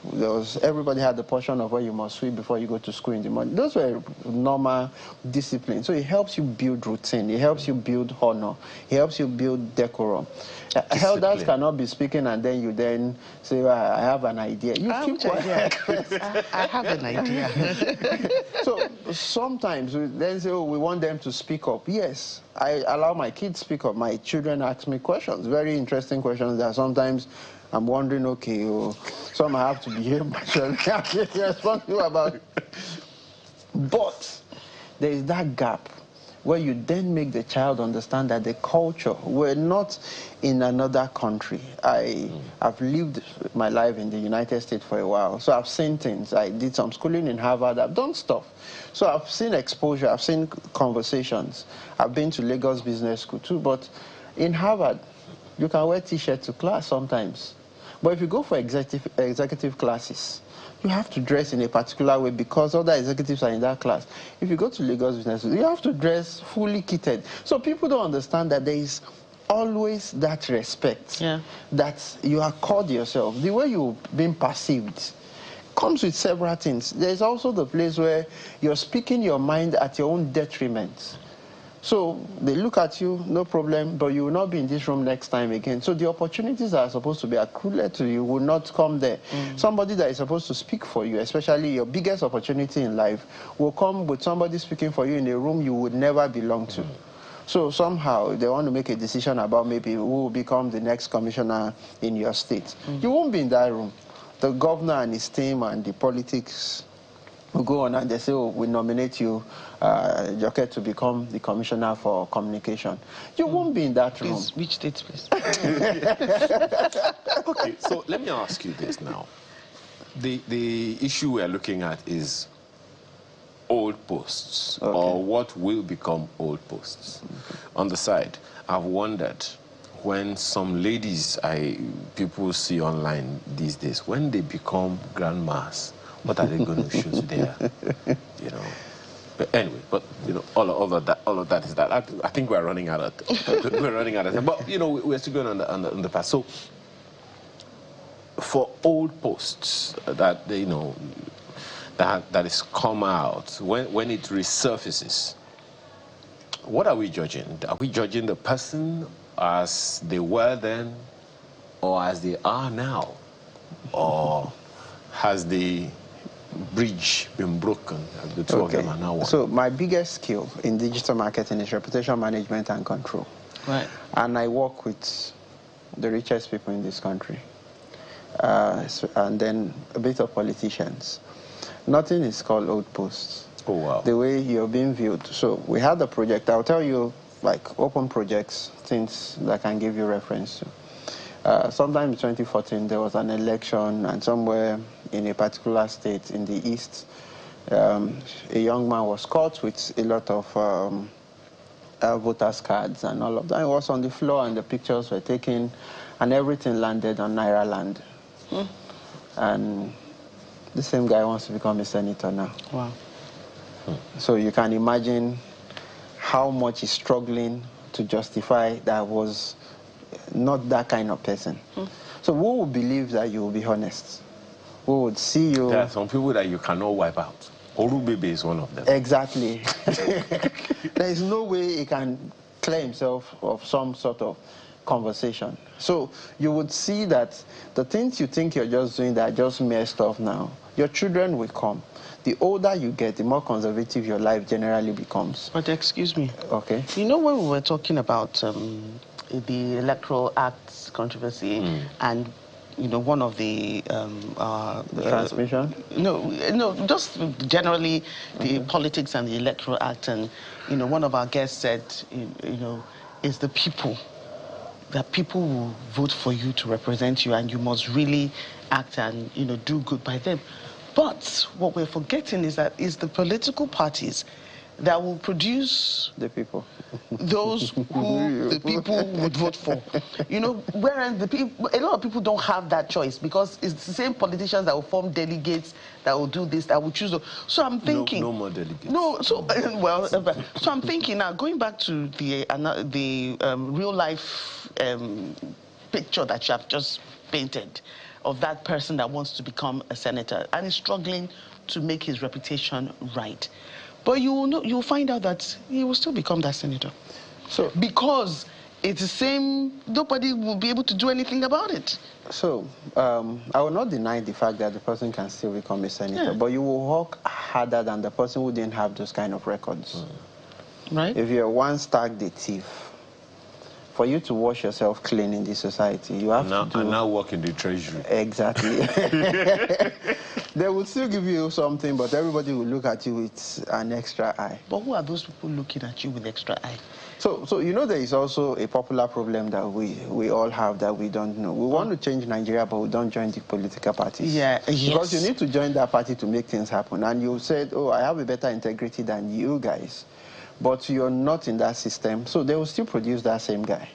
Everybody had the portion of where you must sweep before you go to school in the morning. Those were normal discipline. So it helps you build routine. It helps you build honor. It helps you build decorum. Elders cannot be speaking and then you then say, well, I have an idea. You keep quiet. I have an idea. So sometimes we then say, oh, we want them to speak up. Yes, I allow my kids to speak up. My children ask me questions, very interesting questions that sometimes I'm wondering, okay, some I have to behave myself. I'm responsible about it. But there is that gap where you then make the child understand that the culture, we're not in another country. I've lived my life in the United States for a while, so I've seen things. I did some schooling in Harvard. I've done stuff. So I've seen exposure. I've seen conversations. I've been to Lagos Business School too, but in Harvard, you can wear T-shirts to class sometimes. But if you go for executive classes, you have to dress in a particular way because other executives are in that class. If you go to Lagos Business School, you have to dress fully kitted. So people don't understand that there is always that respect, that you accord yourself. The way you're being perceived comes with several things. There's also the place where you're speaking your mind at your own detriment. So they look at you, no problem, but you will not be in this room next time again. So the opportunities that are supposed to be accrued to you will not come there. Somebody that is supposed to speak for you, especially your biggest opportunity in life, will come with somebody speaking for you in a room you would never belong to. So somehow they want to make a decision about maybe who will become the next commissioner in your state. You won't be in that room. The governor and his team and the politics will go on and they say, oh, we nominate you, Joker, to become the commissioner for communication. You won't be in that room. Which state, please? Okay, so let me ask you this now. The issue we are looking at is old posts, or what will become old posts. On the side, I've wondered, when some ladies people see online these days, when they become grandmas, what are they going to show to their, But anyway, all of that is that. I think we're running out of time. But we're still going on the path. So for old posts that that is come out, when it resurfaces, what are we judging? Are we judging the person as they were then, or as they are now, or has the bridge been broken? The two of them are now one. So my biggest skill in digital marketing is reputation management and control. Right. And I work with the richest people in this country, and then a bit of politicians. Nothing is called old posts. Oh, wow. The way you're being viewed. So we had a project. I'll tell you, like, open projects, things that I can give you reference to. Sometime in 2014, there was an election, and somewhere in a particular state in the east, A young man was caught with a lot of voters' cards and all of that. It was on the floor and the pictures were taken and everything landed on Naira land. And the same guy wants to become a senator now. Wow. So you can imagine how much he's struggling to justify that was not that kind of person. So who would believe that you will be honest? Who would see you? There are some people that you cannot wipe out. Orubebe is one of them. Exactly. There is no way he can clear himself of some sort of conversation. So you would see that the things you think you're just doing that are just mere stuff now, your children will come. The older you get, the more conservative your life generally becomes. But excuse me. Okay. You know, when we were talking about the Electoral Act controversy and you know, one of the transmission? No, just generally the politics and the Electoral Act, and you know, one of our guests said, you know, it's the people, that people will vote for you to represent you, and you must really act and you know do good by them. But what we're forgetting is that it's the political parties that will produce the people, those who the people would vote for. You know, whereas the people, a lot of people don't have that choice because it's the same politicians that will form delegates that will do this, that will choose. So I'm thinking, no more delegates. No, so well, so I'm thinking now, going back to the real life picture that you have just painted of that person that wants to become a senator and is struggling to make his reputation right. But you'll find out that he will still become that senator. So because it's the same, nobody will be able to do anything about it. So I will not deny the fact that the person can still become a senator, but you will work harder than the person who didn't have those kind of records. Right? If you're once tagged a thief, for you to wash yourself clean in this society, you have to do... And now work in the treasury. Exactly. They will still give you something, but everybody will look at you with an extra eye. But who are those people looking at you with extra eye? So you know, there is also a popular problem that we all have that we don't know. We want to change Nigeria, but we don't join the political parties. Yeah, Because you need to join that party to make things happen. And you said, oh, I have a better integrity than you guys. But you're not in that system, so they will still produce that same guy,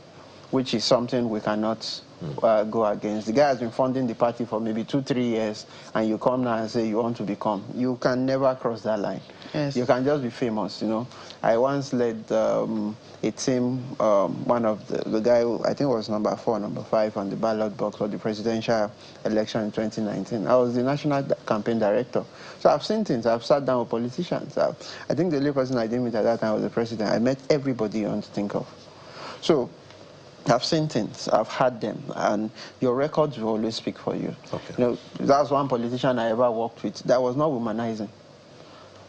which is something we cannot go against. The guy has been funding the party for maybe 2-3 years, and you come now and say you want to become. You can never cross that line. Yes. You can just be famous, you know. I once led a team, one of the guy who I think was number 4, number 5 on the ballot box for the presidential election in 2019. I was the national campaign director. So I've seen things. I've sat down with politicians. I think the only person I didn't meet at that time was the president. I met everybody you want to think of. So I've seen things, I've had them, and your records will always speak for you. Okay. You know, that's one politician I ever worked with that was not womanizing.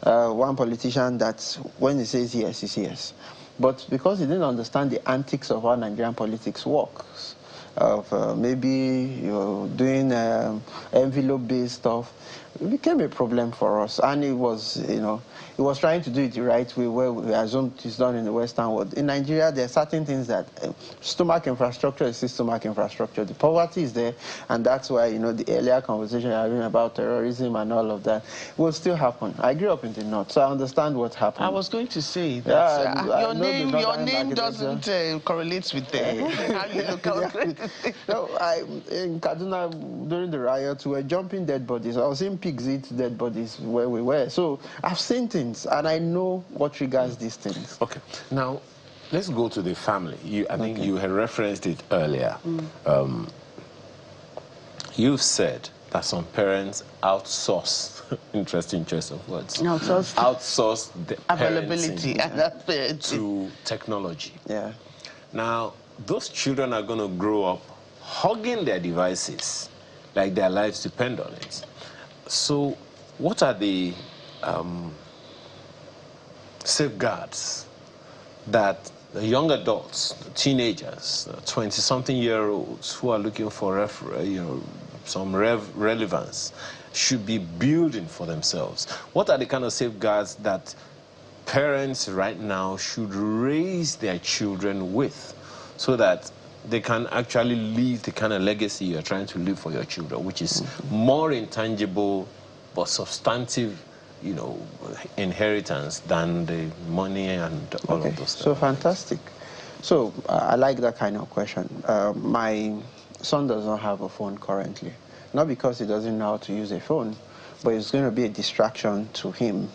One politician that when he says yes, he says yes. But because he didn't understand the antics of how Nigerian politics works, of maybe you're doing envelope-based stuff, it became a problem for us. And it was, you know, he was trying to do it the right way, where we assumed it's done in the Western world. In Nigeria, there are certain things that stomach infrastructure is still stomach infrastructure. The poverty is there, and that's why, you know, the earlier conversation you're having about terrorism and all of that will still happen. I grew up in the North, so I understand what happened. I was going to say that your name doesn't correlate with how you look out. No, in Kaduna, during the riots, we were jumping dead bodies. I was seeing pigs eat dead bodies where we were. So I've seen things, and I know what triggers these things. Okay. Now, let's go to the family. I think you had referenced it earlier. You've said that some parents outsource, interesting choice of words, outsource the availability to technology. Yeah. Now, those children are going to grow up hugging their devices like their lives depend on it. So what are the safeguards that the young adults, teenagers, 20-something-year-olds who are looking for some relevance should be building for themselves? What are the kind of safeguards that parents right now should raise their children with so that they can actually leave the kind of legacy you're trying to leave for your children, which is more intangible but substantive you know, inheritance than the money and all of those so fantastic. So I like that kind of question. My son does not have a phone currently. Not because he doesn't know how to use a phone, but it's going to be a distraction to him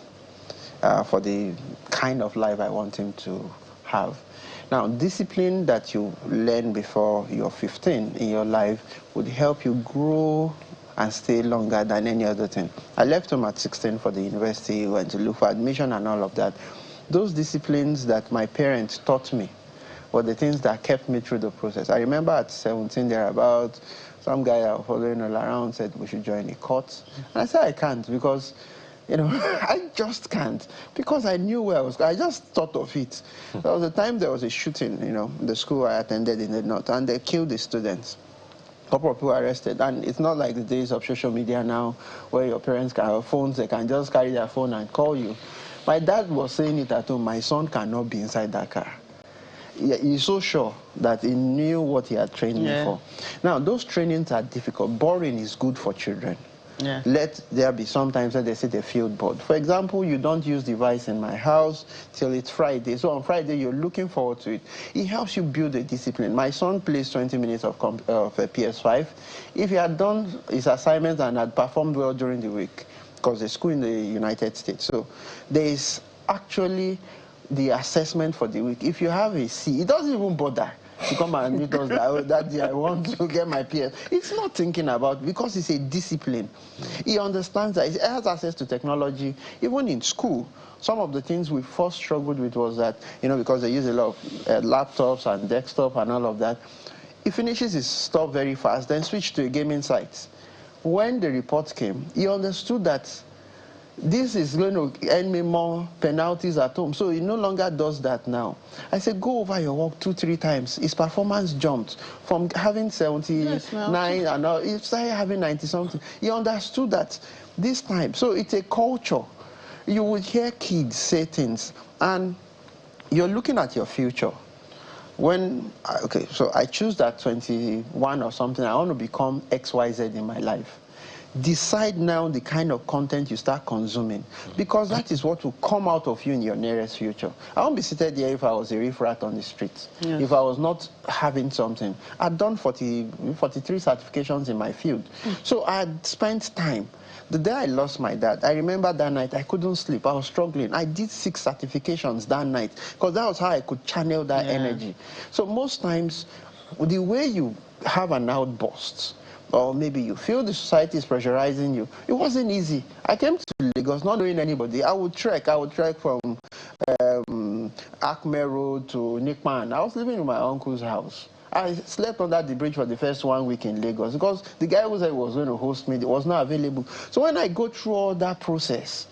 for the kind of life I want him to have. Now, discipline that you learn before you're 15 in your life would help you grow and stay longer than any other thing. I left home at 16 for the university, went to look for admission and all of that. Those disciplines that my parents taught me were the things that kept me through the process. I remember at 17 thereabout, some guy I was following all around said we should join a court. And I said I can't because, you know, I just can't, because I knew where I was going. I just thought of it. There was a time there was a shooting, you know, the school I attended in the north, and they killed the students. A couple of people arrested, and it's not like the days of social media now where your parents can have phones, they can just carry their phone and call you. My dad was saying it at home, my son cannot be inside that car. He's so sure that he knew what he had trained me for. Now, those trainings are difficult. Boring is good for children. Let there be sometimes that they say they feel bored. For example, you don't use device in my house till it's Friday. So on Friday, you're looking forward to it. It helps you build a discipline. My son plays 20 minutes of PS5. If he had done his assignments and had performed well during the week, because the school in the United States, so there is actually the assessment for the week. If you have a C, it doesn't even bother to come and meet us that day I want to get my PS. It's not thinking about, because it's a discipline. He understands that he has access to technology. Even in school, some of the things we first struggled with was that, you know, because they use a lot of laptops and desktop and all of that, he finishes his stuff very fast, then switch to a gaming site. When the report came, he understood that this is going to earn me more penalties at home. So he no longer does that now. I said, go over your work 2-3 times. His performance jumped from having 79 and now he started having 90-something. He understood that this time. So it's a culture. You would hear kids say things, and you're looking at your future. When, okay, so I choose that 21 or something, I want to become XYZ in my life. Decide now the kind of content you start consuming, because that is what will come out of you in your nearest future. I won't be seated here if I was a riff rat on the street, if I was not having something. I'd done 43 certifications in my field. So I had spent time. The day I lost my dad, I remember that night I couldn't sleep. I was struggling. I did 6 certifications that night because that was how I could channel that energy. So most times, the way you have an outburst, or maybe you feel the society is pressurizing you, it wasn't easy. I came to Lagos not knowing anybody. I would trek from Acme Road to Nikman. I was living in my uncle's house. I slept under the bridge for the first 1 week in Lagos because the guy who said he was going to host me was not available. So when I go through all that process,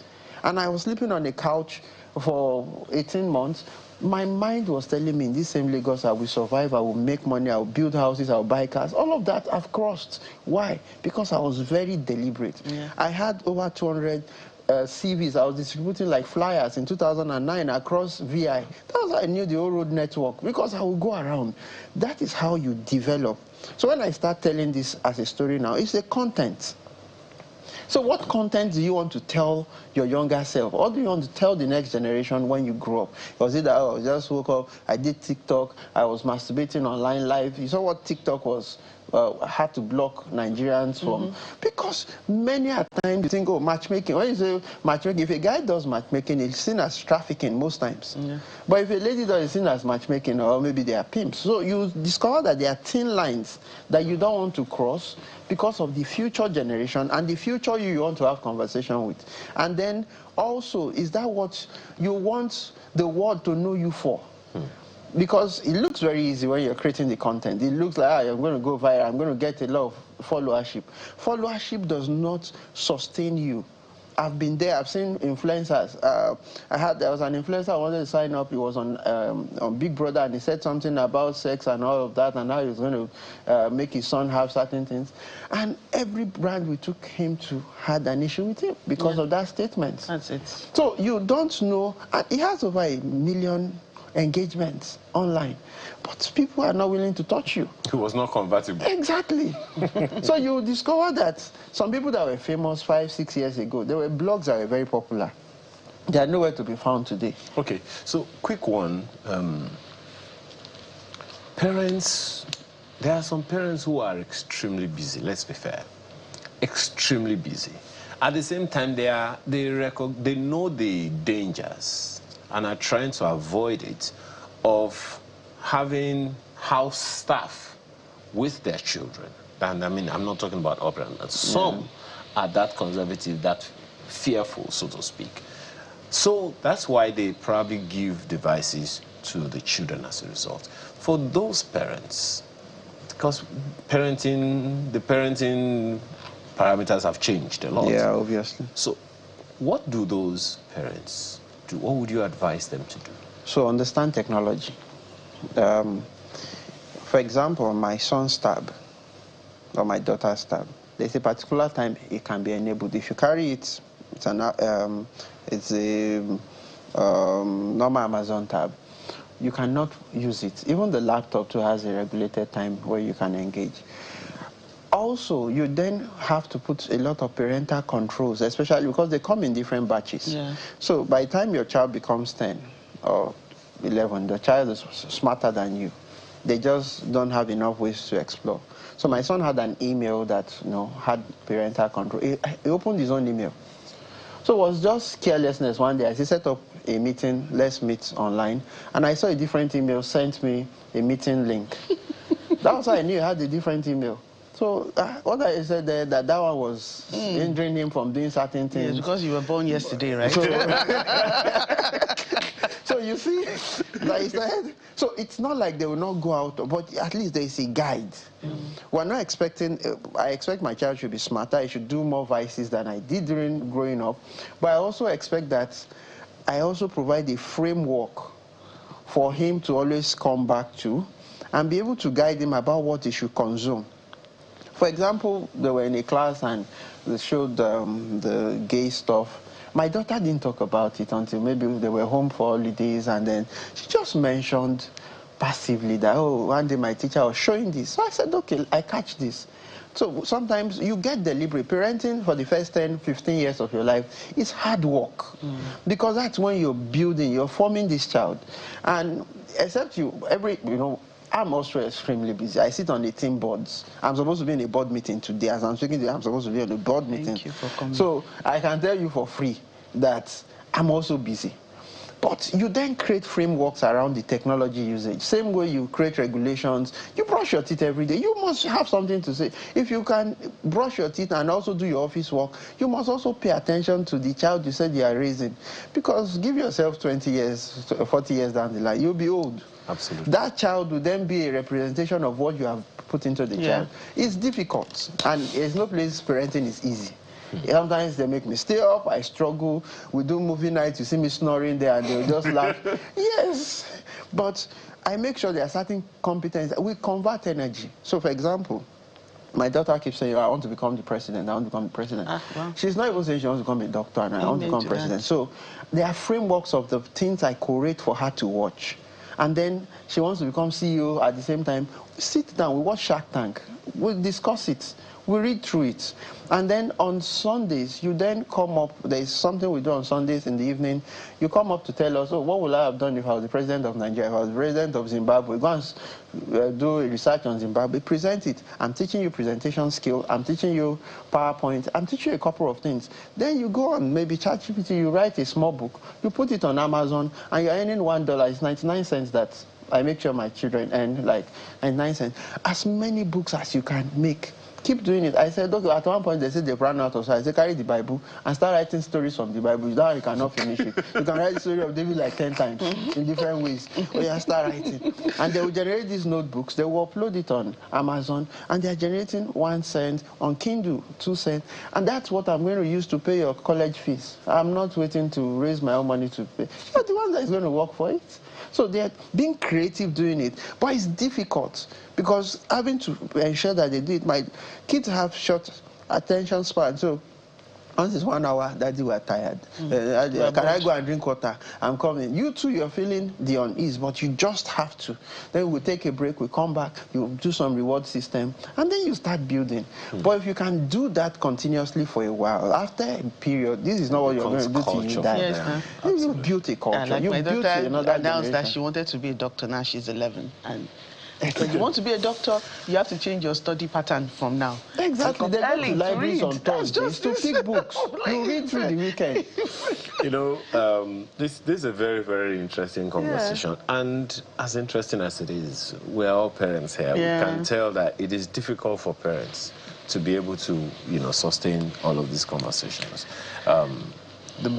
and I was sleeping on a couch for 18 months, my mind was telling me, in this same Lagos, I will survive, I will make money, I will build houses, I will buy cars. All of that I've crossed. Why? Because I was very deliberate. I had over 200 CVs. I was distributing like flyers in 2009 across VI. That was how I knew the whole road network, because I would go around. That is how you develop. So when I start telling this as a story now, it's the content. So what content do you want to tell your younger self? What do you want to tell the next generation when you grow up? Was it that, oh, I just woke up, I did TikTok, I was masturbating online live? You saw what TikTok was, had to block Nigerians from? Because many a time you think, oh, matchmaking. When you say matchmaking, if a guy does matchmaking, it's seen as trafficking most times. But if a lady does, it's seen as matchmaking, or maybe they are pimps. So you discover that there are thin lines that you don't want to cross because of the future generation and the future you want to have conversation with. And then also, is that what you want the world to know you for? Because it looks very easy when you're creating the content. It looks like, I'm going to go viral, I'm going to get a lot of followership. Followership does not sustain you. I've been there. I've seen influencers. There was an influencer I wanted to sign up. He was on Big Brother, and he said something about sex and all of that, and how he was going to make his son have certain things. And every brand we took him to had an issue with him because of that statement. That's it. So you don't know. And he has over 1 million engagements online. But people are not willing to touch you. It was not convertible. Exactly. So you discover that some people that were famous 5, 6 years ago, there were blogs that were very popular. They are nowhere to be found today. Okay, so quick one. Parents, there are some parents who are extremely busy, let's be fair. Extremely busy. At the same time, they know the dangers and are trying to avoid it of having house staff with their children. And I mean, I'm not talking about upland. Some are that conservative, that fearful, so to speak. So that's why they probably give devices to the children as a result. For those parents, because the parenting parameters have changed a lot. Yeah, obviously. So what do those parents do? What would you advise them to do? So understand technology. For example, my son's tab or my daughter's tab, there's a particular time it can be enabled. If you carry it, it's a normal Amazon tab. You cannot use it. Even the laptop too has a regulated time where you can engage. Also, you then have to put a lot of parental controls, especially because they come in different batches. Yeah. So by the time your child becomes 10 or 11, the child is smarter than you. They just don't have enough ways to explore. So my son had an email that had parental control. He opened his own email. So it was just carelessness one day. I set up a meeting, let's meet online, and I saw a different email sent me a meeting link. That was how I knew I had a different email. So what I said there, that one was hindering him from doing certain things. Yes, because you were born yesterday, right? So you see, like I said, so it's not like they will not go out, but at least there is a guide. We're not expecting, I expect my child should be smarter, I should do more vices than I did during growing up, but I also expect that I also provide a framework for him to always come back to and be able to guide him about what he should consume. For example, they were in a class and they showed the gay stuff. My daughter didn't talk about it until maybe they were home for holidays, and then she just mentioned passively that, oh, one day my teacher was showing this. So I said, okay, I catch this. So sometimes you get deliberate. Parenting for the first 10, 15 years of your life is hard work because that's when you're building, you're forming this child. And except I'm also extremely busy. I sit on the team boards. I'm supposed to be in a board meeting today. As I'm speaking to you, I'm supposed to be on a board meeting. Thank you for coming. So I can tell you for free that I'm also busy. But you then create frameworks around the technology usage. Same way you create regulations. You brush your teeth every day. You must have something to say. If you can brush your teeth and also do your office work, you must also pay attention to the child you said you are raising. Because give yourself 20 years, 40 years down the line, you'll be old. Absolutely. That child will then be a representation of what you have put into the child. It's difficult, and there's no place parenting is easy. Sometimes they make me stay up, I struggle. We do movie nights, you see me snoring there, and they'll just laugh. Yes, but I make sure there are certain competencies. We convert energy. So, for example, my daughter keeps saying, I want to become the president, I want to become the president. Wow. She's not even saying she wants to become a doctor, and I want to become president. So there are frameworks of the things I curate for her to watch. And then she wants to become CEO at the same time. Sit down, we watch Shark Tank, we discuss it, we read through it. And then on Sundays, you then come up, there's something we do on Sundays in the evening, you come up to tell us, oh, what would I have done if I was the president of Nigeria, if I was the president of Zimbabwe? Go and do research on Zimbabwe, present it. I'm teaching you presentation skill, I'm teaching you PowerPoint, I'm teaching you a couple of things. Then you go on maybe ChatGPT, you write a small book, you put it on Amazon, and you're earning $1, it's 99 cents that I make sure my children earn, like 99 cents. As many books as you can make. Keep doing it. I said, okay, at one point they said they ran out of time. I said, carry the Bible and start writing stories from the Bible. That you cannot finish it. You can write the story of David like 10 times in different ways. Or you start writing. And they will generate these notebooks. They will upload it on Amazon. And they are generating 1 cent, on Kindle 2 cents. And that's what I'm going to use to pay your college fees. I'm not waiting to raise my own money to pay. You're the one that is going to work for it. So they're being creative doing it. But it's difficult because having to ensure that they do it, my kids have short attention span. So Once it's 1 hour, Daddy, we're tired. Can I go and drink water? I'm coming. You too, you're feeling the unease, but you just have to. Then we'll take a break, we'll come back, you do some reward system, and then you start building. But if you can do that continuously for a while, after a period, this is not what you're going to do till you die. Yes, you built a culture. Like you my built daughter another announced that generation. she wanted to be a doctor. Now she's 11. And when you want to be a doctor, you have to change your study pattern from now. Exactly. They go to libraries on Thursdays to pick books. You read through the weekend. You know, this is a very, very interesting conversation. Yeah. And as interesting as it is, we're all parents here. Yeah. We can tell that it is difficult for parents to be able to, you know, sustain all of these conversations. The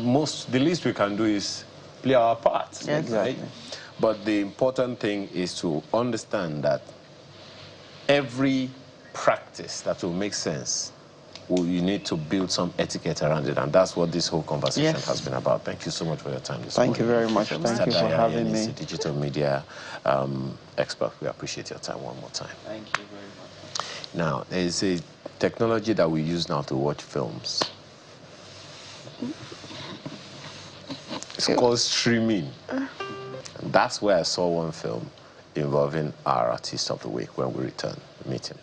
least we can do is play our part. Yeah, exactly. Right? But the important thing is to understand that every practice that will make sense, you need to build some etiquette around it. And that's what this whole conversation has been about. Thank you so much for your time this morning. Thank you very much. Thank you for having me. Digital media expert. We appreciate your time one more time. Thank you very much. Now, there is a technology that we use now to watch films. It's called streaming. And that's where I saw one film involving our artist of the week when we return the meeting.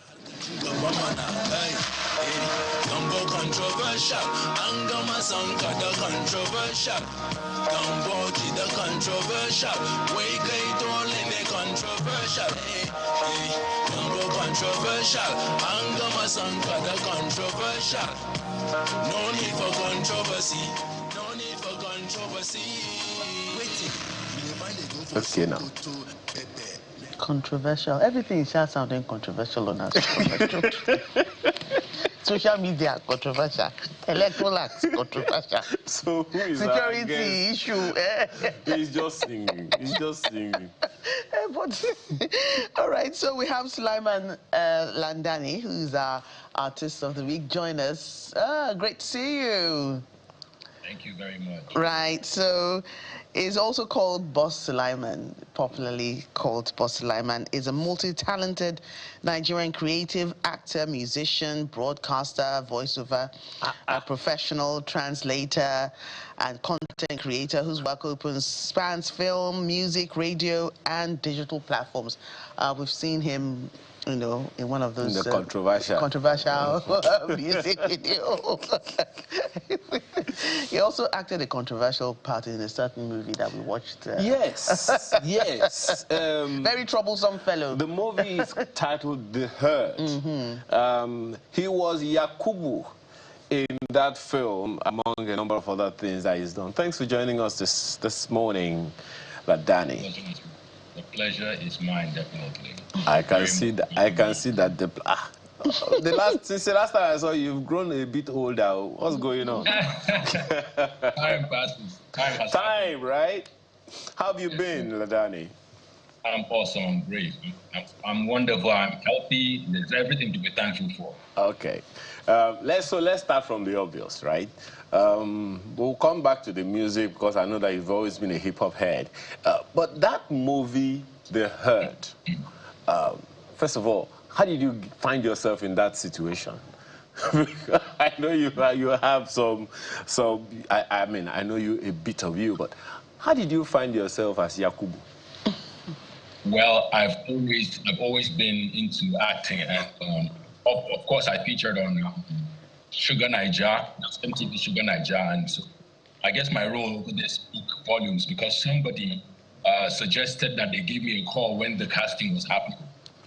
No need for controversy. No need for controversy. Okay, now. Controversial. Everything is just sounding controversial on us. Social media, controversial. Electoral acts, controversial. So who is security issue? He's just singing. He's just singing. But, all right, so we have Sulaiman Landani, who's our artist of the week. Join us. Great to see you. Thank you very much. Right, so is also called Boss Sulaiman, popularly called Boss Sulaiman, is a multi-talented Nigerian creative actor, musician, broadcaster, voiceover, a professional translator, and content creator whose work spans film, music, radio, and digital platforms. We've seen him, you know, in one of those controversial music video. He also acted a controversial part in a certain movie that we watched. Yes, yes. Very troublesome fellow. The movie is titled The Herd. Mm-hmm. He was Yakubu in that film, among a number of other things that he's done. Thanks for joining us this morning, Ladani. The pleasure is mine, definitely. I can see that. I can see that since the last time I saw you, you've grown a bit older. What's going on? Time passes. Time, right? How have you been, Ladani? I'm awesome. I'm great. I'm wonderful. I'm healthy. There's everything to be thankful for. Okay. Let's start from the obvious, right? We'll come back to the music because I know that you've always been a hip-hop head. But that movie, The Herd, first of all, how did you find yourself in that situation? I know you have some. I mean, I know a bit of you, but how did you find yourself as Yakubu? Well, I've always been into acting, and of course, I featured on Sugar Naija, MTV Sugar Naija, and so I guess my role over there speak volumes because somebody suggested that they give me a call when the casting was happening.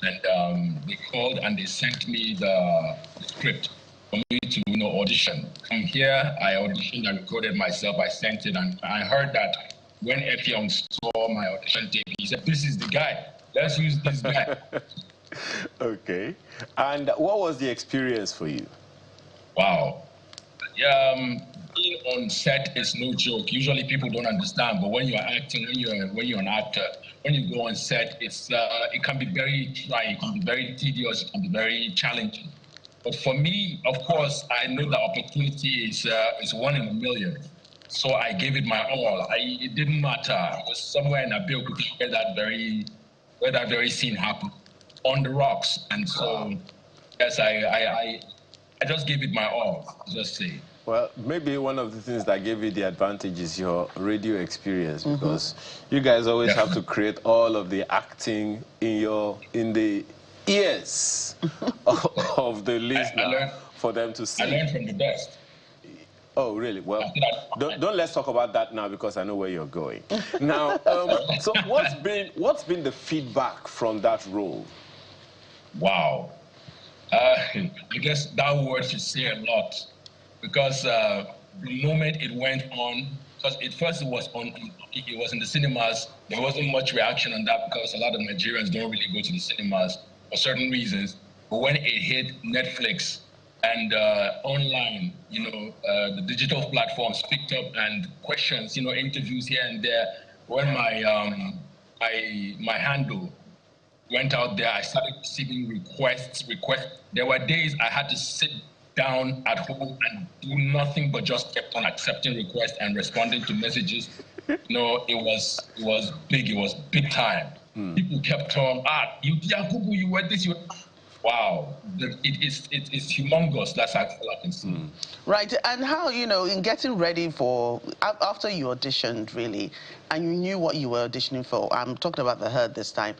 And they called and they sent me the script for me to audition. I'm here, I auditioned and recorded myself, I sent it, and I heard that when Etiquette saw my audition tape, he said, "This is the guy, let's use this guy." Okay. And what was the experience for you? Wow. Being on set is no joke. Usually people don't understand, but when you're acting, when you're an actor, when you go on set, it can be very trying, it can be very tedious, it can be very challenging. But for me, of course, I know the opportunity is one in a million. So I gave it my all. It didn't matter. I was somewhere in Abeokuta where that very scene happened, on the rocks. And so, yes, I just gave it my all, just say. Well, maybe one of the things that gave you the advantage is your radio experience, because you guys always have to create all of the acting in the ears of the listener for them to see. I learned from the best. Oh, really? Well, don't let's talk about that now, because I know where you're going. Now, so what's been the feedback from that role? Wow. I guess that word should say a lot, because the moment it went on, because it was in the cinemas. There wasn't much reaction on that because a lot of Nigerians don't really go to the cinemas for certain reasons. But when it hit Netflix and online, the digital platforms picked up, and questions, interviews here and there. When my my handle went out there, I started receiving requests. There were days I had to sit down at home and do nothing but just kept on accepting requests and responding to messages. It was big. It was big time. People kept on, Yakubu, you were this, wow, it's humongous. That's all I can see. Right, and how, in getting ready for, after you auditioned, really, and you knew what you were auditioning for, I'm talking about the Herd this time,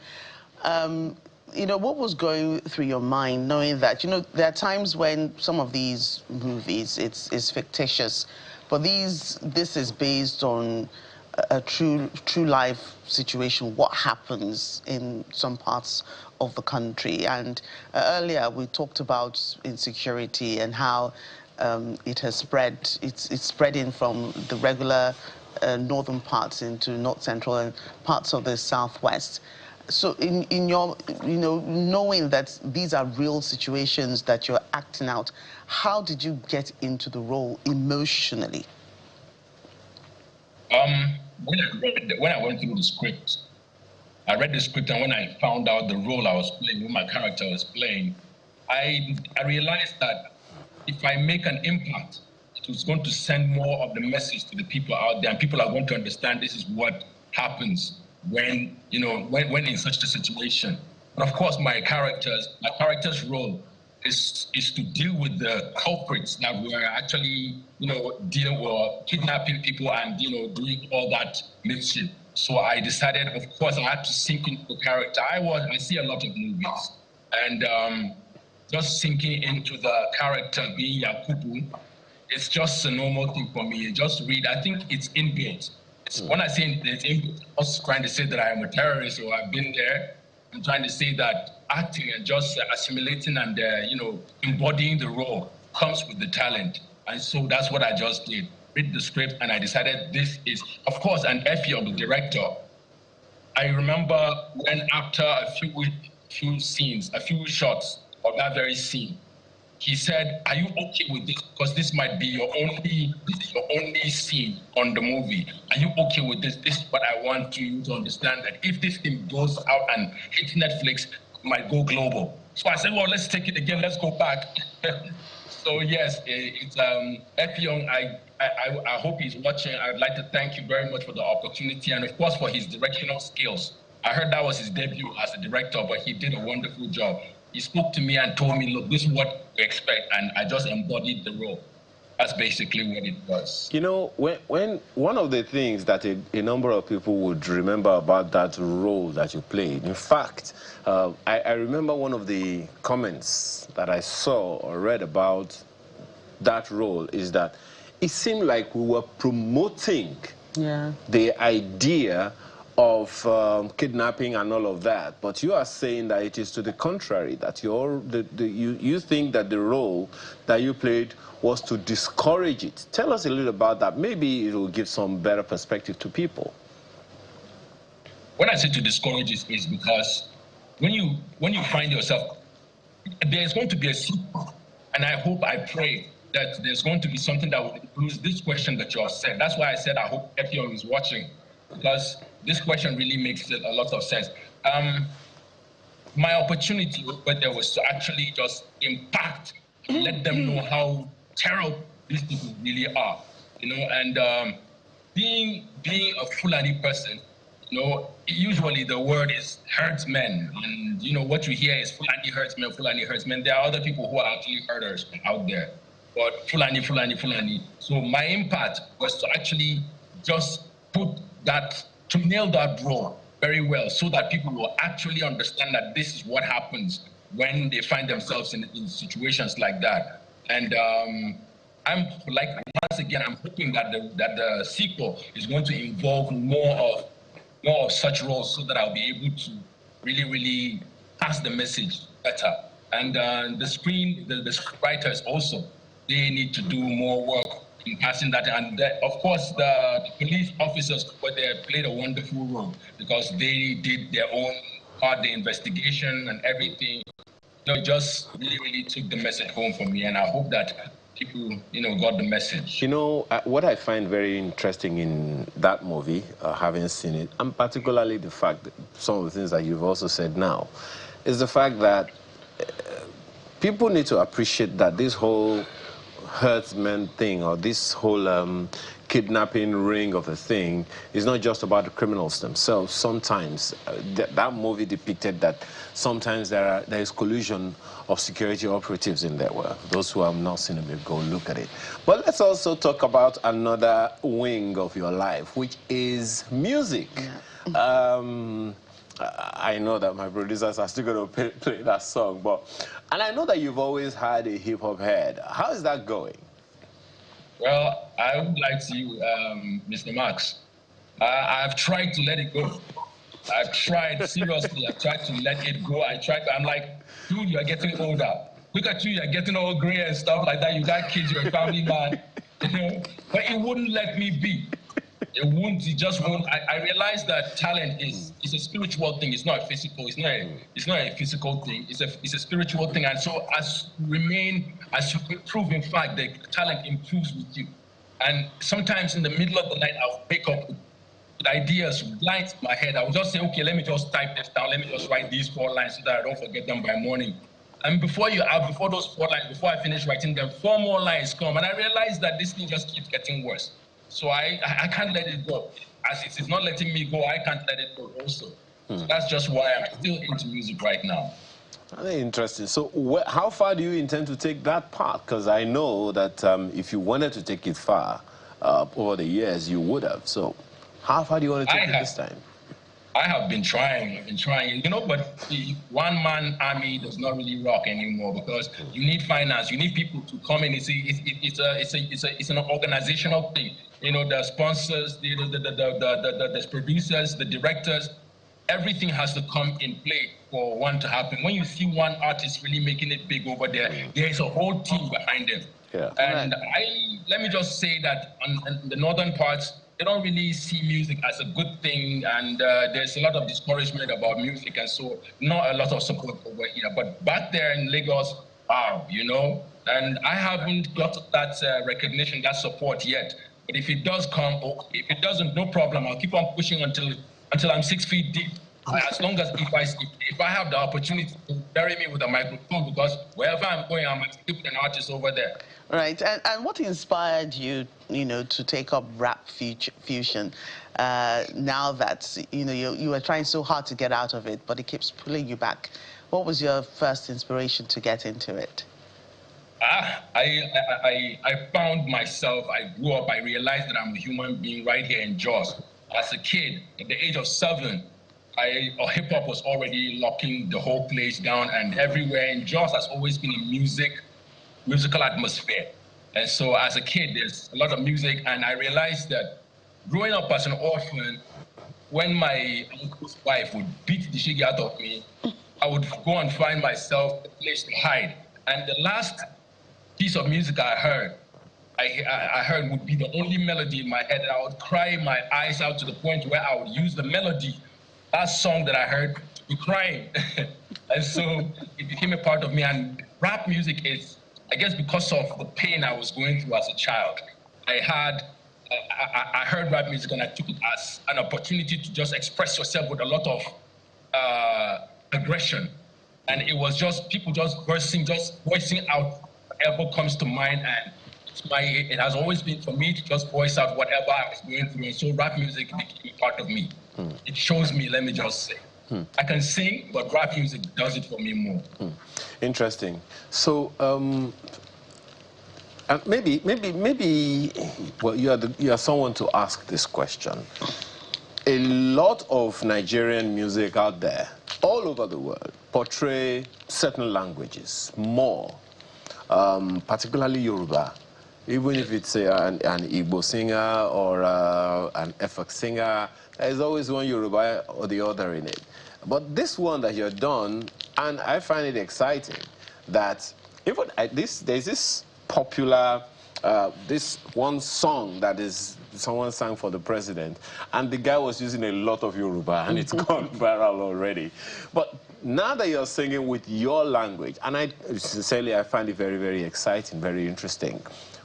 what was going through your mind, knowing that, there are times when some of these movies, it's fictitious, but this is based on a true life situation, what happens in some parts of the country. And earlier we talked about insecurity and how it has spread. It's spreading from the regular northern parts into north central and parts of the southwest. So in your, knowing that these are real situations that you're acting out, how did you get into the role emotionally? When I went through the script, I read the script, and when I found out the role I was playing, who my character was playing, I realized that if I make an impact, it was going to send more of the message to the people out there, and people are going to understand this is what happens when in such a situation. But of course, my character's role is to deal with the culprits that were actually, kidnapping people and, doing all that mischief. So I decided, of course, I had to sink into the character. I see a lot of movies, and just sinking into the character being Yakubu, it's just a normal thing for me. Just read, I think it's inbuilt. When I say it's inbuilt, I'm not trying to say that I am a terrorist or I've been there. I'm trying to say that acting and just assimilating and, embodying the role comes with the talent. And so that's what I just did. Read the script, and I decided this is, of course, an Effie, the director. I remember when after a few scenes, a few shots of that very scene, he said, "Are you okay with this? Because this might be your only scene on the movie. Are you okay with this? This is what I want you to understand, that if this thing goes out and hits Netflix, it might go global." So I said, well, let's take it again. Let's go back. So yes, it's Efiong. I hope he's watching. I'd like to thank you very much for the opportunity, and of course for his directional skills. I heard that was his debut as a director, but he did a wonderful job. He spoke to me and told me, look, this is what we expect, and I just embodied the role. That's basically what it was. When one of the things that a number of people would remember about that role that you played, in fact, I remember one of the comments that I saw or read about that role is that it seemed like we were promoting the idea of kidnapping and all of that, but you are saying that it is to the contrary, that you think that the role that you played was to discourage it. Tell us a little about that. Maybe it will give some better perspective to people. When I say to discourage it, is because when you find yourself, there's going to be a sequel, and I pray that there's going to be something that will include this question that you have said. That's why I said I hope everyone is watching, because this question really makes a lot of sense. My opportunity over there was to actually just impact, let them know how terrible these people really are, and being a Fulani person, usually the word is herdsmen, and what you hear is Fulani herdsmen, Fulani herdsmen. There are other people who are actually herders out there. but Fulani. So my impact was to actually just to nail that draw very well so that people will actually understand that this is what happens when they find themselves in situations like that. And I'm like, once again, I'm hoping that the sequel is going to involve more of such roles so that I'll be able to really pass the message better. And the scriptwriters also, they need to do more work in passing that. And of course, the police officers, but they played a wonderful role because they did their own part, the investigation and everything. Just really took the message home for me, and I hope that people, got the message. What I find very interesting in that movie, having seen it, and particularly the fact that some of the things that you've also said now, is the fact that people need to appreciate that this whole herdsman thing, or this whole kidnapping ring of a thing, is not just about the criminals themselves. Sometimes that movie depicted that sometimes there is collusion of security operatives in there. Well, those who have not seen it, go look at it. But let's also talk about another wing of your life, which is music. Yeah. I know that my producers are still going to play that song, and I know that you've always had a hip-hop head. How is that going? Well, I would like to, Mr. Max. I've tried to let it go. I've tried, seriously, I've tried to let it go. I'm like, dude, you're getting older. Look at you, you're getting all gray and stuff like that. You got kids, you're a family man, But it wouldn't let me be. It just won't. I realized that talent is a spiritual thing. It's not a physical. It's not a physical thing. It's a spiritual thing. And so as you improve, in fact, the talent improves with you. And sometimes in the middle of the night, I'll wake up with ideas, with lines in my head. I will just say, okay, let me just type this down. Let me just write these 4 lines so that I don't forget them by morning. And before those 4 lines, before I finish writing them, 4 more lines come. And I realized that this thing just keeps getting worse. So I can't let it go. As it is not letting me go, I can't let it go also. So that's just why I'm still into music right now. Very interesting. So how far do you intend to take that part? Because I know that if you wanted to take it far over the years, you would have. So how far do you want to take it this time? I have been trying, but the one-man army does not really rock anymore because you need finance, you need people to come in. It's an organizational thing. The sponsors, the producers, the directors, everything has to come in play for one to happen. When you see one artist really making it big over there, there is a whole team behind them. Yeah. And let me just say that on the northern parts, they don't really see music as a good thing, and there's a lot of discouragement about music, and so not a lot of support over here. But back there in Lagos, wow, and I haven't got that recognition, that support yet. But if it does come, okay. If it doesn't, no problem. I'll keep on pushing until I'm 6 feet deep. As long as if I have the opportunity to bury me with a microphone, because wherever I'm going, I'm still an artist over there. Right, and what inspired you, to take up rap fusion? Now that you were trying so hard to get out of it, but it keeps pulling you back. What was your first inspiration to get into it? I found myself. I grew up. I realized that I'm a human being right here in Jos. As a kid, at the age of 7. Hip hop was already locking the whole place down, and everywhere in Jos has always been a musical atmosphere. And so as a kid, there's a lot of music, and I realized that growing up as an orphan, when my uncle's wife would beat the shit out of me, I would go and find myself a place to hide. And the last piece of music I heard would be the only melody in my head, and I would cry my eyes out to the point where I would use the melody, that song that I heard, to be crying. And so it became a part of me. And rap music is, I guess, because of the pain I was going through as a child. I heard rap music, and I took it as an opportunity to just express yourself with a lot of aggression. And it was just people just voicing out whatever comes to mind. And it has always been for me to just voice out whatever I was going through. And so rap music became part of me. It shows me, let me just say. I can sing, but rap music does it for me more. Interesting. So And maybe, well, you are someone to ask this question. A lot of Nigerian music out there, all over the world, portray certain languages more, particularly Yoruba. Even if it's an Igbo singer or an Efik singer, there's always one Yoruba or the other in it. But this one that you've done, and I find it exciting, that even there's this popular, this one song that is someone sang for the president, and the guy was using a lot of Yoruba, and it's gone viral already. But now that you're singing with your language, and sincerely, I find it very, very exciting, very interesting.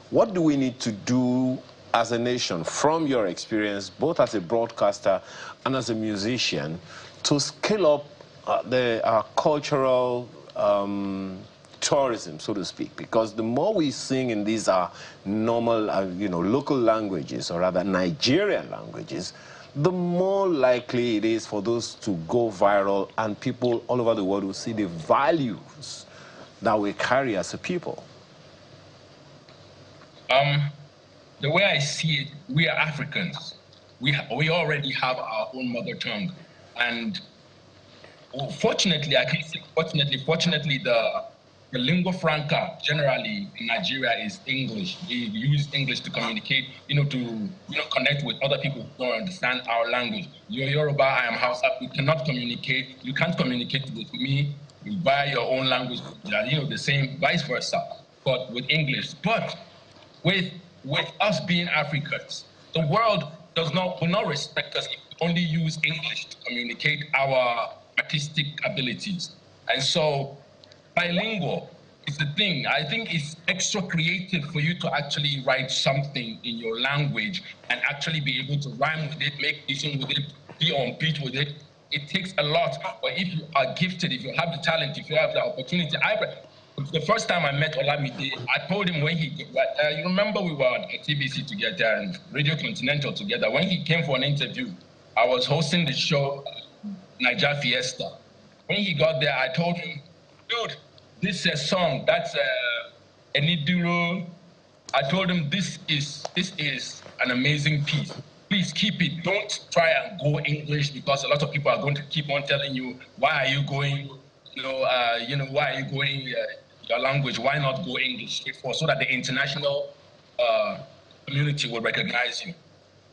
What do we need to do as a nation, from your experience, both as a broadcaster and as a musician, to scale up our cultural tourism, so to speak? Because the more we sing in these normal, local languages, or rather Nigerian languages, the more likely it is for those to go viral, and people all over the world will see the values that we carry as a people. The way I see it, we are Africans. We already have our own mother tongue, and fortunately, I can say fortunately, the lingua franca generally in Nigeria is English. We use English to communicate, to connect with other people who don't understand our language. You're Yoruba, I am Hausa. We cannot communicate. You can't communicate with me via your own language. The same, vice versa, but with English. But with us being Africans, the world will not respect us if we only use English to communicate our artistic abilities. And so bilingual is the thing. I think it's extra creative for you to actually write something in your language and actually be able to rhyme with it, make vision with it, be on beat with it. It takes a lot. But if you are gifted, if you have the talent, if you have the opportunity, the first time I met Olamide, I told him when you remember we were at TBC together and Radio Continental together. When he came for an interview, I was hosting the show, Niger Fiesta. When he got there, I told him, dude, this is a song, that's Eniduro. I told him this is an amazing piece. Please keep it. Don't try and go English, because a lot of people are going to keep on telling you, why are you going, why are you going your language? Why not go English straightforward, so that the international community will recognize you?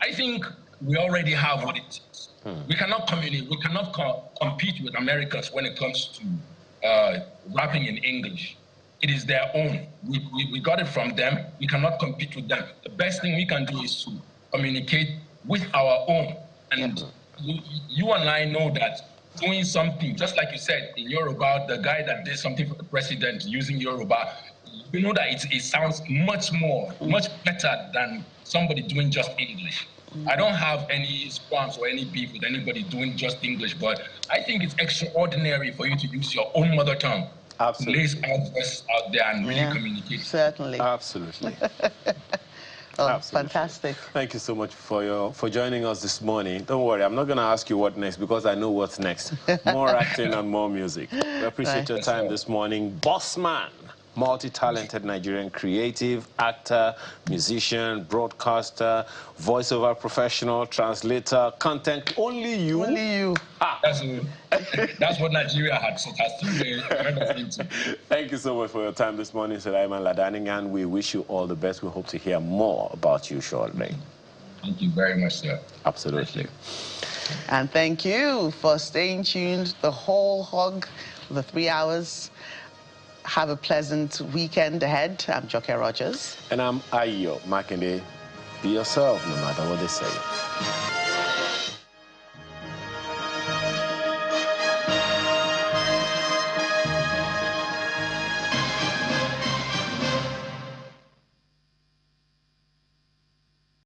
I think we already have what it takes. We cannot communicate. We cannot compete with Americans when it comes to rapping in English. It is their own. We got it from them. We cannot compete with them. The best thing we can do is to communicate with our own. And you and I know that doing something, just like you said, in Yoruba, the guy that did something for the president using Yoruba, you know that it sounds much better than somebody doing just English. I don't have any squams or any beef with anybody doing just English, but I think it's extraordinary for you to use your own mother tongue. Absolutely. Lace out there and really communicate. Certainly. Absolutely. Oh, absolutely. Fantastic. Thank you so much for joining us this morning. Don't worry, I'm not going to ask you what next, because I know what's next. More acting and more music. We appreciate your time this morning. Boss man, multi-talented Nigerian creative, actor, musician, broadcaster, voiceover professional, translator, content. Only you. Only you. That's what Nigeria has to be. Thank you so much for your time this morning, Sulaiman Ladani, and we wish you all the best. We hope to hear more about you shortly. Thank you very much, sir. Absolutely. And thank you for staying tuned the whole hog, the 3 hours. Have a pleasant weekend ahead. I'm Joke Rogers. And I'm Ayo Makinde. Be yourself, no matter what they say.